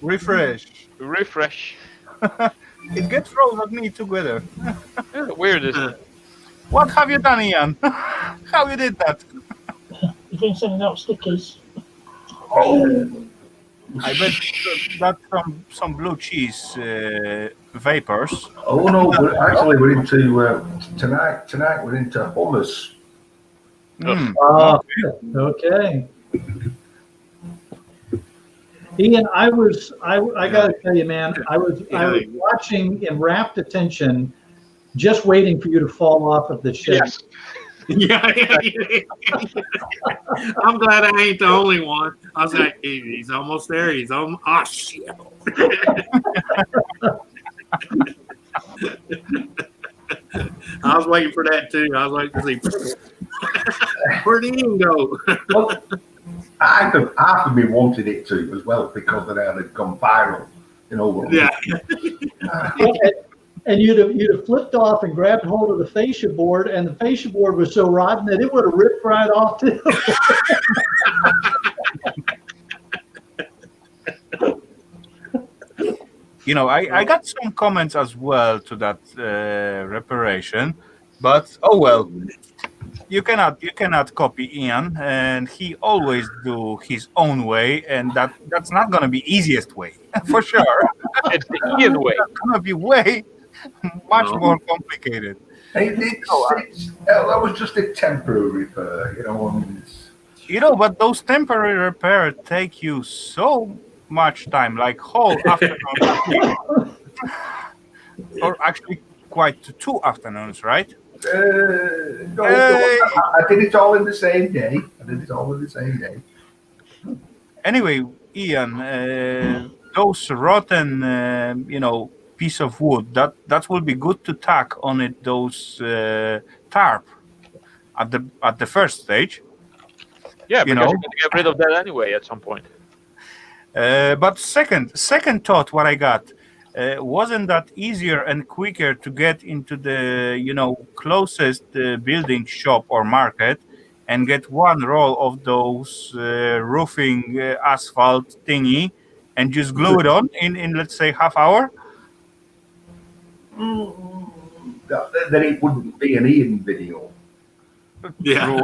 refresh. It gets frozen at me together. Weird, isn't it? What have you done, Ian? How you did that? You been sending out stickers? I bet that's some blue cheese vapors. Oh no, but actually we're into tonight we're into hummus. Okay. Ian, I gotta tell you, man, I was watching in rapt attention, just waiting for you to fall off of the ship. Yes. Yeah. I'm glad I ain't the only one. I was like, he's almost there. He's almost. Oh shit. I was waiting for that too. I was waiting to see where'd Ian go. Well, half of me wanted it to as well because of how they'd gone viral. Yeah. And you'd have flipped off and grabbed hold of the fascia board, and the fascia board was so rotten that it would have ripped right off too. I got some comments as well to that reparation, but oh well. You cannot copy Ian, and he always do his own way, and that's not gonna be easiest way for sure. It's the Ian way. It's gonna be way much more complicated. That was just a temporary repair, you know. I mean, But those temporary repairs take you so much time, like whole afternoon, or actually quite 2 afternoons, right? No, I did it all in the same day. Anyway, Ian, those rotten, piece of wood that will be good to tack on it. Those tarp at the first stage. Yeah, because you're going to get rid of that anyway at some point. But second thought, what I got wasn't that easier and quicker to get into the closest building shop or market and get one roll of those roofing asphalt thingy and just glue it on in let's say half hour? Then it wouldn't be an Ian video. Yeah, I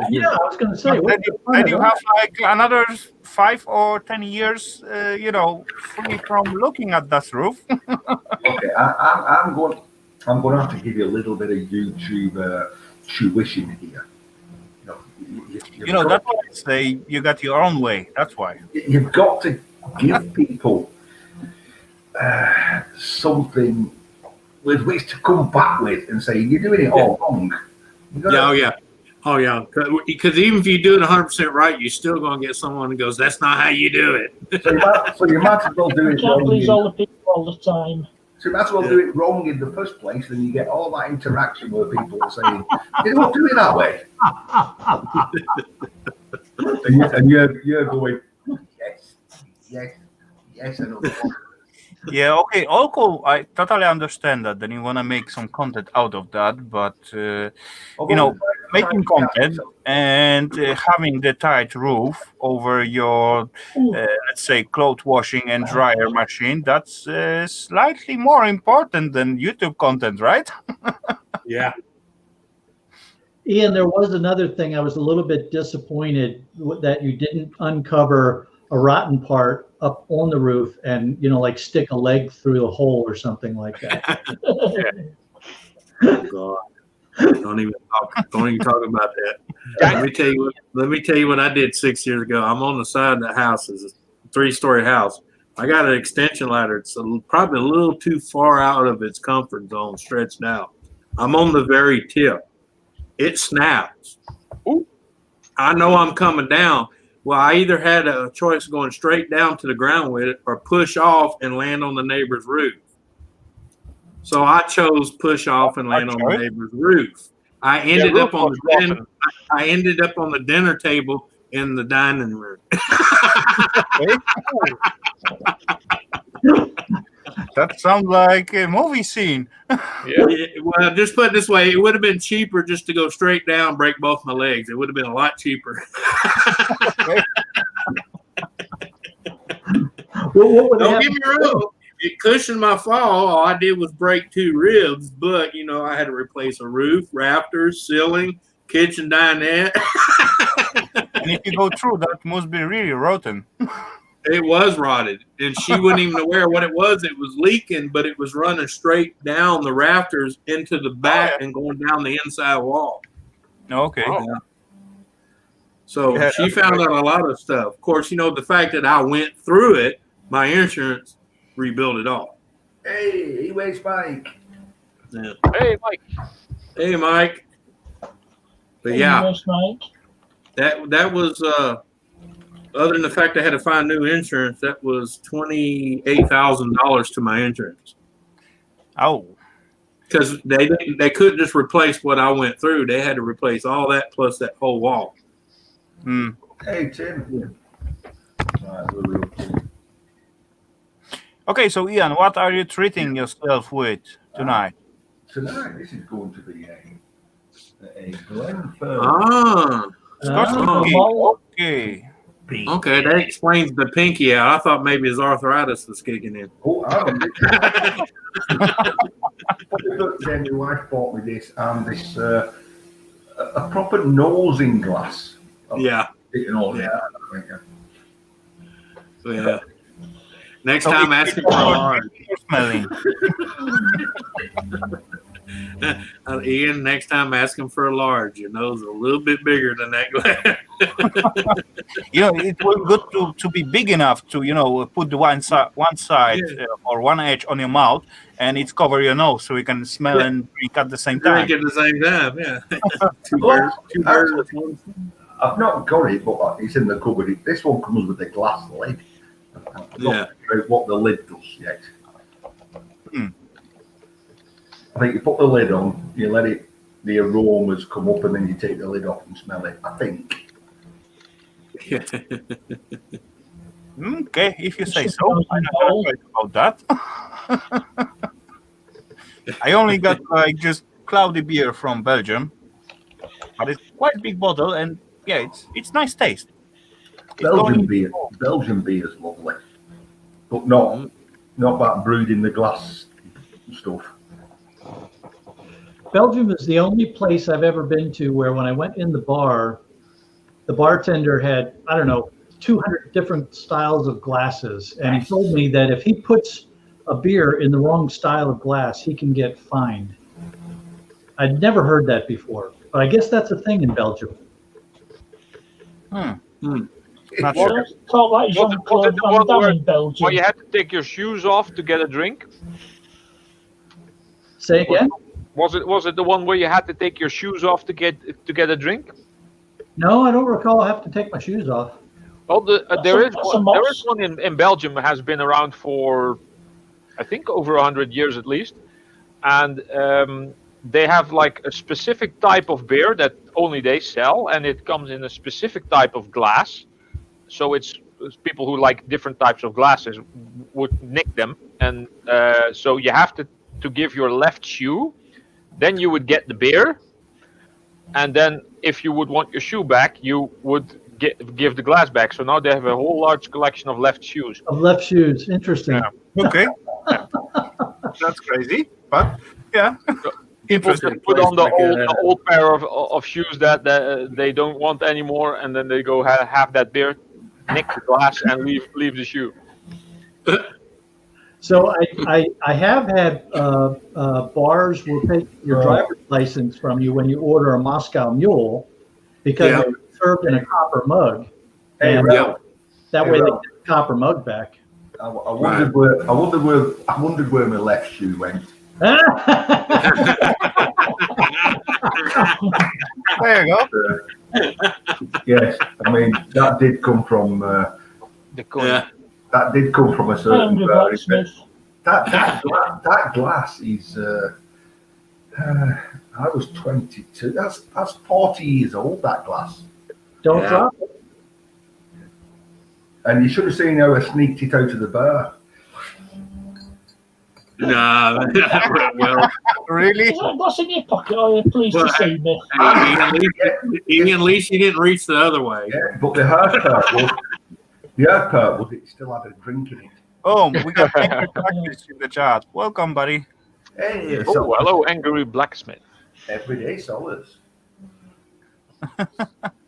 was going to say. Then you have like another 5 or 10 years, free from looking at that roof. Okay, I'm going to have to give you a little bit of YouTube tuition here. That's why I say you got your own way. That's why. You've got to give people something with which to come back with and say, you're doing it all wrong. Oh, yeah. Because even if you do it 100% right, you're still going to get someone who goes, that's not how you do it. So you might as well do it Can't wrong. please all the people all the time. So you might as well do it wrong in the first place, and you get all that interaction where people are saying, you don't do it that way. and you're going, yes, another one. Yeah, okay, all cool. I totally understand that. Then you want to make some content out of that, but making content and having the tight roof over your, let's say, clothes washing and dryer machine, that's slightly more important than YouTube content, right? Yeah. Ian, there was another thing. I was a little bit disappointed that you didn't uncover a rotten part up on the roof and like stick a leg through the hole or something like that. Oh God. Don't even talk about that. Let me tell you what I did 6 years ago. I'm on the side of the house. It's a 3-story house. I got an extension ladder. It's probably a little too far out of its comfort zone, stretched out. I'm on the very tip. It snaps. Ooh. I know I'm coming down. Well, I either had a choice of going straight down to the ground with it or push off and land on the neighbor's roof. So I chose push off and land on the neighbor's roof. I ended up on the dinner table in the dining room. That sounds like a movie scene. Yeah. Well, just put it this way, it would have been cheaper just to go straight down, break both my legs. It would have been a lot cheaper. Don't get me wrong. It cushioned my fall. All I did was break 2 ribs, but I had to replace a roof, rafters, ceiling, kitchen dinette. And if you go through, that must be really rotten. It was rotted, and she wasn't even aware what it was. It was leaking, but it was running straight down the rafters into the back and going down the inside wall. Okay. Yeah. So she found out a lot of stuff. Of course, the fact that I went through it, my insurance rebuilt it all. Hey, where's Mike? Yeah. Hey, Mike. Hey, Mike. But yeah, that was other than the fact I had to find new insurance, that was $28,000 to my insurance. Oh, because they couldn't just replace what I went through; they had to replace all that plus that whole wall. Hey, Tim. Okay, so Ian, what are you treating yourself with tonight? Tonight, this is going to be a Glenfern. Okay. Okay, that explains the pinky out. I thought maybe his arthritis was kicking in. Oh, I don't Then my wife bought me this and this a proper nosing glass. Yeah. Yeah. So yeah. Next time, ask him for a Ian, next time ask him for a large. Your nose is a little bit bigger than that glass. It was good to be big enough to put the one side or one edge on your mouth, and it's cover your nose so you can smell and drink at the same time. Drink at the same time, yeah. Two Well, birds with one. I've not got it, but it's in the cupboard. This one comes with a glass lid. I'm not sure what the lid does yet. I think you put the lid on, you let the aromas come up, and then you take the lid off and smell it. I think. Okay, if you say so. I'm not gonna fight about that. I only got just cloudy beer from Belgium, but it's quite a big bottle, and yeah, it's nice taste. Belgian beer is lovely, but not that brewed in the glass stuff. Belgium is the only place I've ever been to where when I went in the bar, the bartender had, I don't know, 200 different styles of glasses. And he told me that if he puts a beer in the wrong style of glass, he can get fined. I'd never heard that before, but I guess that's a thing in Belgium. Hmm. Not sure. Was it the one where you had to take your shoes off to get a drink? Say again? Was it the one where you had to take your shoes off to get a drink? No, I don't recall I have to take my shoes off. Well, there is one in Belgium that has been around for, I think, over 100 years at least, and they have like a specific type of beer that only they sell, and it comes in a specific type of glass. So it's people who like different types of glasses would nick them, and so you have to give your left shoe, then you would get the beer, and then if you would want your shoe back, you would give the glass back. So now they have a whole large collection of left shoes. Of left shoes, interesting. Yeah. Okay, that's crazy, but yeah. People just put on the old pair of shoes that they don't want anymore, and then they go have that beer, nick the glass, and leave the shoe. So I have had bars will take your driver's license from you when you order a Moscow Mule because they're served in a copper mug. And that way they get the copper mug back. I wondered where my left shoe went. There you go. Yes, I mean that did come from that did come from a certain that glass is I was 22. That's 40 years old, that glass. Don't drop it. And you should have seen how I sneaked it out of the bar. Nah, well, really? Is that glass in your pocket? Or are you pleased to see me? At least you didn't reach the other way. Yeah, but the hard part was it still had a drink in it. Oh, we got Angry Blacksmith in the chat. Welcome, buddy. Hey, Hello, Angry Blacksmith. Everyday solace.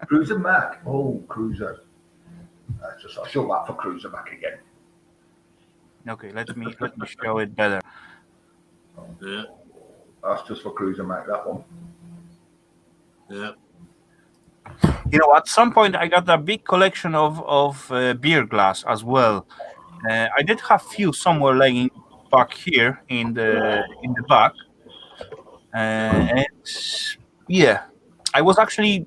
Cruiser Mac. Oh, Cruiser. I'll show that for Cruiser Mac again. Okay, let me show it better. Yeah. That's just for Cruiser Mac, that one. Yeah. At some point I got a big collection of beer glass as well. I did have few somewhere laying back here in the back, and yeah, I was actually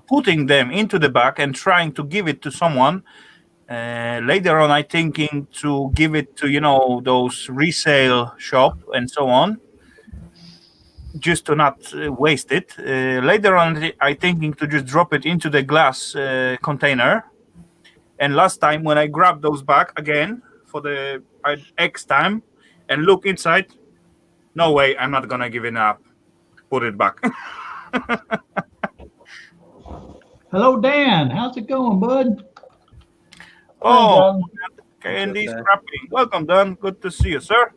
putting them into the bag and trying to give it to someone. Later on, I thinking to give it to those resale shop and so on, just to not waste it. Later on, I thinking to just drop it into the glass container. And last time when I grabbed those back again for the X time and look inside, no way, I'm not gonna give it up. Put it back. Hello, Dan. How's it going, bud? Oh, Candy's scrapping. Welcome, Dan. Good to see you, sir.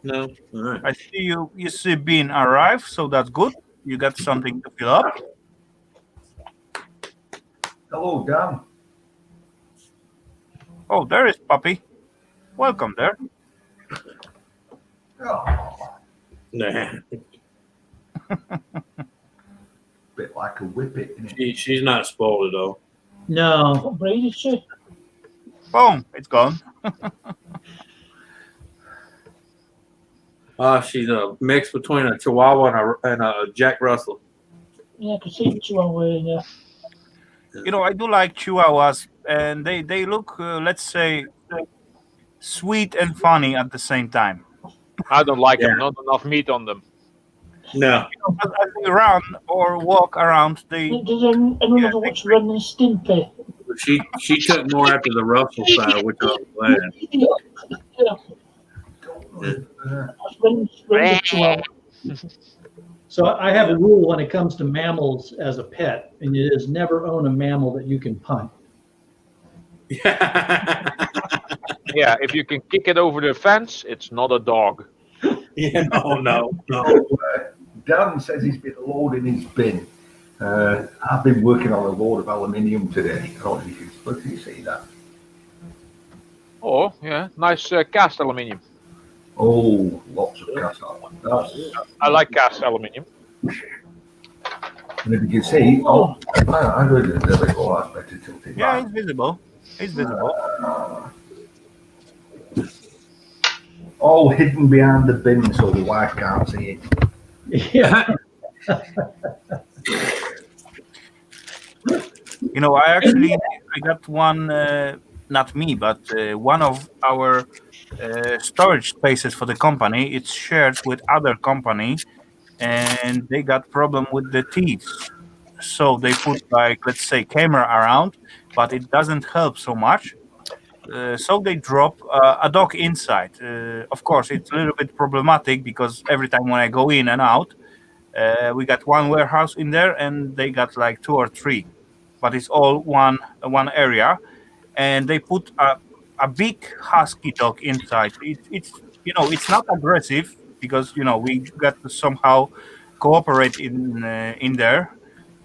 No, all right. I see you see Bean arrive, so that's good. You got something to fill up. Hello, Dan. Oh, there is Puppy. Welcome there. Oh. Nah, Bit like a whippet, isn't it? she's not spoiled at all. No. What breed is she? Boom, it's gone. She's a mix between a Chihuahua and a Jack Russell. Yeah, I can see the Chihuahua in there. You know, I do like Chihuahuas, and they look, let's say, sweet and funny at the same time. I don't like them. Not enough meat on them. No. You know, as they run or walk around, they. Does anyone ever watch Ren and Stimpy? She took more after the Russell side, which I was glad. Yeah. That's Ren the Chihuahua. So I have a rule when it comes to mammals as a pet, and it is never own a mammal that you can punt. Yeah, if you can kick it over the fence, it's not a dog. Yeah, no. Dan says he's been loading his bin. I've been working on a load of aluminium today. I don't know if you see that. Oh, yeah, nice cast aluminium. Oh, lots of cast aluminium. I like cast aluminium. And if you can see, I heard it. There we go. That's better tilted. Yeah, it's visible. It's visible. All hidden behind the bin so the wife can't see it. Yeah. You know, I got one, not me, but one of our storage spaces for the company. It's shared with other company, and they got problem with the thieves. So they put, like, let's say, camera around, but it doesn't help so much. So they drop a dog inside. Of course, it's a little bit problematic because every time when I go in and out, we got one warehouse in there, and they got like 2 or 3, but it's all one area, and they put a big husky dog inside. It's you know, it's not aggressive because, you know, we got to somehow cooperate in there,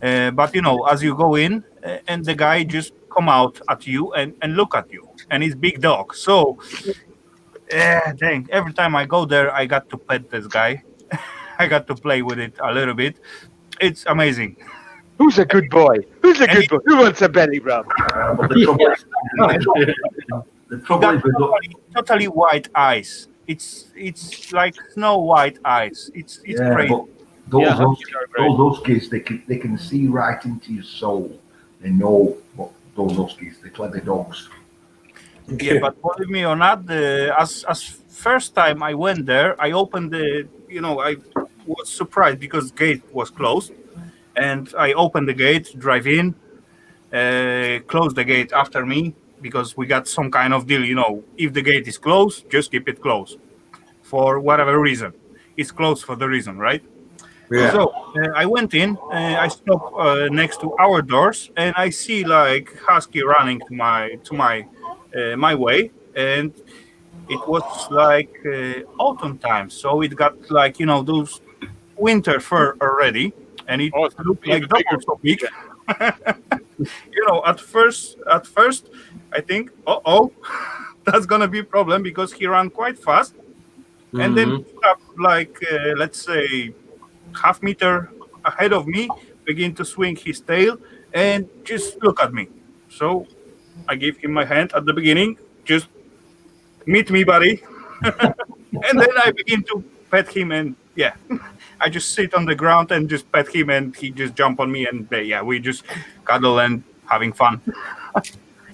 but you know, as you go in, and the guy just come out at you and look at you, and he's big dog. So dang, every time I go there, I got to pet this guy. I got to play with it a little bit. It's amazing. Who's a good boy? Who's a good boy? Who wants a belly rub? But the trouble is totally white eyes. It's like snow white eyes. It's crazy. But those huskies, they can see right into your soul. They know what those huskies, the clever dogs. Yeah, but believe me or not, as first time I went there, I opened the, you know, I was surprised because gate was closed, and I opened the gate, drive in, close the gate after me because we got some kind of deal, you know, if the gate is closed, just keep it closed for whatever reason. It's closed for the reason, right? Yeah. So I went in, I stopped next to our doors, and I see like husky running to my way, and it was like autumn time, so it got like, you know, those winter fur already, and it looked like double so big. You know, at first I think, that's gonna be a problem because he ran quite fast, and then like let's say half meter ahead of me, begin to swing his tail and just look at me. So I gave him my hand at the beginning, just meet me, buddy. And then I begin to pet him, and yeah, I just sit on the ground and just pet him, and he just jump on me, and yeah, we just cuddle and having fun.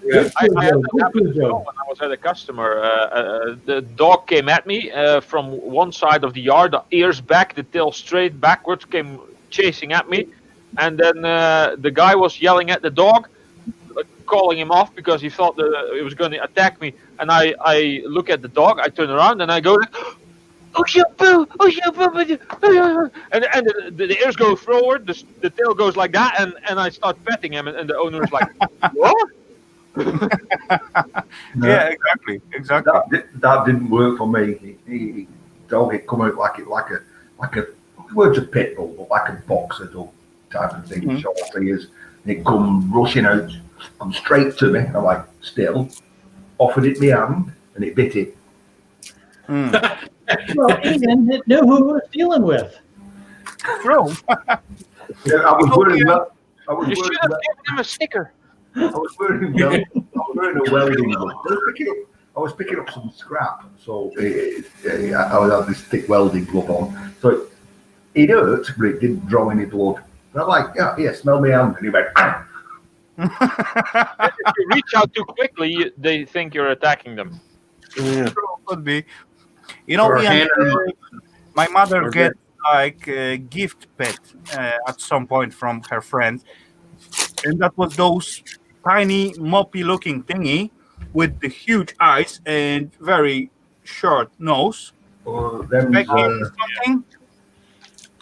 Yeah, I had that happen as well when I was at a customer. The dog came at me from one side of the yard, the ears back, the tail straight backwards, came chasing at me. And then the guy was yelling at the dog, calling him off because he thought that it was going to attack me. And I look at the dog, I turn around, and I go, oh, boo! And the ears go forward, the tail goes like that, and I start petting him, and the owner is like, what? Yeah, exactly. That didn't work for me. He dog, it come out like a words a pit bull, but like a boxer dog type of thing. Short ears. It come rushing out, come straight to me. I'm like, still, offered it my hand, and it bit it. Well, Ian knew who he was dealing with. True. Yeah, I was wearing that. You should have given him a sticker. I was wearing a welding glove. I was picking up some scrap, so I would have this thick welding glove on. So it hurt, but it didn't draw any blood. And I'm like, yeah, smell me hand. And he went, ah. If you reach out too quickly, they think you're attacking them. Yeah. Could be. You know, Ian, my mother gets like a gift pet at some point from her friend, and that was those tiny moppy looking thingy with the huge eyes and very short nose.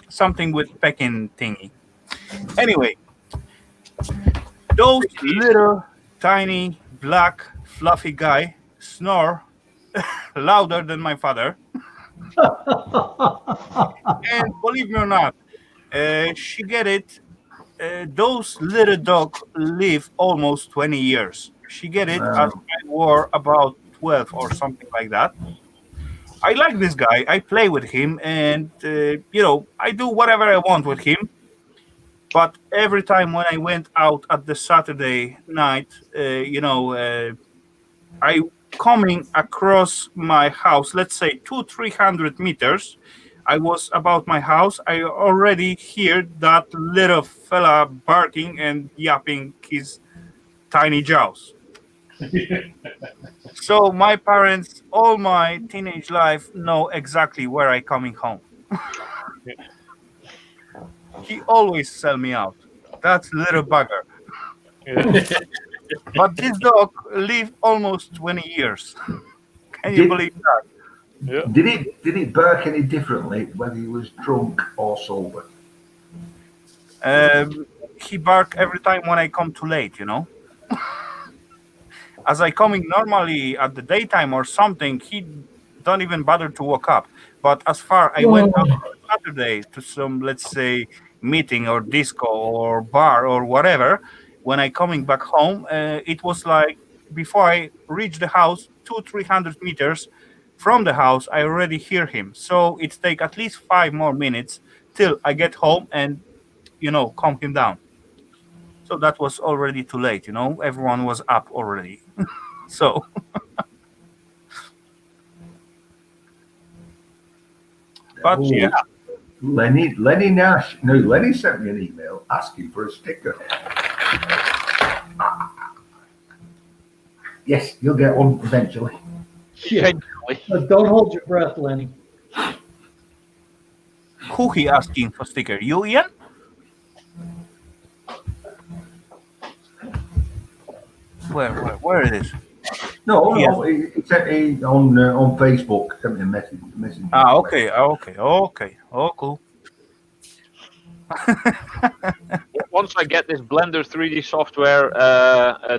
Something with pecking thingy. Anyway, those little tiny black fluffy guy snore louder than my father. And believe me or not, she get it. Those little dogs live almost 20 years. She get it as I were about 12 or something like that. I like this guy. I play with him, and I do whatever I want with him. But every time when I went out at the Saturday night, I coming across my house, let's say 200-300 meters. I was about my house. I already hear that little fella barking and yapping his tiny jaws. So my parents, all my teenage life, know exactly where I coming home. He always sell me out. That's little bugger. But this dog lived almost 20 years. Can you believe that? Yeah. Did it bark any differently whether he was drunk or sober? He bark every time when I come too late, As I coming normally at the daytime or something, he don't even bother to wake up. But as far I went out on Saturday to some, let's say, meeting or disco or bar or whatever, when I coming back home, it was like before I reach the house, 200-300 meters from the house, I already hear him. So it take at least 5 more minutes till I get home and, calm him down. So that was already too late, everyone was up already. So. But yeah. Lenny sent me an email asking for a sticker. Yes, you'll get one eventually. Yeah. But don't hold your breath, Lenny. Who he asking for sticker? You, Ian? Where it is? No, he sent me on Facebook. Sent me a message. Okay. Oh, cool. Once I get this Blender 3D software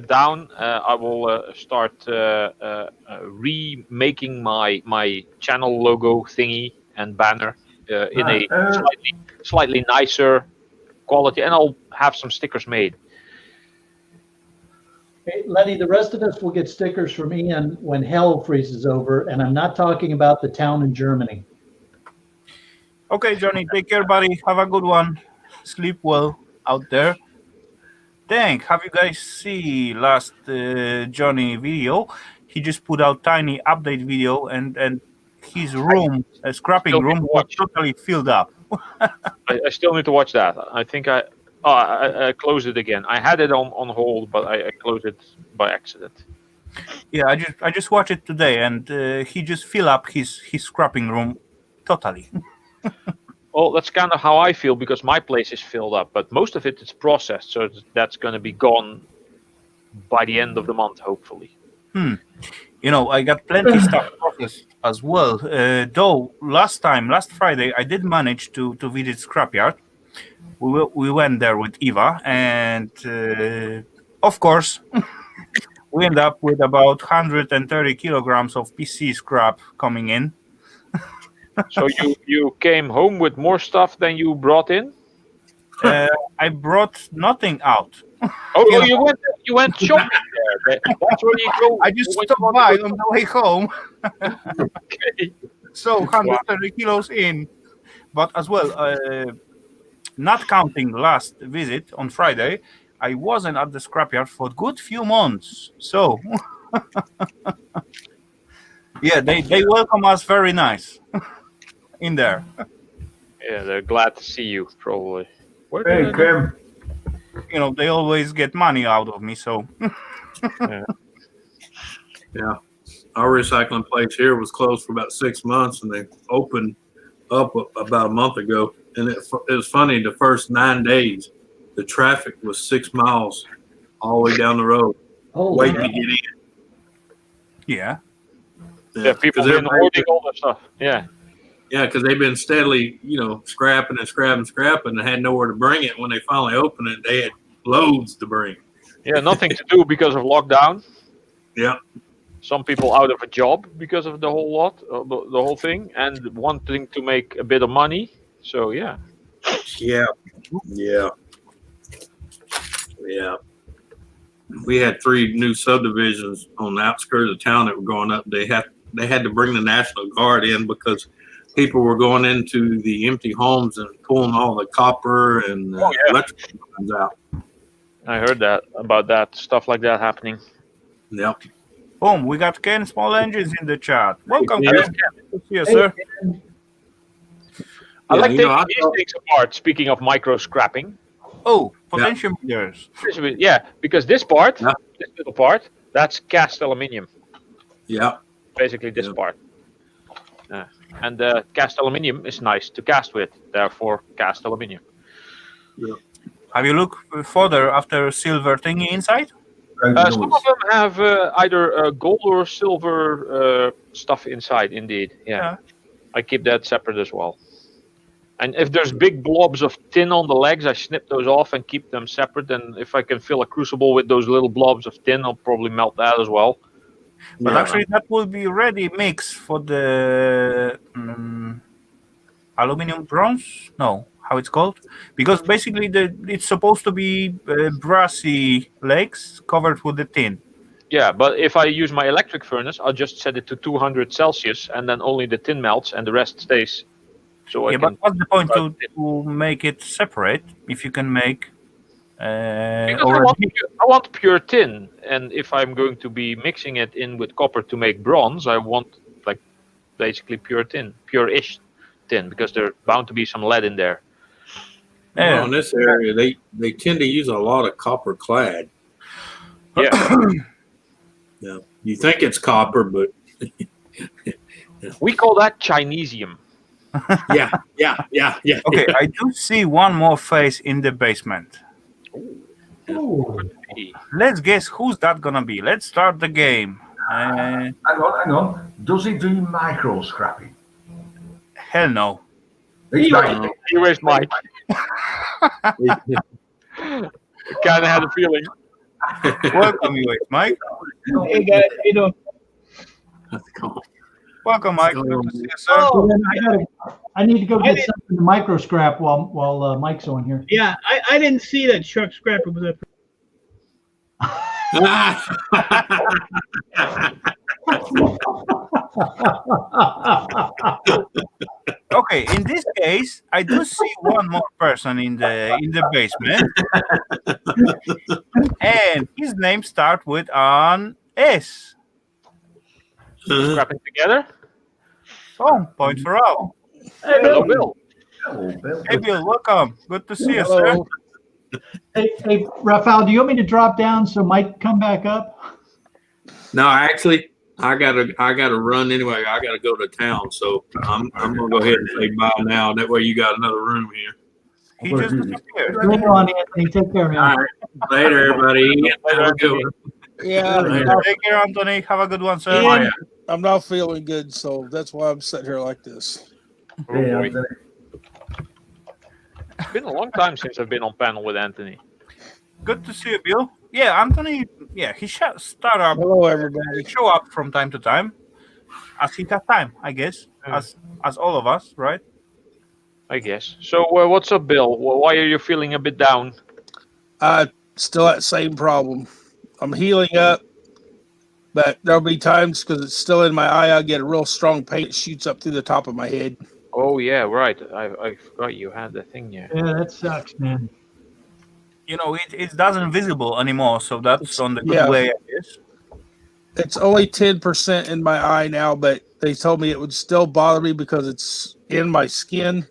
down, I will start remaking my channel logo thingy and banner in a slightly nicer quality, and I'll have some stickers made. Hey, Lenny, the rest of us will get stickers from Ian when hell freezes over, and I'm not talking about the town in Germany. Okay, Johnny, take care, buddy. Have a good one. Sleep well out there. Dang, have you guys seen last Johnny video? He just put out tiny update video, and his room, scrapping room, was totally filled up. I still need to watch that. I think I closed it again. I had it on hold, but I closed it by accident. Yeah, I just watched it today, and he just filled up his scrapping room totally. Well, that's kind of how I feel because my place is filled up, but most of it is processed, so that's going to be gone by the end of the month, hopefully. I got plenty stuff processed as well. Though last Friday, I did manage to visit Scrapyard. We went there with Eva, and of course, we end up with about 130 kilograms of PC scrap coming in. So you came home with more stuff than you brought in? I brought nothing out. Oh, you went shopping there. That's where you go. I just when you stopped want by to go on the way home. Okay. So 130 kilos in. But as well, not counting last visit on Friday, I wasn't at the scrapyard for a good few months. So, yeah, they welcome us very nice in there. Yeah, they're glad to see you, probably. Where Hey, did I Kim. You know, they always get money out of me. So, Yeah. Our recycling place here was closed for about 6 months, and they opened up about a month ago. And it was funny. The first 9 days, the traffic was 6 miles all the way down the road, waiting to get in. yeah. Yeah, people they're been hoarding all that stuff. Yeah. Yeah, because they've been steadily, scrapping and had nowhere to bring it. When they finally opened it, they had loads to bring. Yeah, nothing to do because of lockdown. Yeah. Some people out of a job because of the whole lot, the whole thing, and wanting to make a bit of money. So yeah. Yeah. We had 3 new subdivisions on the outskirts of town that were going up. They had to bring the National Guard in because people were going into the empty homes and pulling all the copper and electrical lines out. I heard about that stuff like that happening. Yep. Boom, we got Ken Small Engines in the chat. Welcome, Yeah. Ken. Good to see you, sir. I like taking I these things apart. Speaking of micro scrapping. Oh, potentiometers. Yeah, because this part, this little part, that's cast aluminium. Yeah. Basically, this part. And cast aluminium is nice to cast with. Therefore, cast aluminium. Yeah. Have you looked further after silver thingy inside? Some of them have either gold or silver stuff inside. Indeed, yeah. I keep that separate as well. And if there's big blobs of tin on the legs, I snip those off and keep them separate. And if I can fill a crucible with those little blobs of tin, I'll probably melt that as well. But actually, that will be ready mix for the aluminum bronze. No, how it's called? Because basically, it's supposed to be brassy legs covered with the tin. Yeah, but if I use my electric furnace, I'll just set it to 200 Celsius, and then only the tin melts and the rest stays. So Yeah, but what's the point to make it separate if you can make? Because I want pure tin, and if I'm going to be mixing it in with copper to make bronze, I want like basically pure tin, pure-ish tin, because there's bound to be some lead in there. Well, in this area, they tend to use a lot of copper clad. Yeah. Yeah. You think it's copper, but we call that Chinesium. Yeah. Okay, I do see one more face in the basement. Ooh. Let's guess who's that gonna be. Let's start the game. Hang on. Does he do micro scrapping? Hell no. You waste Mike. Kind of had a feeling. Welcome, you, Mike. Hey guys, how you doing? Welcome, Mike. Good to see you, sir. I need to go get something to micro scrap while Mike's on here. Yeah, I didn't see that Chuck Scrapper was up. Okay, in this case, I do see one more person in the basement, and his name starts with an S. Scrapping together. Oh, point for all. Hello, Bill. Hello, Bill. Hey, Bill, welcome. Good to see you, Hello. sir. Hey, Rafal, do you want me to drop down so Mike come back up? No, actually, I gotta run anyway. I gotta go to town, so I'm gonna go ahead and say bye now. That way, you got another room here. He just disappeared. Later on, Anthony. Take care, man. All right, later, everybody. Have a good one. Yeah, Take care, Anthony. Have a good one, sir. and I'm not feeling good, so that's why I'm sitting here like this. It's been a long time since I've been on panel with Anthony. Good to see you, Bill. Yeah, Anthony. Yeah, he start up. Hello, everybody. Show up from time to time, as he has time, I guess, as all of us, right? I guess. So, what's up, Bill? Why are you feeling a bit down? Still that same problem. I'm healing up. But there'll be times because it's still in my eye, I'll get a real strong pain that shoots up through the top of my head. Oh yeah, right. I forgot you had the thing here. Yeah, that sucks, man. You know, it doesn't visible anymore, so that's on the good yeah. way, I guess. It's only 10% in my eye now, but they told me it would still bother me because it's in my skin.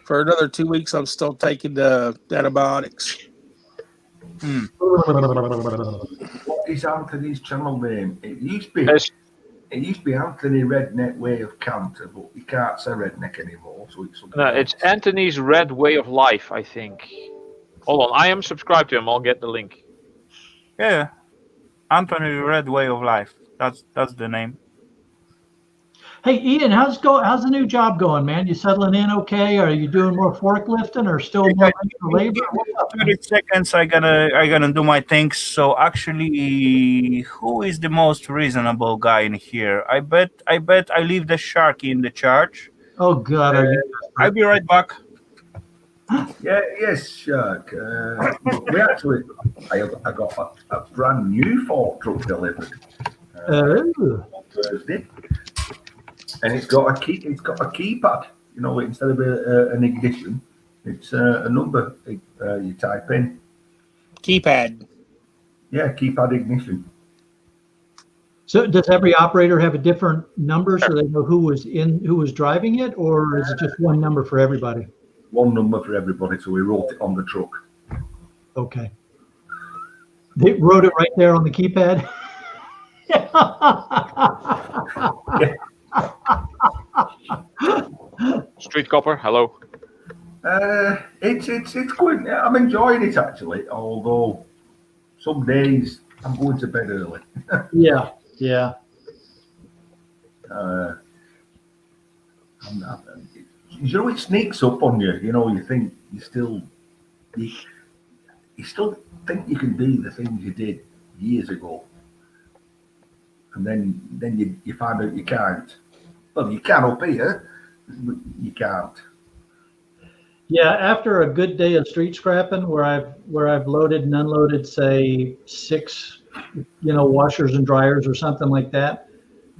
For another 2 weeks, I'm still taking the antibiotics. What is Anthony's channel name? It used to be Anthony Redneck Way of Canter, but you can't say redneck anymore. So it's No, it's Anthony's Red Way of Life, I think. Hold on, I am subscribed to him. I'll get the link. Yeah, Anthony Red Way of Life. That's the name. Hey, Ian, how's the new job going, man? You settling in okay? Are you doing more forklifting or still more labor? 30 seconds. I gonna do my things. So actually, who is the most reasonable guy in here? I bet I leave the Sharky in the charge. Oh God, are you? I'll be right back. Yes, Shark. We actually, I got a brand new fork truck delivered on Thursday, and it's got a keypad. You know, instead of an ignition, it's a number you type in. Keypad. Yeah, keypad ignition. So does every operator have a different number so they know who was driving it, or is it just one number for everybody? One number for everybody, so we wrote it on the truck. Okay. They wrote it right there on the keypad. Street Copper, hello. It's good. I'm enjoying it actually, although some days I'm going to bed early. Yeah. You know, it sneaks up on you. You know, you think you still think you can do the things you did years ago, and then you find out you can't. Well, you can up here, but you can't. Yeah, after a good day of street scrapping, where I've loaded and unloaded, say 6, washers and dryers or something like that,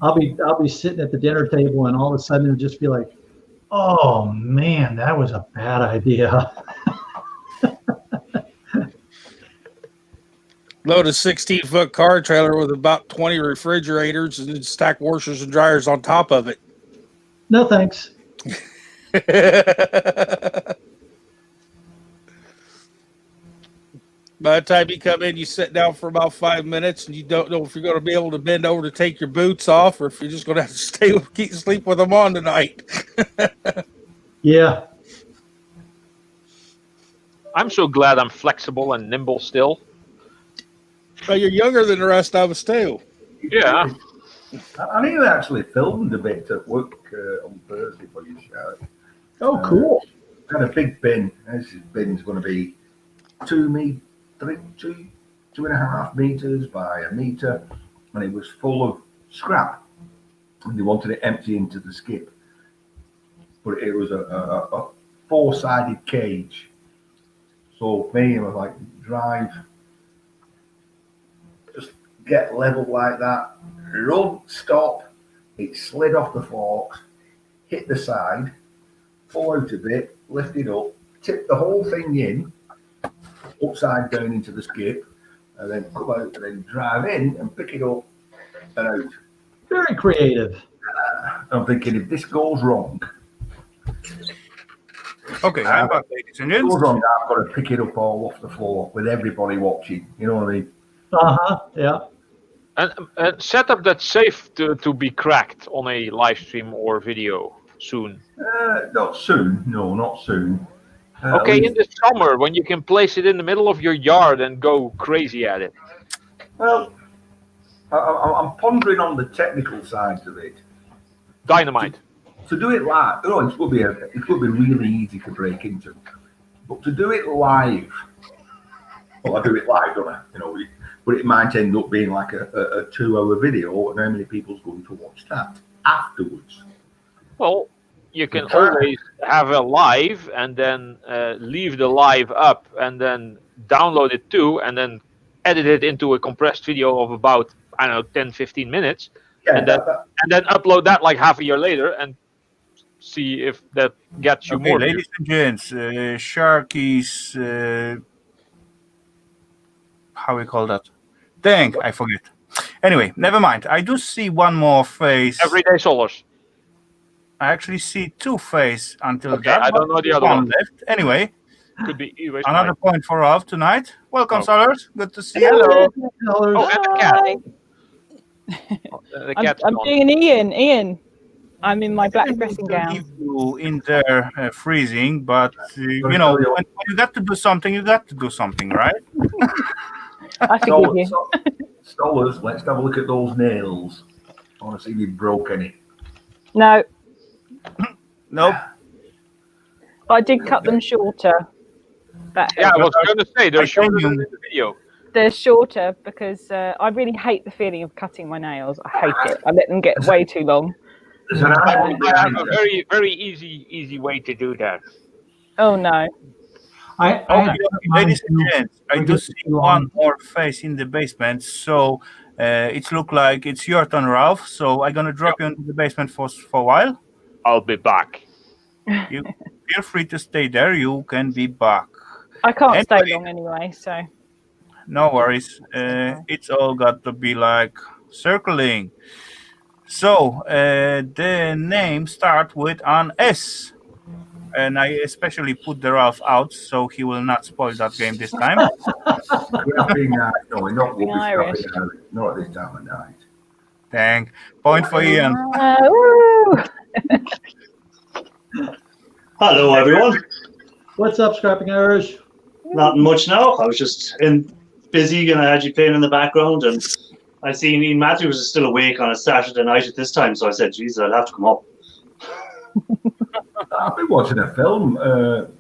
I'll be sitting at the dinner table, and all of a sudden it'll just be like, oh man, that was a bad idea. Load a 16-foot car trailer with about 20 refrigerators and then stack washers and dryers on top of it. No thanks. By the time you come in, you sit down for about 5 minutes, and you don't know if you're going to be able to bend over to take your boots off, or if you're just going to have to sleep with them on tonight. Yeah. I'm so glad I'm flexible and nimble still. Well, you're younger than the rest of us too. Yeah. I need to actually filmed a bit at work on Thursday for you, Shark. Oh, cool. Got a big bin. This bin's going to be 2.5 meters by 1 meter, and it was full of scrap, and they wanted it empty into the skip. But it was a 4-sided cage. So me, I was like, drive, just get level like that, run, stop. It slid off the forks, hit the side, fall out a bit, lift it up, tip the whole thing in, upside down into the skip, and then come out and then drive in and pick it up and out. Very creative. I'm thinking, if this goes wrong, Okay, I'm back, ladies and gents. I've got to pick it up all off the floor with everybody watching. You know what I mean? Yeah. And set up that's safe to be cracked on a live stream or video soon. Not soon. No, not soon. Okay, in the summer when you can place it in the middle of your yard and go crazy at it. Well, I'm pondering on the technical side of it. Dynamite. To do it live, it would be really easy to break into. But to do it live, well, I do it live, don't I? But it might end up being like a 2-hour video, and how many people's going to watch that afterwards? Well, you can always have a live and then leave the live up and then download it too, and then edit it into a compressed video of about I don't know, 10, 15 minutes, Yeah, and then upload that like half a year later and see if that gets you Okay, more ladies views. and gents, Sharky's, how we call that? Dang, I forget. Anyway, never mind. I do see one more face. Everyday Solars. I actually see two face until Okay, that. I don't know the other one. left. Anyway, Could be anyways. another point for Ralph tonight. Welcome, Oh. Solars. Good to see you. Hello. Colors. Oh, and the cat. Hi. The I'm, cat's I'm gone. being an Ian. Ian, I'm in my black dressing gown. Leave you in there freezing, but you know, when you got to do something, you got to do something, right? I forgive you. Stolers, let's have a look at those nails. I want to see if you broke any. No, Nope. but I did cut them shorter. That Yeah, I helped. was going to say they're shorter than in Titanium. the video. They're shorter because I really hate the feeling of cutting my nails. I hate it. I let them get way too long. There's an I iPhone have behind a you. very easy way to do that. Oh no. Okay, ladies and gents, I do see one more face in the basement, so it looks like it's your turn, Ralph. So I'm gonna drop you into the basement for a while. I'll be back. You feel free to stay there. You can be back. I can't stay Anyway. long anyway, so. No worries. It's all got to be like circling. So the name start with an S. And I especially put the Ralph out so he will not spoil that game this time. We're being nice. No, we're not Being rubbish, Irish. not at this time of night. Dang. Point for Ian. Woo! Hello, everyone. What's up, Scrapping Irish? Not much now. I was just busy and I had you playing in the background, and I seen Ian Matthews was still awake on a Saturday night at this time, so I said, "Jesus, I'll have to come up." I've been watching a film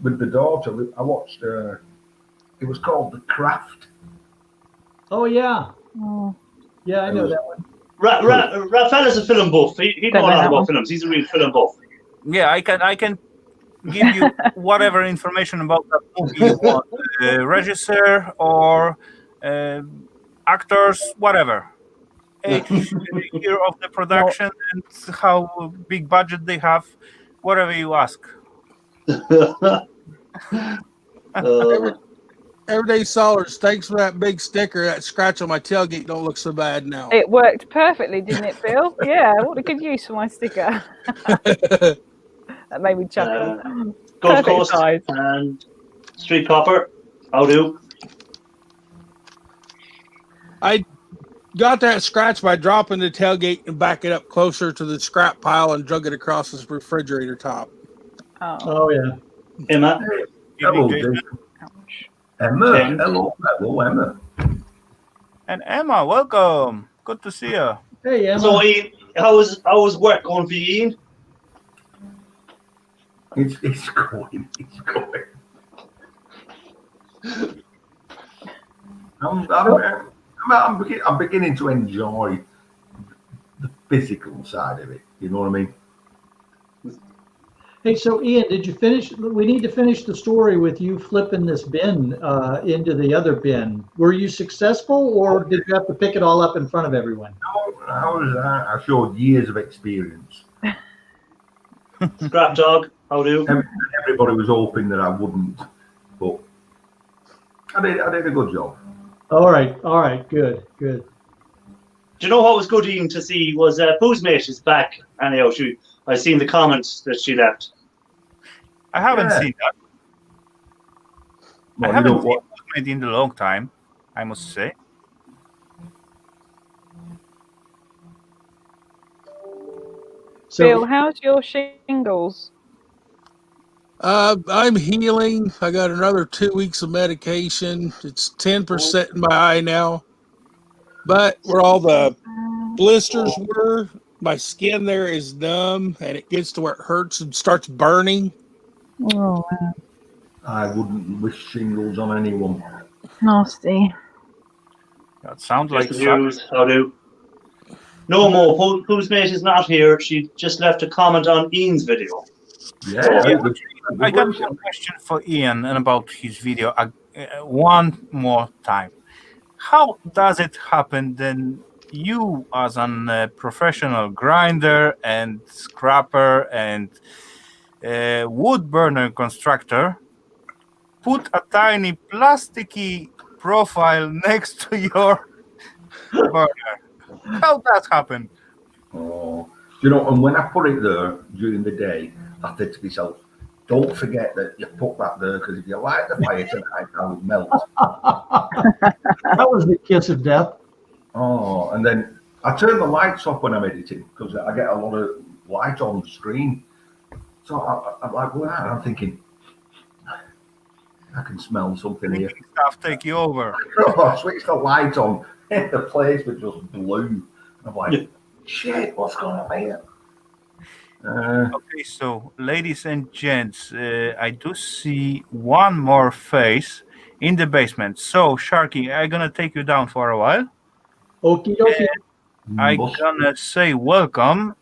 with the daughter. I watched. It was called The Craft. Oh yeah, Oh, yeah, I know that one. Rafal is a film buff. He Don't knows a know lot that about one. films. He's a real film buff. Yeah, I can give you whatever information about that movie you want. Regisseur or actors, whatever. Age, year of the production, and how big budget they have, whatever you ask. Everyday Solars, thanks for that big sticker. That scratch on my tailgate don't look so bad now. it worked perfectly, didn't it, Bill? Yeah, what a good use for my sticker. That made me chuckle. Gulf Perfect Coast size. and Street Copper. How do? I got that scratch by dropping the tailgate and back it up closer to the scrap pile and drug it across this refrigerator top. Oh. Oh yeah. Emma. Hello, Emma. Hello, Emma. And Emma, welcome. Good to see you. Hey Emma. So, Ian, how was work going for you, Ian? It's going. It's going. I'm beginning to enjoy the physical side of it. You know what I mean? Hey, so Ian, did you finish? We need to finish the story with you flipping this bin into the other bin. Were you successful, or did you have to pick it all up in front of everyone? I showed years of experience. Scrap Dog, how do? Everybody was hoping that I wouldn't, but I did a good job. All right, good. Do you know what was good, Ian, to see was Pooh's mate is back. Anyhow, I seen the comments that she left. I haven't seen that. Well, I haven't seen it in a long time, I must say. So, Bill, how's your shingles? I'm healing. I got another 2 weeks of medication. It's 10% in my eye now. But where all the blisters were, my skin there is numb and it gets to where it hurts and starts burning. Oh, man. I wouldn't wish shingles on anyone. Nasty. That sounds like Just the news, how do? No more. Pooh's mate is not here. She just left a comment on Ian's video. Yeah. I got one question for Ian and about his video one more time. How does it happen then you, as a professional grinder and scrapper and wood burner constructor, put a tiny plasticky profile next to your burner. How that happened? Oh, you know, and when I put it there during the day, I said to myself, don't forget that you put that there, because if you light the fire tonight, I will melt. That was the kiss of death. Oh, and then I turn the lights off when I'm editing, because I get a lot of light on the screen. So I'm like, well, I'm thinking, I can smell something here. Stuff take you over. I switched the light on, and the place was just blue. I'm like, shit, what's going on here? Okay, so ladies and gents, I do see one more face in the basement. So, Sharky, I'm gonna take you down for a while. Okie dokie. I'm gonna say welcome,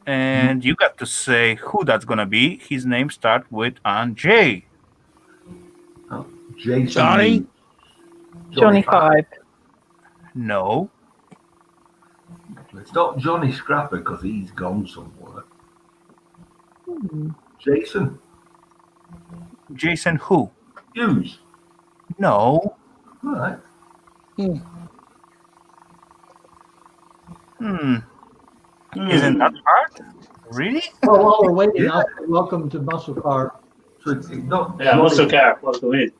and you got to say who that's gonna be. His name starts with an J. Jason. Johnny 5. No. It's not Johnny Scrapper, because he's gone somewhere. Jason. Jason who? Hughes. No. All right. Isn't that hard? Really? Well, while we're waiting, I'll say welcome to Muscle Car. So it's not Yeah, Muscle Car. Welcome in.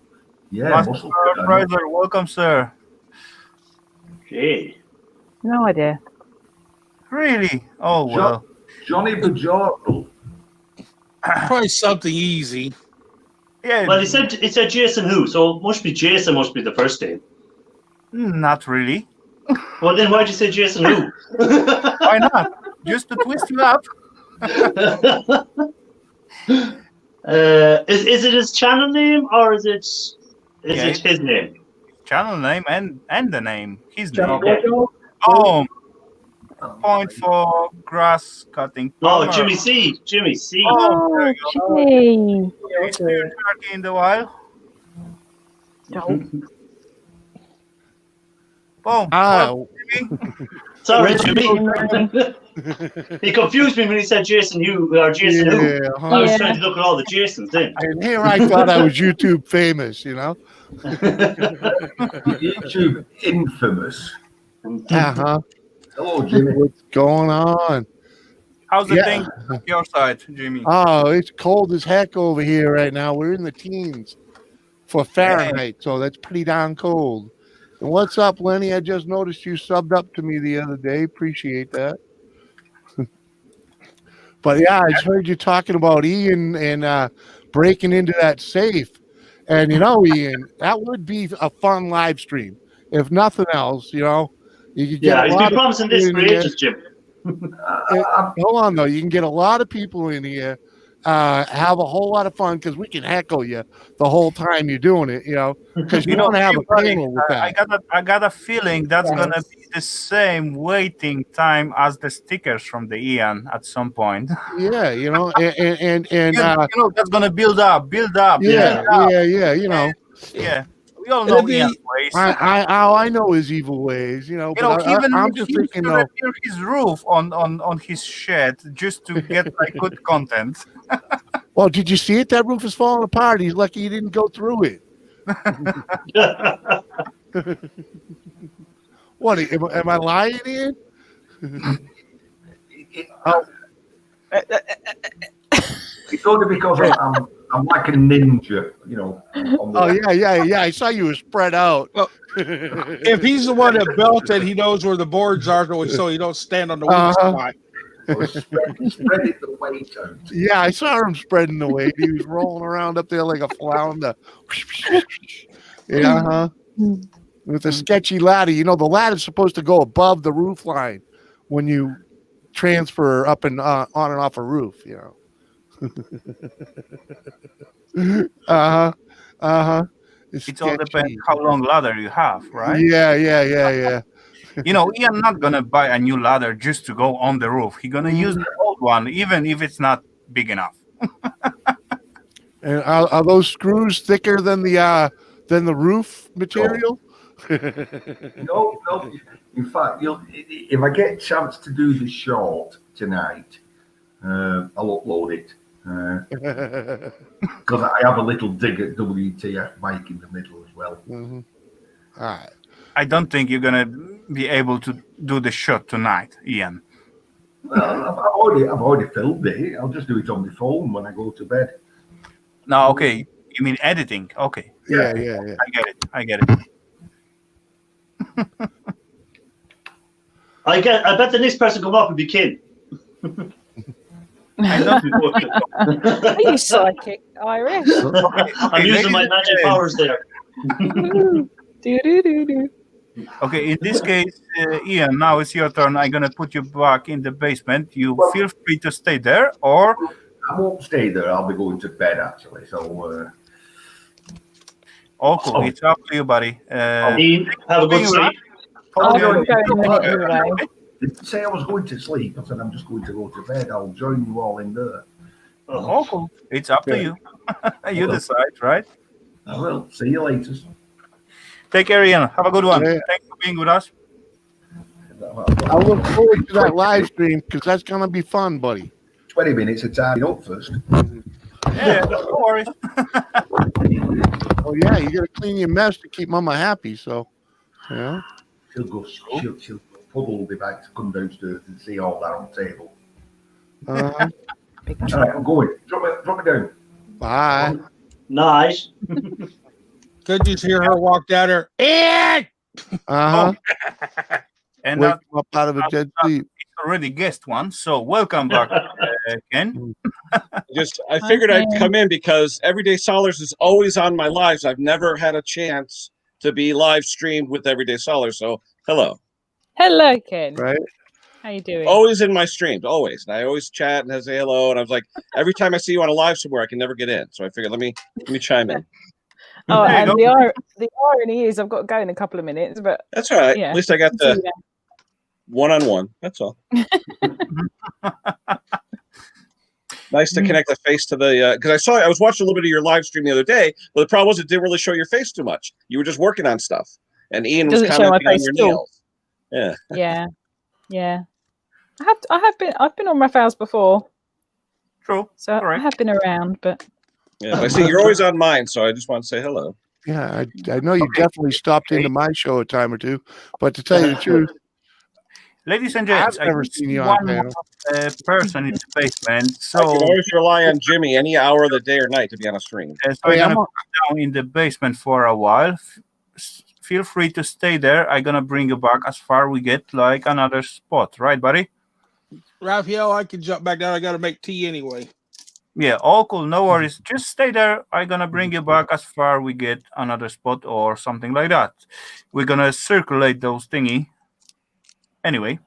Yeah, Muscle Car Riser, welcome, sir. Hey. No idea. Really? Oh, well. Johnny Bajordo. Probably something easy. Yeah. Well, it said Jason who, so it must be Jason. Must be the first name. Not really. Well, then why'd you say Jason who? Why not? Just to twist you up. Is it his channel name or is it his name? Channel name and the name. His name. Okay. Oh. Point for grass cutting. Oh, Jimmy C. Jimmy C. Oh, Jimmy. Is there turkey in the wild? No. Boom. Oh. Sorry, Jimmy. He confused me when he said Jason Hugh or Jason Who. I was trying to look at all the Jasons then. And here I thought I was YouTube famous, you know? YouTube infamous. Uh-huh. Hello, Jimmy. What's going on? How's the thing on your side, Jimmy? Oh, it's cold as heck over here right now. We're in the teens for Fahrenheit, so that's pretty darn cold. And what's up, Lenny? I just noticed you subbed up to me the other day. Appreciate that. But yeah, I just heard you talking about Ian and breaking into that safe. And you know, Ian, that would be a fun live stream. If nothing else, you know, you could get he's been promising this for ages, Jim. Hold on, though. You can get a lot of people in here, have a whole lot of fun, because we can heckle you the whole time you're doing it, you know, because you don't have a panel with that. I got a feeling that's gonna be the same waiting time as the stickers from the Ian at some point. Yeah, you know, and you know, that's gonna build up. Yeah, you know. Yeah. We all know Ian's ways. I know his evil ways, you know. But I'm just thinking, though, his roof on his shed just to get like good content. Well, did you see it? That roof is falling apart. He's lucky he didn't go through it. What? Am I lying, Ian? It's only because I'm like a ninja, you know. Oh yeah. I saw you were spread out. Well, if he's the one that built it, he knows where the boards are, so you don't stand on the weak spot. Spread it the weight out. Yeah, I saw him spreading the weight. He was rolling around up there like a flounder. Yeah, with a sketchy ladder. You know, the ladder's supposed to go above the roof line when you transfer up and on and off a roof. You know. It all depends how long ladder you have, right? Yeah. You know, Ian not gonna buy a new ladder just to go on the roof. He's gonna use the old one, even if it's not big enough. And are those screws thicker than the roof material? No. In fact, if I get a chance to do the short tonight, I'll upload it. Because I have a little dig at WTF Mike in the middle as well. Mm-hmm. All right. I don't think you're gonna be able to do the shot tonight, Ian. Well, I've already filmed it. I'll just do it on my phone when I go to bed. No, okay. You mean editing? Okay. Yeah. I get it. I bet the next person come up will be Ken. I know. Are you psychic, Irish? I'm using my magic powers there. Okay, in this case, Ian, now it's your turn. I'm gonna put you back in the basement. You feel free to stay there, or I won't stay there. I'll be going to bed actually. So, oh, cool. It's up to you, buddy. Ian, have a good sleep. Didn't say I was going to sleep. I said I'm just going to go to bed. I'll join you all in there. Oh, cool. It's up to you. You decide, right? I will. See you later. Take care, Ian. Have a good one. Yeah. Thanks for being with us. I look forward to that live stream because that's gonna be fun, buddy. 20 minutes of tidying up first. Yeah, no worries. Oh yeah, you gotta clean your mess to keep Mama happy. So, yeah. She'll probably be back to come downstairs and see all that on the table. Uh-huh. All right, I'm going. Drop it down. Bye. Nice. Could just hear her walk down there. Ian! Uh-huh. And wake him up out of a dead sleep. Already guessed one, so welcome back, Ken. I figured I'd come in because Everyday Solars is always on my lives. I've never had a chance to be live streamed with Everyday Solars, so hello. Hello, Ken. Right. How you doing? Always in my streams, always. And I always chat and say hello. And I was like, every time I see you on a live somewhere, I can never get in. So I figured, let me chime in. Oh, and the irony is I've got to go in a couple of minutes, but that's all right. Yeah. At least I got the one-on-one. That's all. Nice to connect the face to the because I was watching a little bit of your live stream the other day, but the problem was it didn't really show your face too much. You were just working on stuff, and Ian was commenting on your nails. Yeah. Yeah. I've been on Rafal's before. True. So I have been around, but yeah. But I see you're always on mine, so I just want to say hello. Yeah, I know you definitely stopped into my show a time or two, but to tell you the truth, ladies and gents, I've never seen you on one person in the basement. So I can always rely on Jimmy any hour of the day or night to be on a stream. so I'm gonna put down in the basement for a while. Feel free to stay there. I'm gonna bring you back as far we get like another spot, right, buddy? Raphael, I can jump back down. I got to make tea anyway. Yeah, all cool. No worries. Just stay there. I'm gonna bring you back as far we get another spot or something like that. We're gonna circulate those thingy. Anyway,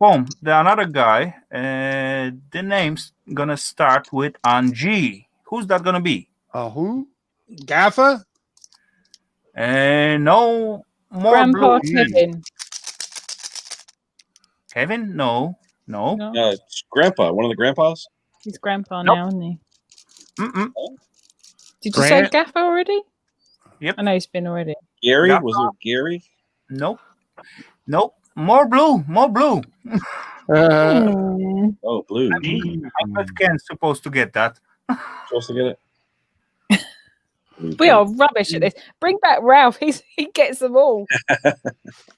boom. The another guy. The name's gonna start with Angie. Who's that gonna be? Who? Gaffa? No more. Grandpa blue. Kevin. Kevin? No. It's Grandpa. One of the grandpas. He's Grandpa now, isn't he? Mm-mm. Did you say Gaffer already? Yep. I know he's been already. Gary? Gaffa. Was it Gary? Nope. More blue. Oh, blue. I'm not Ken's supposed to get that. Supposed to get it. We are rubbish at this. Bring back Ralph. He gets them all.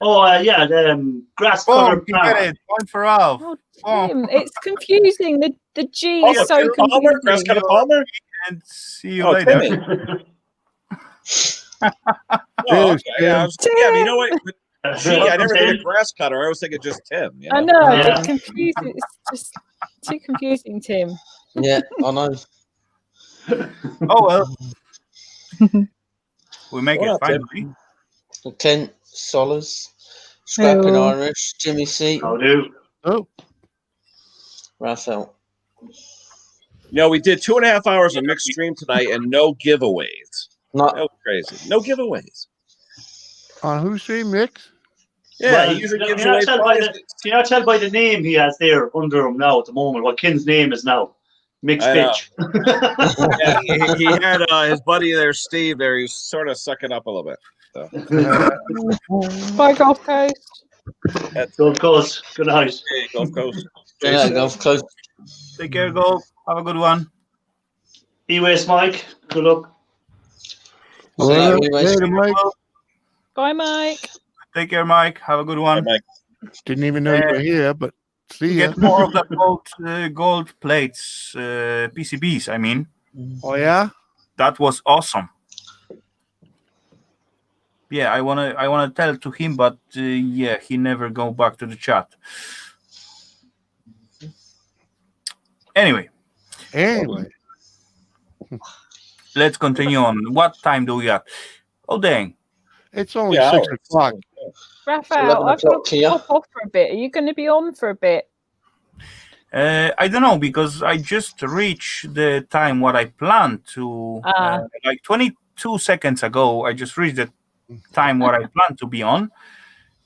Yeah, grass color. You get it. Point for Ralph. Tim, it's confusing. The G Oh, is so Tim Palmer? Grass confusing. cutter Palmer? And see you later. Oh, okay. Yeah, but you know what? Gee, I never think of grass cutter. I always think of just Tim. You know? I know. It's confusing. It's just too confusing, Tim. Yeah, I know. Oh, well. We make What it up, finally. Kent Solars, Scrapping Hello. Irish, Jimmy C. How do? Oh. Raphael. No, we did 2.5 hours of mixed stream tonight and no giveaways. No. That was crazy. No giveaways. On whose stream, Mix? Yeah, Well, he usually can gives you not away tell by prizes. can you not tell by the name he has there under him now at the moment what Ken's name is now? Mixed I know. pitch. Yeah, he had his buddy there, Steve. There, he's sort of sucking up a little bit. So. Bye, Gulf Coast. Gulf Coast. Good night. Hey, Gulf Coast. Good night, Gulf Coast. Take care, Golf. Have a good one. E-Waste, Mike. Good luck. Well, later, Mike. Bye, Mike. Take care, Mike. Have a good one. Hey, Mike. Didn't even know you were here, but see ya. Get more of the gold plates, PCBs. I mean. Oh yeah. That was awesome. Yeah, I wanna tell to him, but yeah, he never go back to the chat. Anyway, let's continue on. What time do we have? Oh dang! It's only 6 o'clock. Raphael, I've got to pop off for a bit. Are you going to be on for a bit? I don't know, because I just reached the time what I planned to. Like 22 seconds ago, I just reached the time what I planned to be on.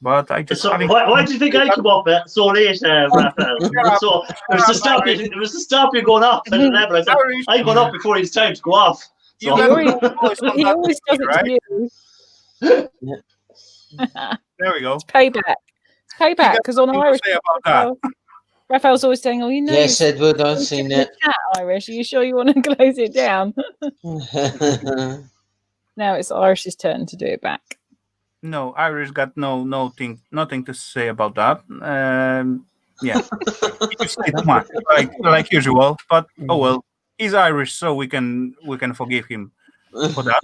But I just. So why do you think I come up so late, Raphael? So it was to stop you going off at 11. I said, I'm going up before it's time to go off. So. He always does it to you. There we go. It's payback. It's payback because on Irish. Raphael's always saying, "Oh, you know." Yes, Edward, I've seen that. Irish, are you sure you want to close it down? Now it's Irish's turn to do it back. No, Irish got nothing to say about that. Yeah, it's much like usual. But oh well, he's Irish, so we can forgive him for that.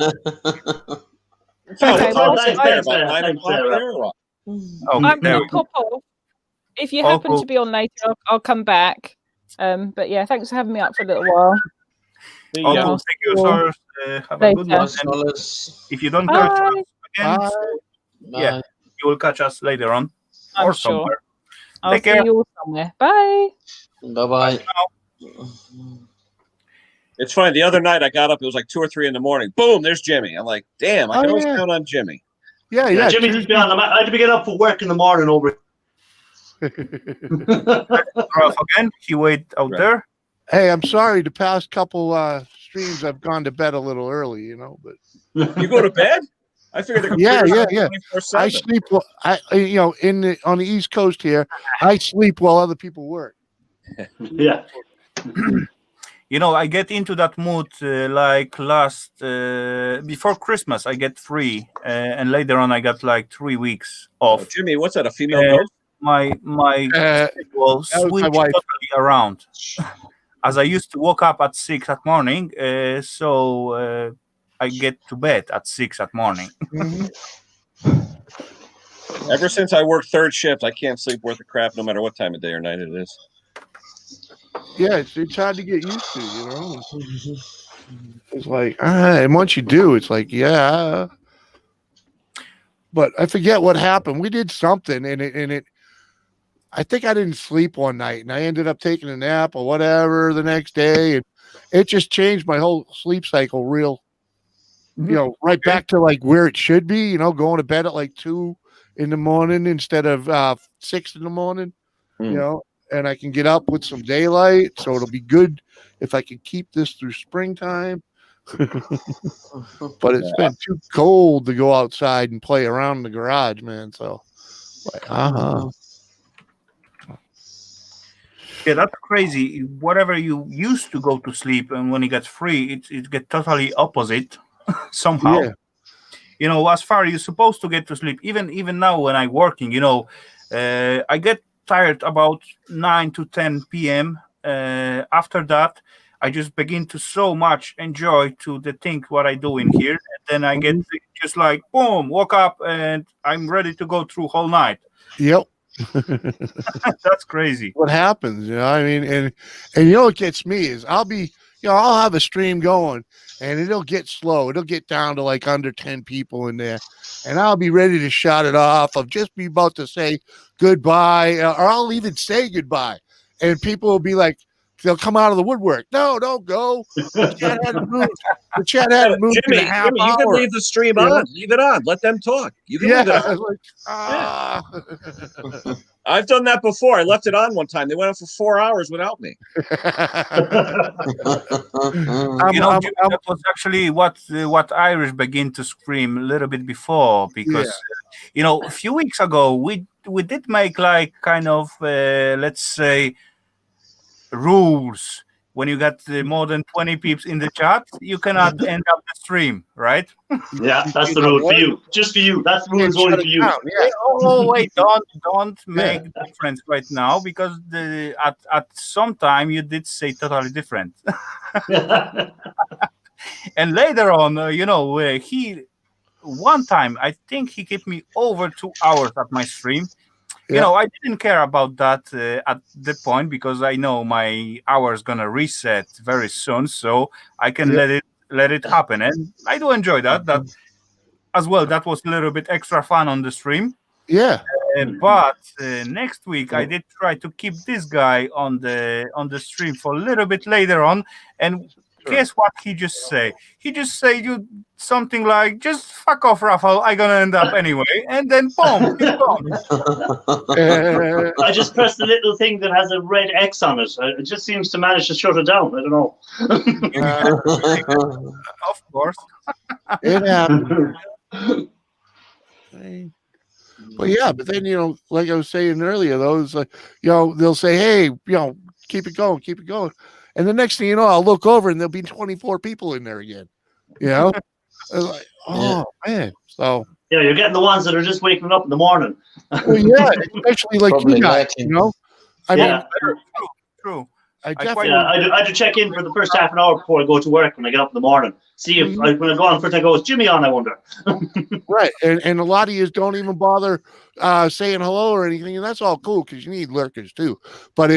Okay, well, I'm going to pop off. If you happen to be on later, I'll come back. But yeah, thanks for having me up for a little while. Thank you, sir. Have a good one. And if you don't catch us again, yeah, you will catch us later on or somewhere. I'll see you all somewhere. Bye. Bye. It's funny. The other night I got up. It was like 2 or 3 in the morning. Boom! There's Jimmy. I'm like, damn! I can always count on Jimmy. Yeah. Jimmy did be on. I had to get up for work in the morning over. Ralph again. He wait out there. Hey, I'm sorry. The past couple streams, I've gone to bed a little early, you know. But you go to bed? I figured. Yeah. I sleep. On the East Coast here, I sleep while other people work. Yeah. You know, I get into that mood like before Christmas. I get free, and later on I got like 3 weeks off. Oh, Jimmy, what's that? A female ghost? My schedule switched totally around. As I used to wake up at 6 at morning, so I get to bed at 6 at morning. Ever since I work third shift, I can't sleep worth a crap, no matter what time of day or night it is. Yeah, it's hard to get used to, you know. It's like, and once you do, it's like, yeah. But I forget what happened. We did something, and it. I think I didn't sleep one night, and I ended up taking a nap or whatever the next day, and it just changed my whole sleep cycle real, right back to like where it should be, going to bed at like 2 in the morning instead of 6 in the morning, and I can get up with some daylight, so it'll be good if I can keep this through springtime. But it's been too cold to go outside and play around in the garage, man. So, Yeah, that's crazy. Whatever you used to go to sleep, and when it gets free, it gets totally opposite somehow. Yeah. As far as you're supposed to get to sleep, even now when I'm working, I get tired about 9 to 10 p.m. After that, I just begin to so much enjoy to the thing what I do in here, and then I get just like boom, woke up and I'm ready to go through whole night. Yep. That's crazy. What happens, I mean, and what gets me is I'll be, I'll have a stream going and it'll get slow. It'll get down to like under 10 people in there, and I'll be ready to shut it off. I'll just be about to say goodbye, or I'll even say goodbye, and people will be like, they'll come out of the woodwork. No, don't go. The chat hadn't moved. The chat hadn't moved. Jimmy, you can leave the stream on. Leave it on. Let them talk. You can leave it on. I've done that before. I left it on one time. They went on for 4 hours without me. That was actually what Irish began to scream a little bit before, because a few weeks ago we did make like kind of let's say rules. When you got more than 20 peeps in the chat, you cannot end up the stream, right? Yeah, that's the rule for you. Just for you. That's the rules only for you. Oh wait, don't make difference right now, because at some time you did say totally different. And later on, he one time I think he kept me over 2 hours at my stream. I didn't care about that at the point, because I know my hour's gonna reset very soon, so I can let it happen, and I do enjoy that. That as well. That was a little bit extra fun on the stream. Yeah. But next week I did try to keep this guy on the stream for a little bit later on, and guess what he just say? He just say you something like, "Just fuck off, Rafal. I gonna end up anyway," and then boom, he's gone. I just pressed the little thing that has a red X on it. It just seems to manage to shut it down. I don't know. Of course, it happens. But then like I was saying earlier, those they'll say, "Hey, keep it going," and the next thing you know, I'll look over and there'll be 24 people in there again. Like, oh man, so yeah, you're getting the ones that are just waking up in the morning. Well, yeah, especially like you guys, I mean, true. I had to check in for the first half an hour before I go to work when I get up in the morning. See if when I go on first, I go, "Is Jimmy on?" I wonder. Right, and a lot of you don't even bother saying hello or anything, and that's all cool because you need lurkers too. But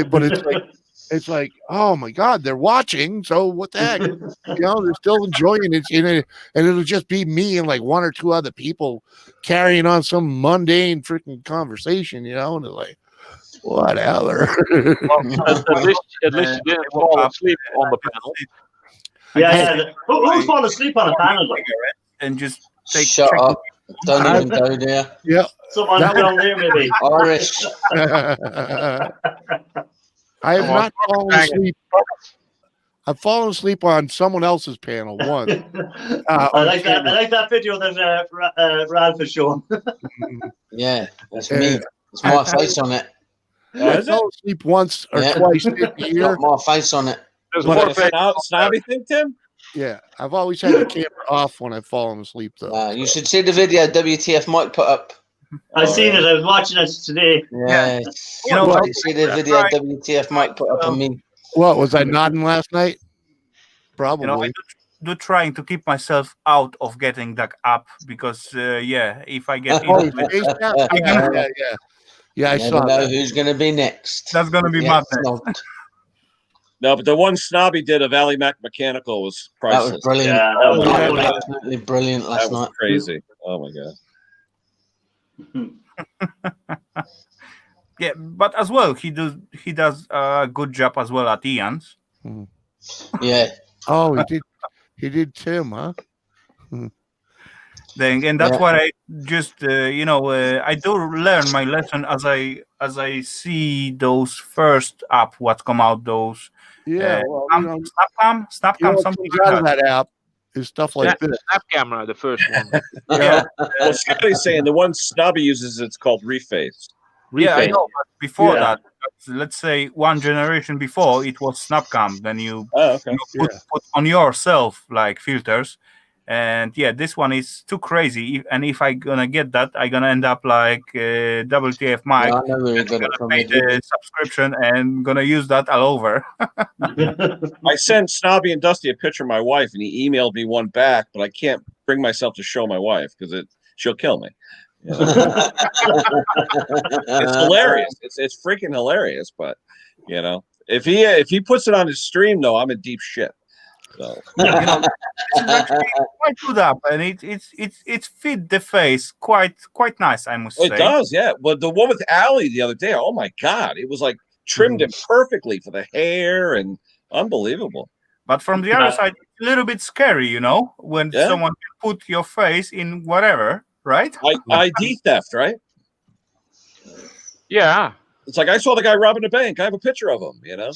it's like, oh my God, they're watching. So what the heck? They're still enjoying it, and it'll just be me and like one or two other people carrying on some mundane freaking conversation, and they're like, whatever. At least you didn't fall asleep on the panel. Yeah. Who's falling asleep on a panel? And just shut up. Don't even go there. Yeah. Someone down there, maybe. Irish. I have not fallen asleep. I've fallen asleep on someone else's panel once. I like that video that Ralph is showing. Yeah, that's me. It's my face on it. I fell asleep once or twice a year. Got my face on it. Snobby thing, Tim? Yeah, I've always had the camera off when I've fallen asleep, though. You should see the video WTF Mike put up. I've seen it. I was watching it today. Yeah. You see the video WTF Mike put up on me. What, was I nodding last night? Probably. I do trying to keep myself out of getting that up, because if I get into it, I saw know that. Who's going to be next? That's going to be my next. No, but the one Snobby did of Ally Mac Mechanical was priceless. That was brilliant. Yeah, that was absolutely brilliant last night. Crazy. Oh my God. Yeah, but as well, he does a good job as well at Ian's. Yeah. Oh, he did Tim, huh? And that's what I just I do learn my lesson as I see those first app what come out, those Snapcam something out of that app is stuff like this. Snap camera, the first one. Well, Scotty's saying the one Snobby uses, it's called Reface. Yeah, I know. But before that, let's say one generation before, it was Snapcam. Then you put on yourself like filters. And this one is too crazy. And if I gonna get that, I gonna end up like WTF Mike. Yeah, I know where gonna pay the subscription and gonna use that all over. I sent Snobby and Dusty a picture of my wife, and he emailed me one back, but I can't bring myself to show my wife because she'll kill me. It's hilarious. It's freaking hilarious. But if he puts it on his stream, though, I'm in deep shit. So it's actually quite good up, and it's fit the face quite nice, I must say. It does, yeah. But the one with Allie the other day, oh my God, it was like trimmed it perfectly for the hair and unbelievable. But from the other side, it's a little bit scary, when someone can put your face in whatever, right? ID theft, right? Yeah. It's like I saw the guy robbing a bank. I have a picture of him, you know.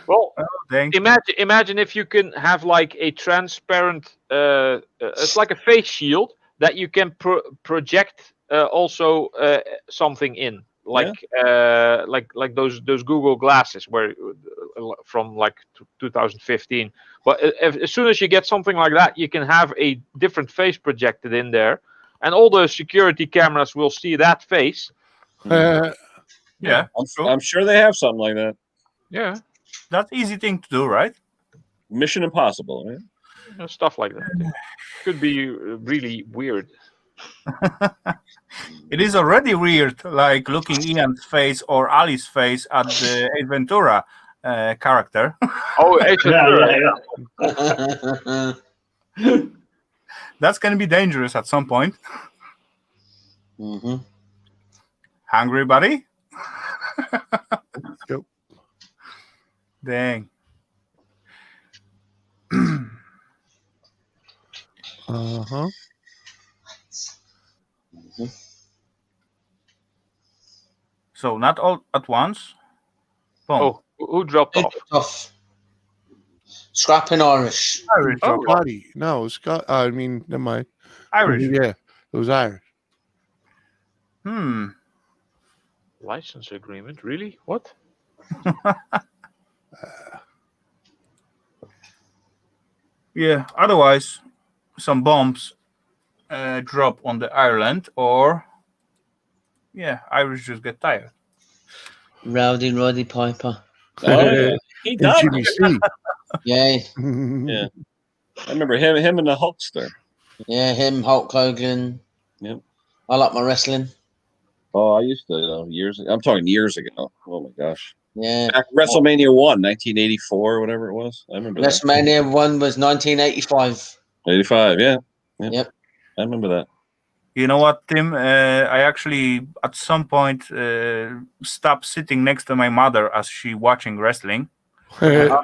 Well, imagine if you can have like a transparent, it's like a face shield that you can project also something in, like like those Google glasses where from like 2015. But as soon as you get something like that, you can have a different face projected in there, and all the security cameras will see that face. Yeah, I'm sure they have something like that. Yeah. That's easy thing to do, right? Mission Impossible, right? Stuff like that. Could be really weird. It is already weird, like looking Ian's face or Ali's face at the Ace Ventura character. Oh, Ace Ventura. Yeah. That's going to be dangerous at some point. Hungry, buddy? Yep. Dang. Uh-huh. So not all at once. Boom. Oh, who dropped off? Scrapping Irish. Irish Oh, dropped off. Scotty. No, Scott. I mean, never mind. Irish. Yeah, it was Irish. License agreement? Really? What? Yeah. Otherwise, some bombs drop on the Ireland, or Irish just get tired. Rowdy Roddy Piper. He died. Jimmy C. Yeah. Yeah. I remember him and the Hulkster. Yeah, him, Hulk Hogan. Yep. I like my wrestling. Oh, I used to years ago. I'm talking years ago. Oh my gosh. Yeah. Back WrestleMania 1, 1984, whatever it was. I remember that. WrestleMania 1 was 1985. 85, yeah. Yep. I remember that. You know what, Tim? I actually, at some point, stopped sitting next to my mother as she watching wrestling. See, I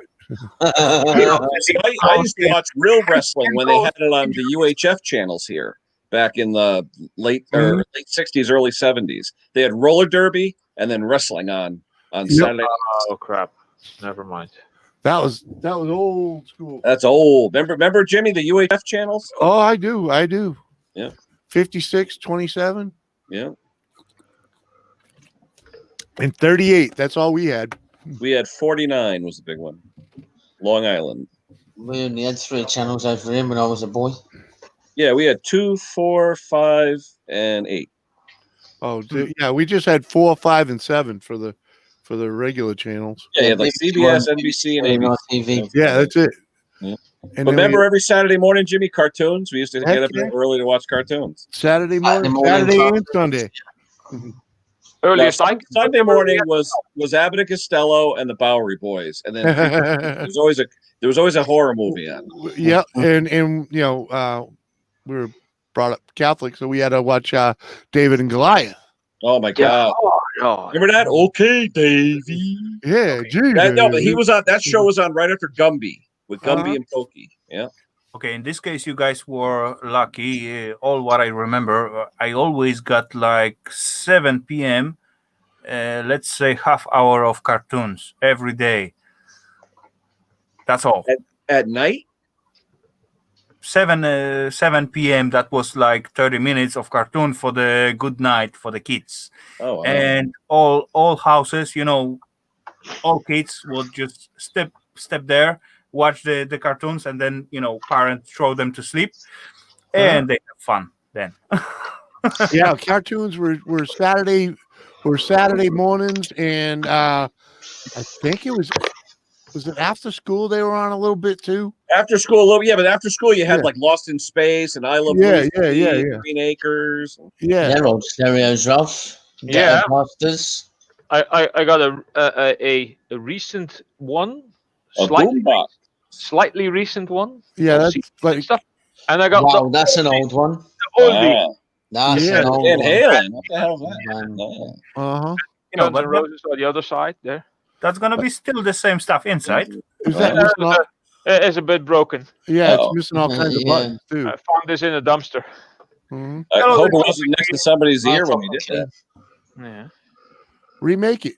used to watch real wrestling when they had it on the UHF channels here back in the late 60s, early 70s. They had roller derby and then wrestling on Saturday. Oh crap! Never mind. That was old school. That's old. Remember Jimmy, the UHF channels? Oh, I do. Yeah. 56, 27. Yeah. And 38. That's all we had. We had 49 was the big one. Long Island. We only had 3 channels over here when I was a boy. Yeah, we had 2, 4, 5, and 8. Oh, yeah. We just had 4, 5, and 7 for the regular channels. Yeah, you had like CBS, NBC, and ABC. Yeah, that's it. Yeah. And But remember every Saturday morning, Jimmy, cartoons? We used to get up early to watch cartoons. Saturday morning, Saturday and Sunday. Earliest Sunday morning was Abbott and Costello and the Bowery Boys, and then there was always a horror movie on. Yeah, and you know, we were brought up Catholic, so we had to watch David and Goliath. Oh my God! Remember that? Okay, Davey. Yeah, geez. No, but he was on. That show was on right after Gumby with Gumby and Pokey. Yeah. Okay, in this case, you guys were lucky. All what I remember, I always got like 7 p.m., let's say half hour of cartoons every day. That's all. At night? 7 p.m., that was like 30 minutes of cartoon for the good night for the kids. Oh, wow. And all houses, you know, all kids would just step there, watch the cartoons, and then, you know, parents throw them to sleep, and they have fun then. Yeah, cartoons were Saturday mornings, and I think it was it after school they were on a little bit too. After school, a little, yeah, but after school you had like Lost in Space and I Love Lucy, Green Acres. Yeah, they're old stereos, Ralph. Yeah. Masters. I got a recent one, A slightly recent one. Yeah, that's like stuff. And I got that's an old one. The oldie. That's an old Van one. Halen. What the hell is that? Uh-huh. You know, Guns but N' Roses on the other side there. that's gonna be still the same stuff inside. Is that missing all, It's a bit broken. yeah, it's missing all kinds of Yeah. buttons too. I found this in a dumpster. I hope it wasn't next to somebody's ear when we did that. Yeah. Remake it.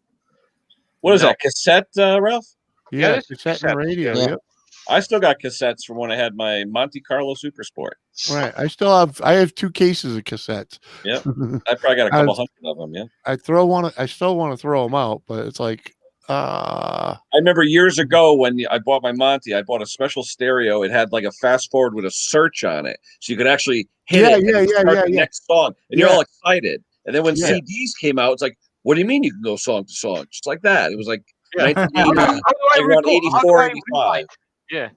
What is that, cassette, Ralph? Yeah, this is cassette and radio. Yeah. Yep. I still got cassettes from when I had my Monte Carlo Super Sport. Right. I have 2 cases of cassettes. Yep. I probably got a couple hundred of them, yeah. I still want to throw them out, but it's like I remember years ago when I bought my Monte, I bought a special stereo. It had like a fast forward with a search on it. So you could actually hit it and start the next song. And you're all excited. And then when CDs came out, it's like, what do you mean you can go song to song? Just like that. It was like 1980, around 84, 85. Yeah.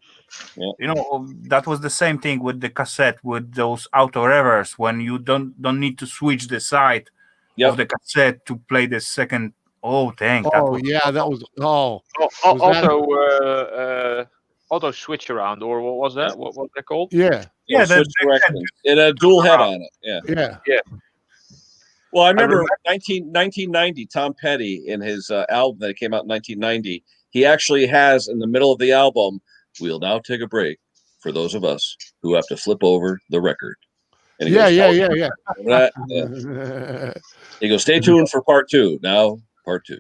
You know, that was the same thing with the cassette, with those auto reverse, when you don't need to switch the side of the cassette to play the second. Oh, dang! that was Auto switch around, or what was that? What was that called? Yeah, switch directions. It had a dual head on it. Yeah. Well, I remember 1990, Tom Petty, in his album that came out in 1990, he actually has in the middle of the album, "We'll now take a break for those of us who have to flip over the record." And he goes, He goes, "Stay tuned for part 2." Now, part 2.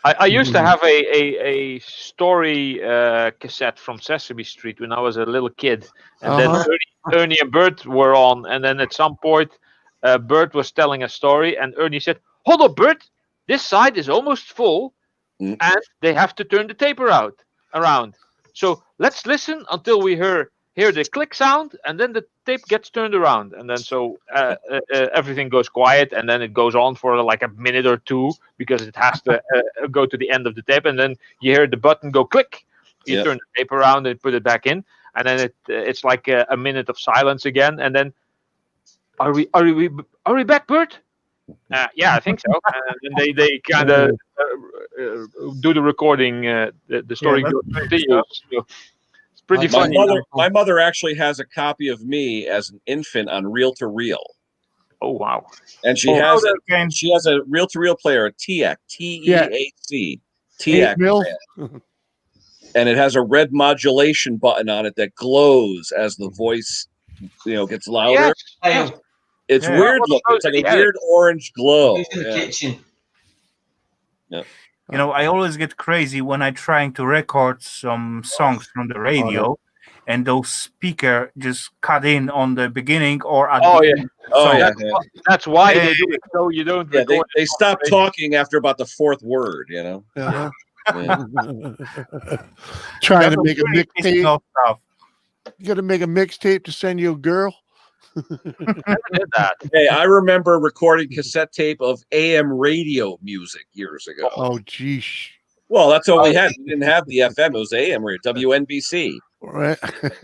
I used to have a story cassette from Sesame Street when I was a little kid, and then Ernie and Bert were on, and then at some point, Bert was telling a story, and Ernie said, "Hold up, Bert, this side is almost full, and they have to turn the tape around. So let's listen until we hear the click sound, and then the tape gets turned around." And then everything goes quiet, and then it goes on for like a minute or 2 because it has to go to the end of the tape, and then you hear the button go click. You turn the tape around and put it back in, and then it's like a minute of silence again, and then are we back, Bert? Yeah, I think so. And they kind of do the recording. The story continues. It's pretty funny. My mother actually has a copy of me as an infant on reel-to-reel. Oh wow! And she has a reel-to-reel player, a TEAC, TEAC, TEAC, and it has a red modulation button on it that glows as the voice, gets louder. Yes. It's weird looking. It's like a weird orange glow. In the kitchen. Yeah. You know, I always get crazy when I'm trying to record some songs from the radio, and those speakers just cut in on the beginning or at the end. That's why they do it, so you don't. Yeah, they stop talking after about the 4th word. Trying to make a mixtape. You got to make a mixtape to send you a girl. Did that. Hey, I remember recording cassette tape of AM radio music years ago. Oh, geez. Well, that's all we had. We didn't have the FM. It was AM radio, WNBC. Right.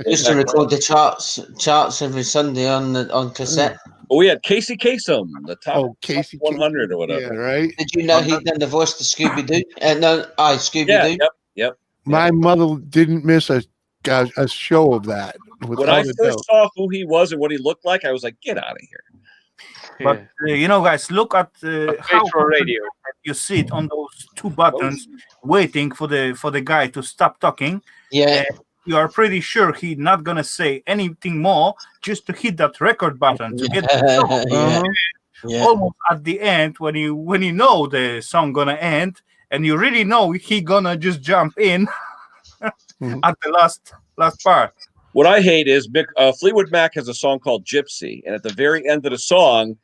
Used to record the charts every Sunday on cassette. Well, we had Casey Kasem, the top Casey 100 or whatever. Yeah, right. Did you know he done the voice to Scooby Doo? Scooby Doo. Yep. My mother didn't miss a show of that. When I first saw who he was and what he looked like, I was like, "Get out of here!" But guys, look at how radio you sit on those 2 buttons, waiting for the guy to stop talking. Yeah, you are pretty sure he's not gonna say anything more, just to hit that record button to get the song. Almost at the end, when you know the song gonna end, and you really know he gonna just jump in at the last part. What I hate is Fleetwood Mac has a song called Gypsy, and at the very end of the song,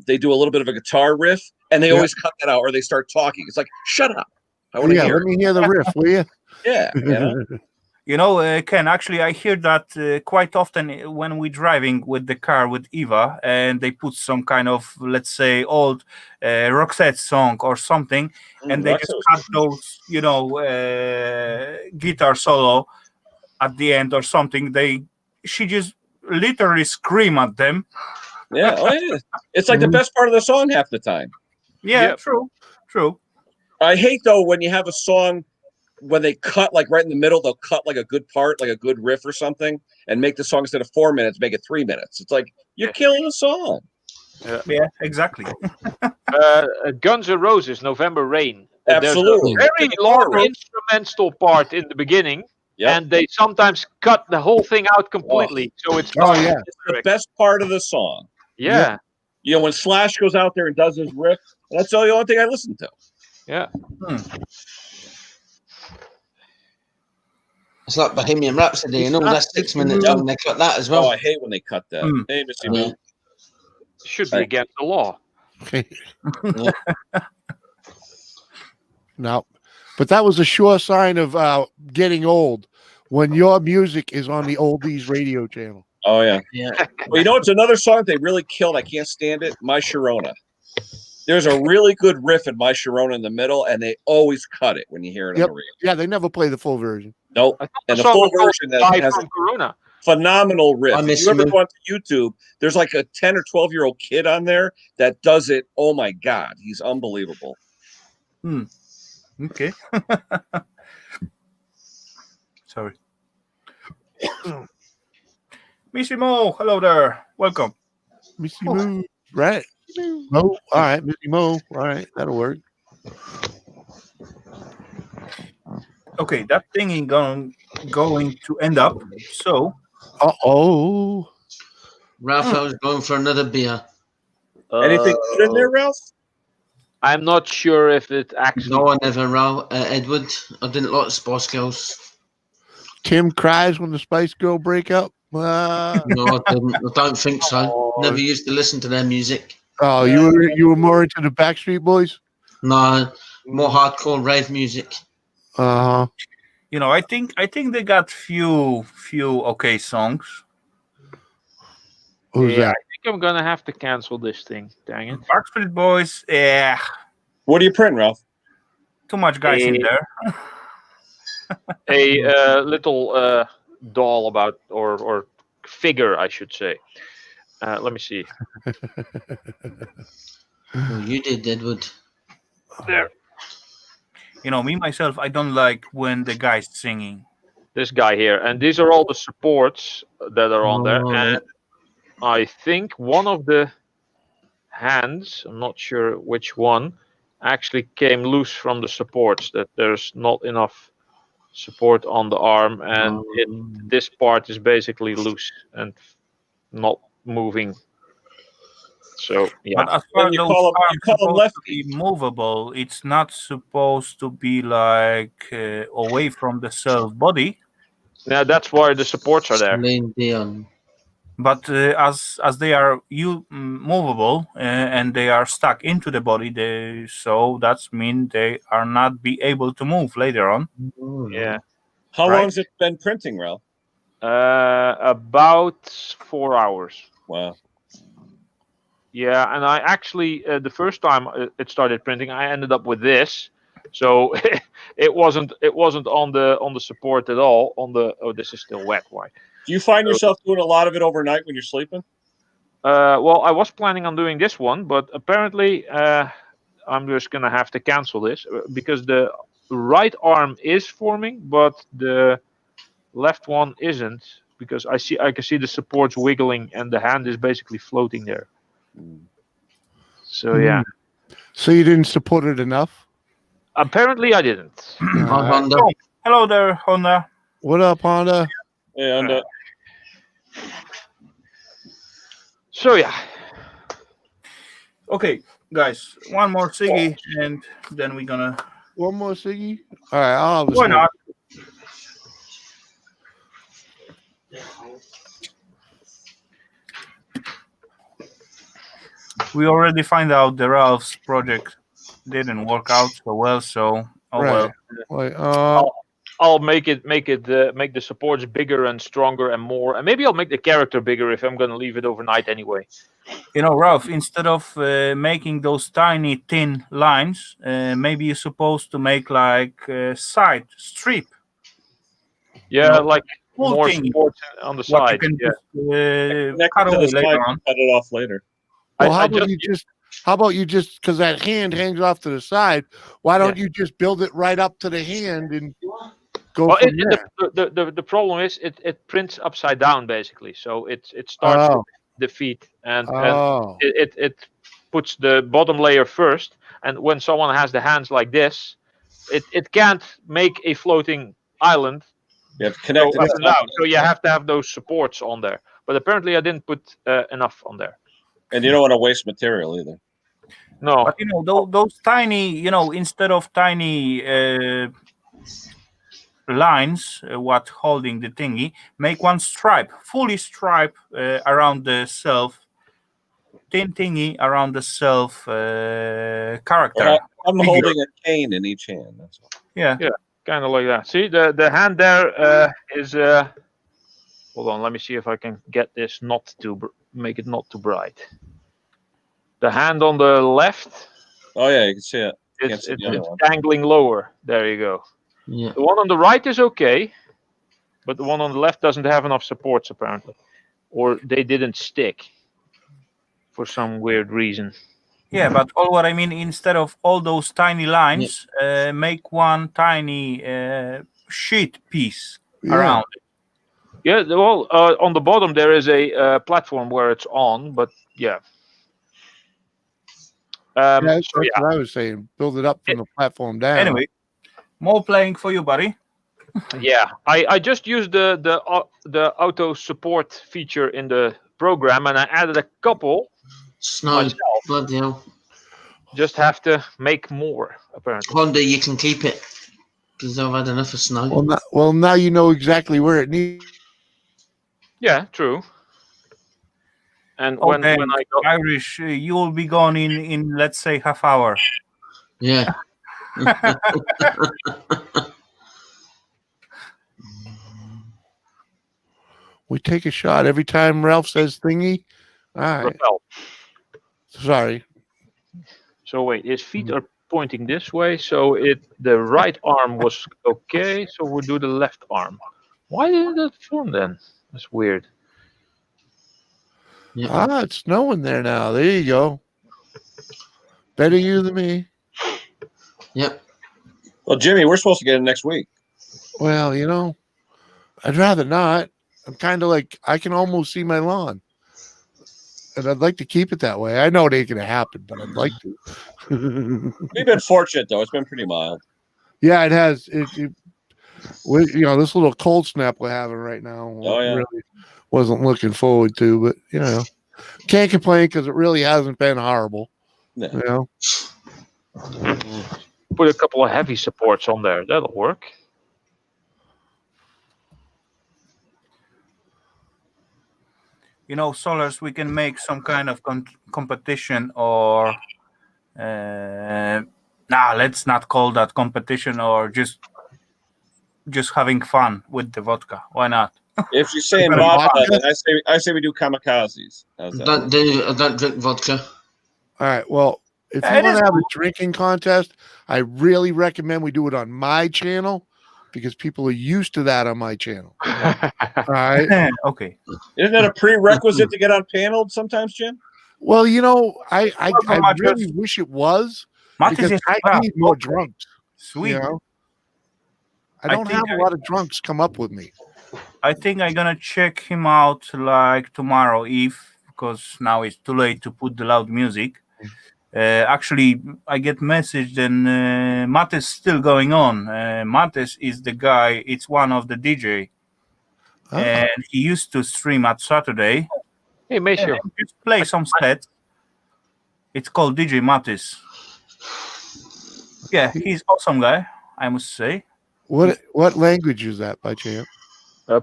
they do a little bit of a guitar riff, and they always cut that out, or they start talking. It's like, shut up! I want to hear. Let me hear the riff, will you? Yeah. Ken, actually, I hear that quite often when we're driving with the car with Eva, and they put some kind of, let's say, old Roxette song or something, and they just cut those, guitar solo at the end or something. She just literally scream at them. Yeah, it's like the best part of the song half the time. Yeah, true. I hate though when you have a song when they cut like right in the middle, they'll cut like a good part, like a good riff or something, and make the song instead of 4 minutes, make it 3 minutes. It's like you're killing the song. Yeah, exactly. Guns N' Roses, November Rain. Absolutely. There's a very long instrumental part in the beginning. and they sometimes cut the whole thing out completely. So it's it's the best part of the song. Yeah. You know, when Slash goes out there and does his riff, that's the only thing I listen to. Yeah. It's like Bohemian Rhapsody, you know, that's 6 minutes long. They cut that as well. Oh, I hate when they cut that. Hey, Missy Moon. Should be against the law. No, but that was a sure sign of getting old when your music is on the oldies radio channel. Oh, yeah. Yeah. Well, you know, it's another song that they really killed. I can't stand it. My Sharona. There's a really good riff in My Sharona in the middle, and they always cut it when you hear it on the radio. Yeah, they never play the full version. Nope. And the full version has a Corona. phenomenal riff. I If miss you ever you. go onto YouTube, there's like a 10 or 12-year-old kid on there that does it. Oh, my God. He's unbelievable. Okay. Sorry. Missy Mo, hello there. Welcome. Missy Mo, right? Mo, all right. Missy Mo, all right. That'll work. Okay, that thing is going to end up. So. Rafal's going for another beer. Anything good in there, Ralph? I'm not sure if it actually. No, I never, Edward. I didn't like the Spice Girls. Tim cries when the Spice Girl break up. No, I didn't. I don't think so. Never used to listen to their music. Oh, you were more into the Backstreet Boys? No, more hardcore rave music. You know, I think they got few okay songs. Who's that? I think I'm gonna have to cancel this thing. Dang it. Backstreet Boys, yeah. What do you print, Ralph? Too much guys in there. A little doll about or figure, I should say. Let me see. Oh, you did, Edward. There. You know, me myself, I don't like when the guy's singing. This guy here, and these are all the supports that are on there. Oh, And I think one of the hands, I'm not sure which one, actually came loose from the supports. That there's not enough support on the arm, and this part is basically loose and not moving. So yeah, But as far as you those call them arms supposed lefty. to be movable, it's not supposed to be like away from the self body. yeah, that's why the supports are there. Celine Dion. But as they are movable and they are stuck into the body, so that's mean they are not be able to move later on. Yeah. How Right. long has it been printing, Ralph? About 4 hours. Wow. Yeah, and I actually the first time it started printing, I ended up with this. So it wasn't on the support at all. This is still wet. Why? Do you find yourself doing a lot of it overnight when you're sleeping? Well, I was planning on doing this one, but apparently I'm just gonna have to cancel this because the right arm is forming, but the left one isn't, because I can see the supports wiggling and the hand is basically floating there. So yeah. So you didn't support it enough? Apparently I didn't. Honda. Oh, hello there, Honda. What up, Honda? Yeah, and So yeah. Okay, guys, one more ciggy, and then we're gonna. One more ciggy? All right, I'll have a Why smoke. not? We already find out the Ralph's project didn't work out so well, so Right. well. I'll make the supports bigger and stronger and more, and maybe I'll make the character bigger if I'm gonna leave it overnight anyway. You know, Ralph, instead of making those tiny thin lines, maybe you're supposed to make like a side strip. Yeah, You know, like full more thing. supports on the What side. you can Yeah. connect cut it to away the later side on. and cut it off later. Well, I how about you just because that hand hangs off to the side? Why don't you just build it right up to the hand and go Well, from there? the problem is it prints upside down basically, so it starts Oh. with the feet and Oh. it puts the bottom layer first, and when someone has the hands like this, it can't make a floating island You have to connect So, so you have to have those supports on there. But apparently I didn't put enough on there. And you don't want to waste material either. No. But those tiny, instead of tiny lines, what holding the thingy, make one stripe, fully stripe around the self, thin thingy around the self character. Well, I'm figure. holding a cane in each hand. That's all. Yeah. Yeah, kind of like that. See, the hand there is. Hold on, let me see if I can get this not to make it not too bright. The hand on the left. Oh yeah, you can see it. It's dangling lower. There you go. Yeah. The one on the right is okay, but the one on the left doesn't have enough supports apparently, or they didn't stick for some weird reason. Yeah, but all what I mean, instead of all those tiny lines, make one tiny sheet piece around it. Yeah, well, on the bottom there is a platform where it's on, but yeah. That's what I was saying. Build it up from the platform down. Anyway, more playing for you, buddy. Yeah, I just used the auto support feature in the program, and I added a couple myself. Bloody hell. Just have to make more, apparently. One day you can keep it, because I've had enough of snow. Well, now you know exactly where it needs. Yeah, true. And Okay, when I go Irish, you will be gone in let's say half hour. Yeah. We take a shot every time Ralph says thingy. All right. Rafal. Sorry. So wait, his feet are pointing this way, so the right arm was okay, so we'll do the left arm. Why didn't that form then? That's weird. It's snowing there now. There you go. Better you than me. Yep. Well, Jimmy, we're supposed to get it next week. Well, I'd rather not. I'm kind of like, I can almost see my lawn. And I'd like to keep it that way. I know it ain't going to happen, but I'd like to. We've been fortunate, though. It's been pretty mild. Yeah, it has. This little cold snap we're having right now. Oh, yeah. Really wasn't looking forward to, but, can't complain because it really hasn't been horrible. No. Put a couple of heavy supports on there. That'll work. Solars, we can make some kind of competition or let's not call that competition, or just having fun with the vodka. Why not? If you're saying vodka, then I say we do kamikazes. I don't drink vodka. All right. Well, if you want to have a drinking contest, I really recommend we do it on my channel because people are used to that on my channel. All right. Okay. Isn't that a prerequisite to get on paneled sometimes, Jim? Well, I really wish it was because I need more drunks. Sweet. I don't have a lot of drunks come up with me. I think I'm gonna check him out like tomorrow because now it's too late to put the loud music. Actually, I get messaged and Matt is still going on. Matt is the guy. It's one of the DJ, and he used to stream at Saturday. Hey, Maceo. Just play some sets. It's called DJ Mattis. Yeah, he's awesome guy, I must say. What language is that by chance?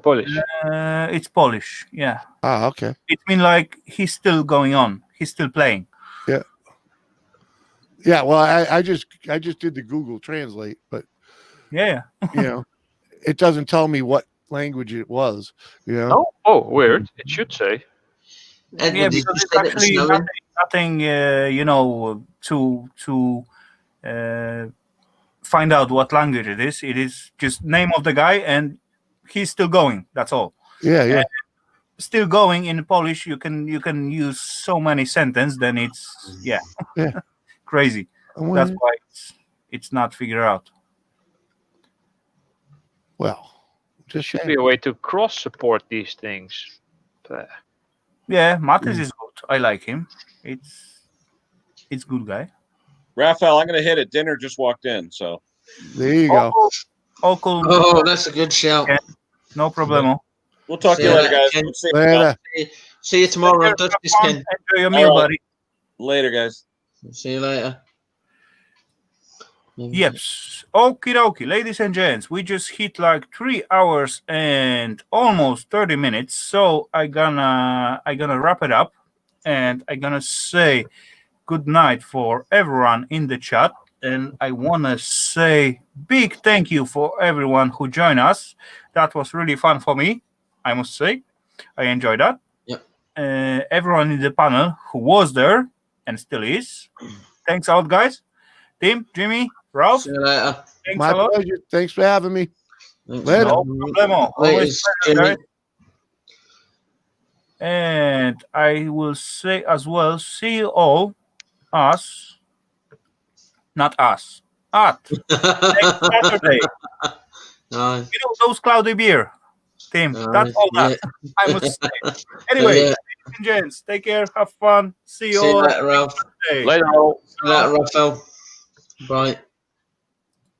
Polish. It's Polish. Yeah. Ah, okay. It means like he's still going on. He's still playing. Yeah. Yeah. Well, I just did the Google Translate, but yeah, it doesn't tell me what language it was. Oh, weird. It should say. Yeah, because it's actually nothing. To find out what language it is. It is just name of the guy, and he's still going. That's all. Yeah. Still going in Polish. You can use so many sentences. Then it's crazy. That's why it's not figured out. Well, just should be a way to cross support these things. Yeah, Mattis is good. I like him. It's good guy. Rafal, I'm gonna hit it. Dinner just walked in, so there you go. Oh, cool. Oh, that's a good shout. No problemo. We'll talk to you later, guys. Later. See you tomorrow. Dutch skin. Enjoy your meal, buddy. Later, guys. See you later. Yep. Okie dokie, ladies and gents, we just hit like 3 hours and almost 30 minutes. So I gonna wrap it up, and I gonna say good night for everyone in the chat. And I wanna say big thank you for everyone who joined us. That was really fun for me, I must say. I enjoyed that. Yep. Everyone in the panel who was there and still is. Thanks out, guys. Tim, Jimmy, Ralph. See you later. Thanks My a lot. pleasure. Thanks for having me. Later. No problemo. Always pleasure, guys. And I will say as well, see you all not us, at next Saturday. You know those cloudy beer, Tim. That's all that I must say. Anyway, ladies and gents, take care, have fun. See you all later, Ralph. Saturday. Later, Rafal. Bye.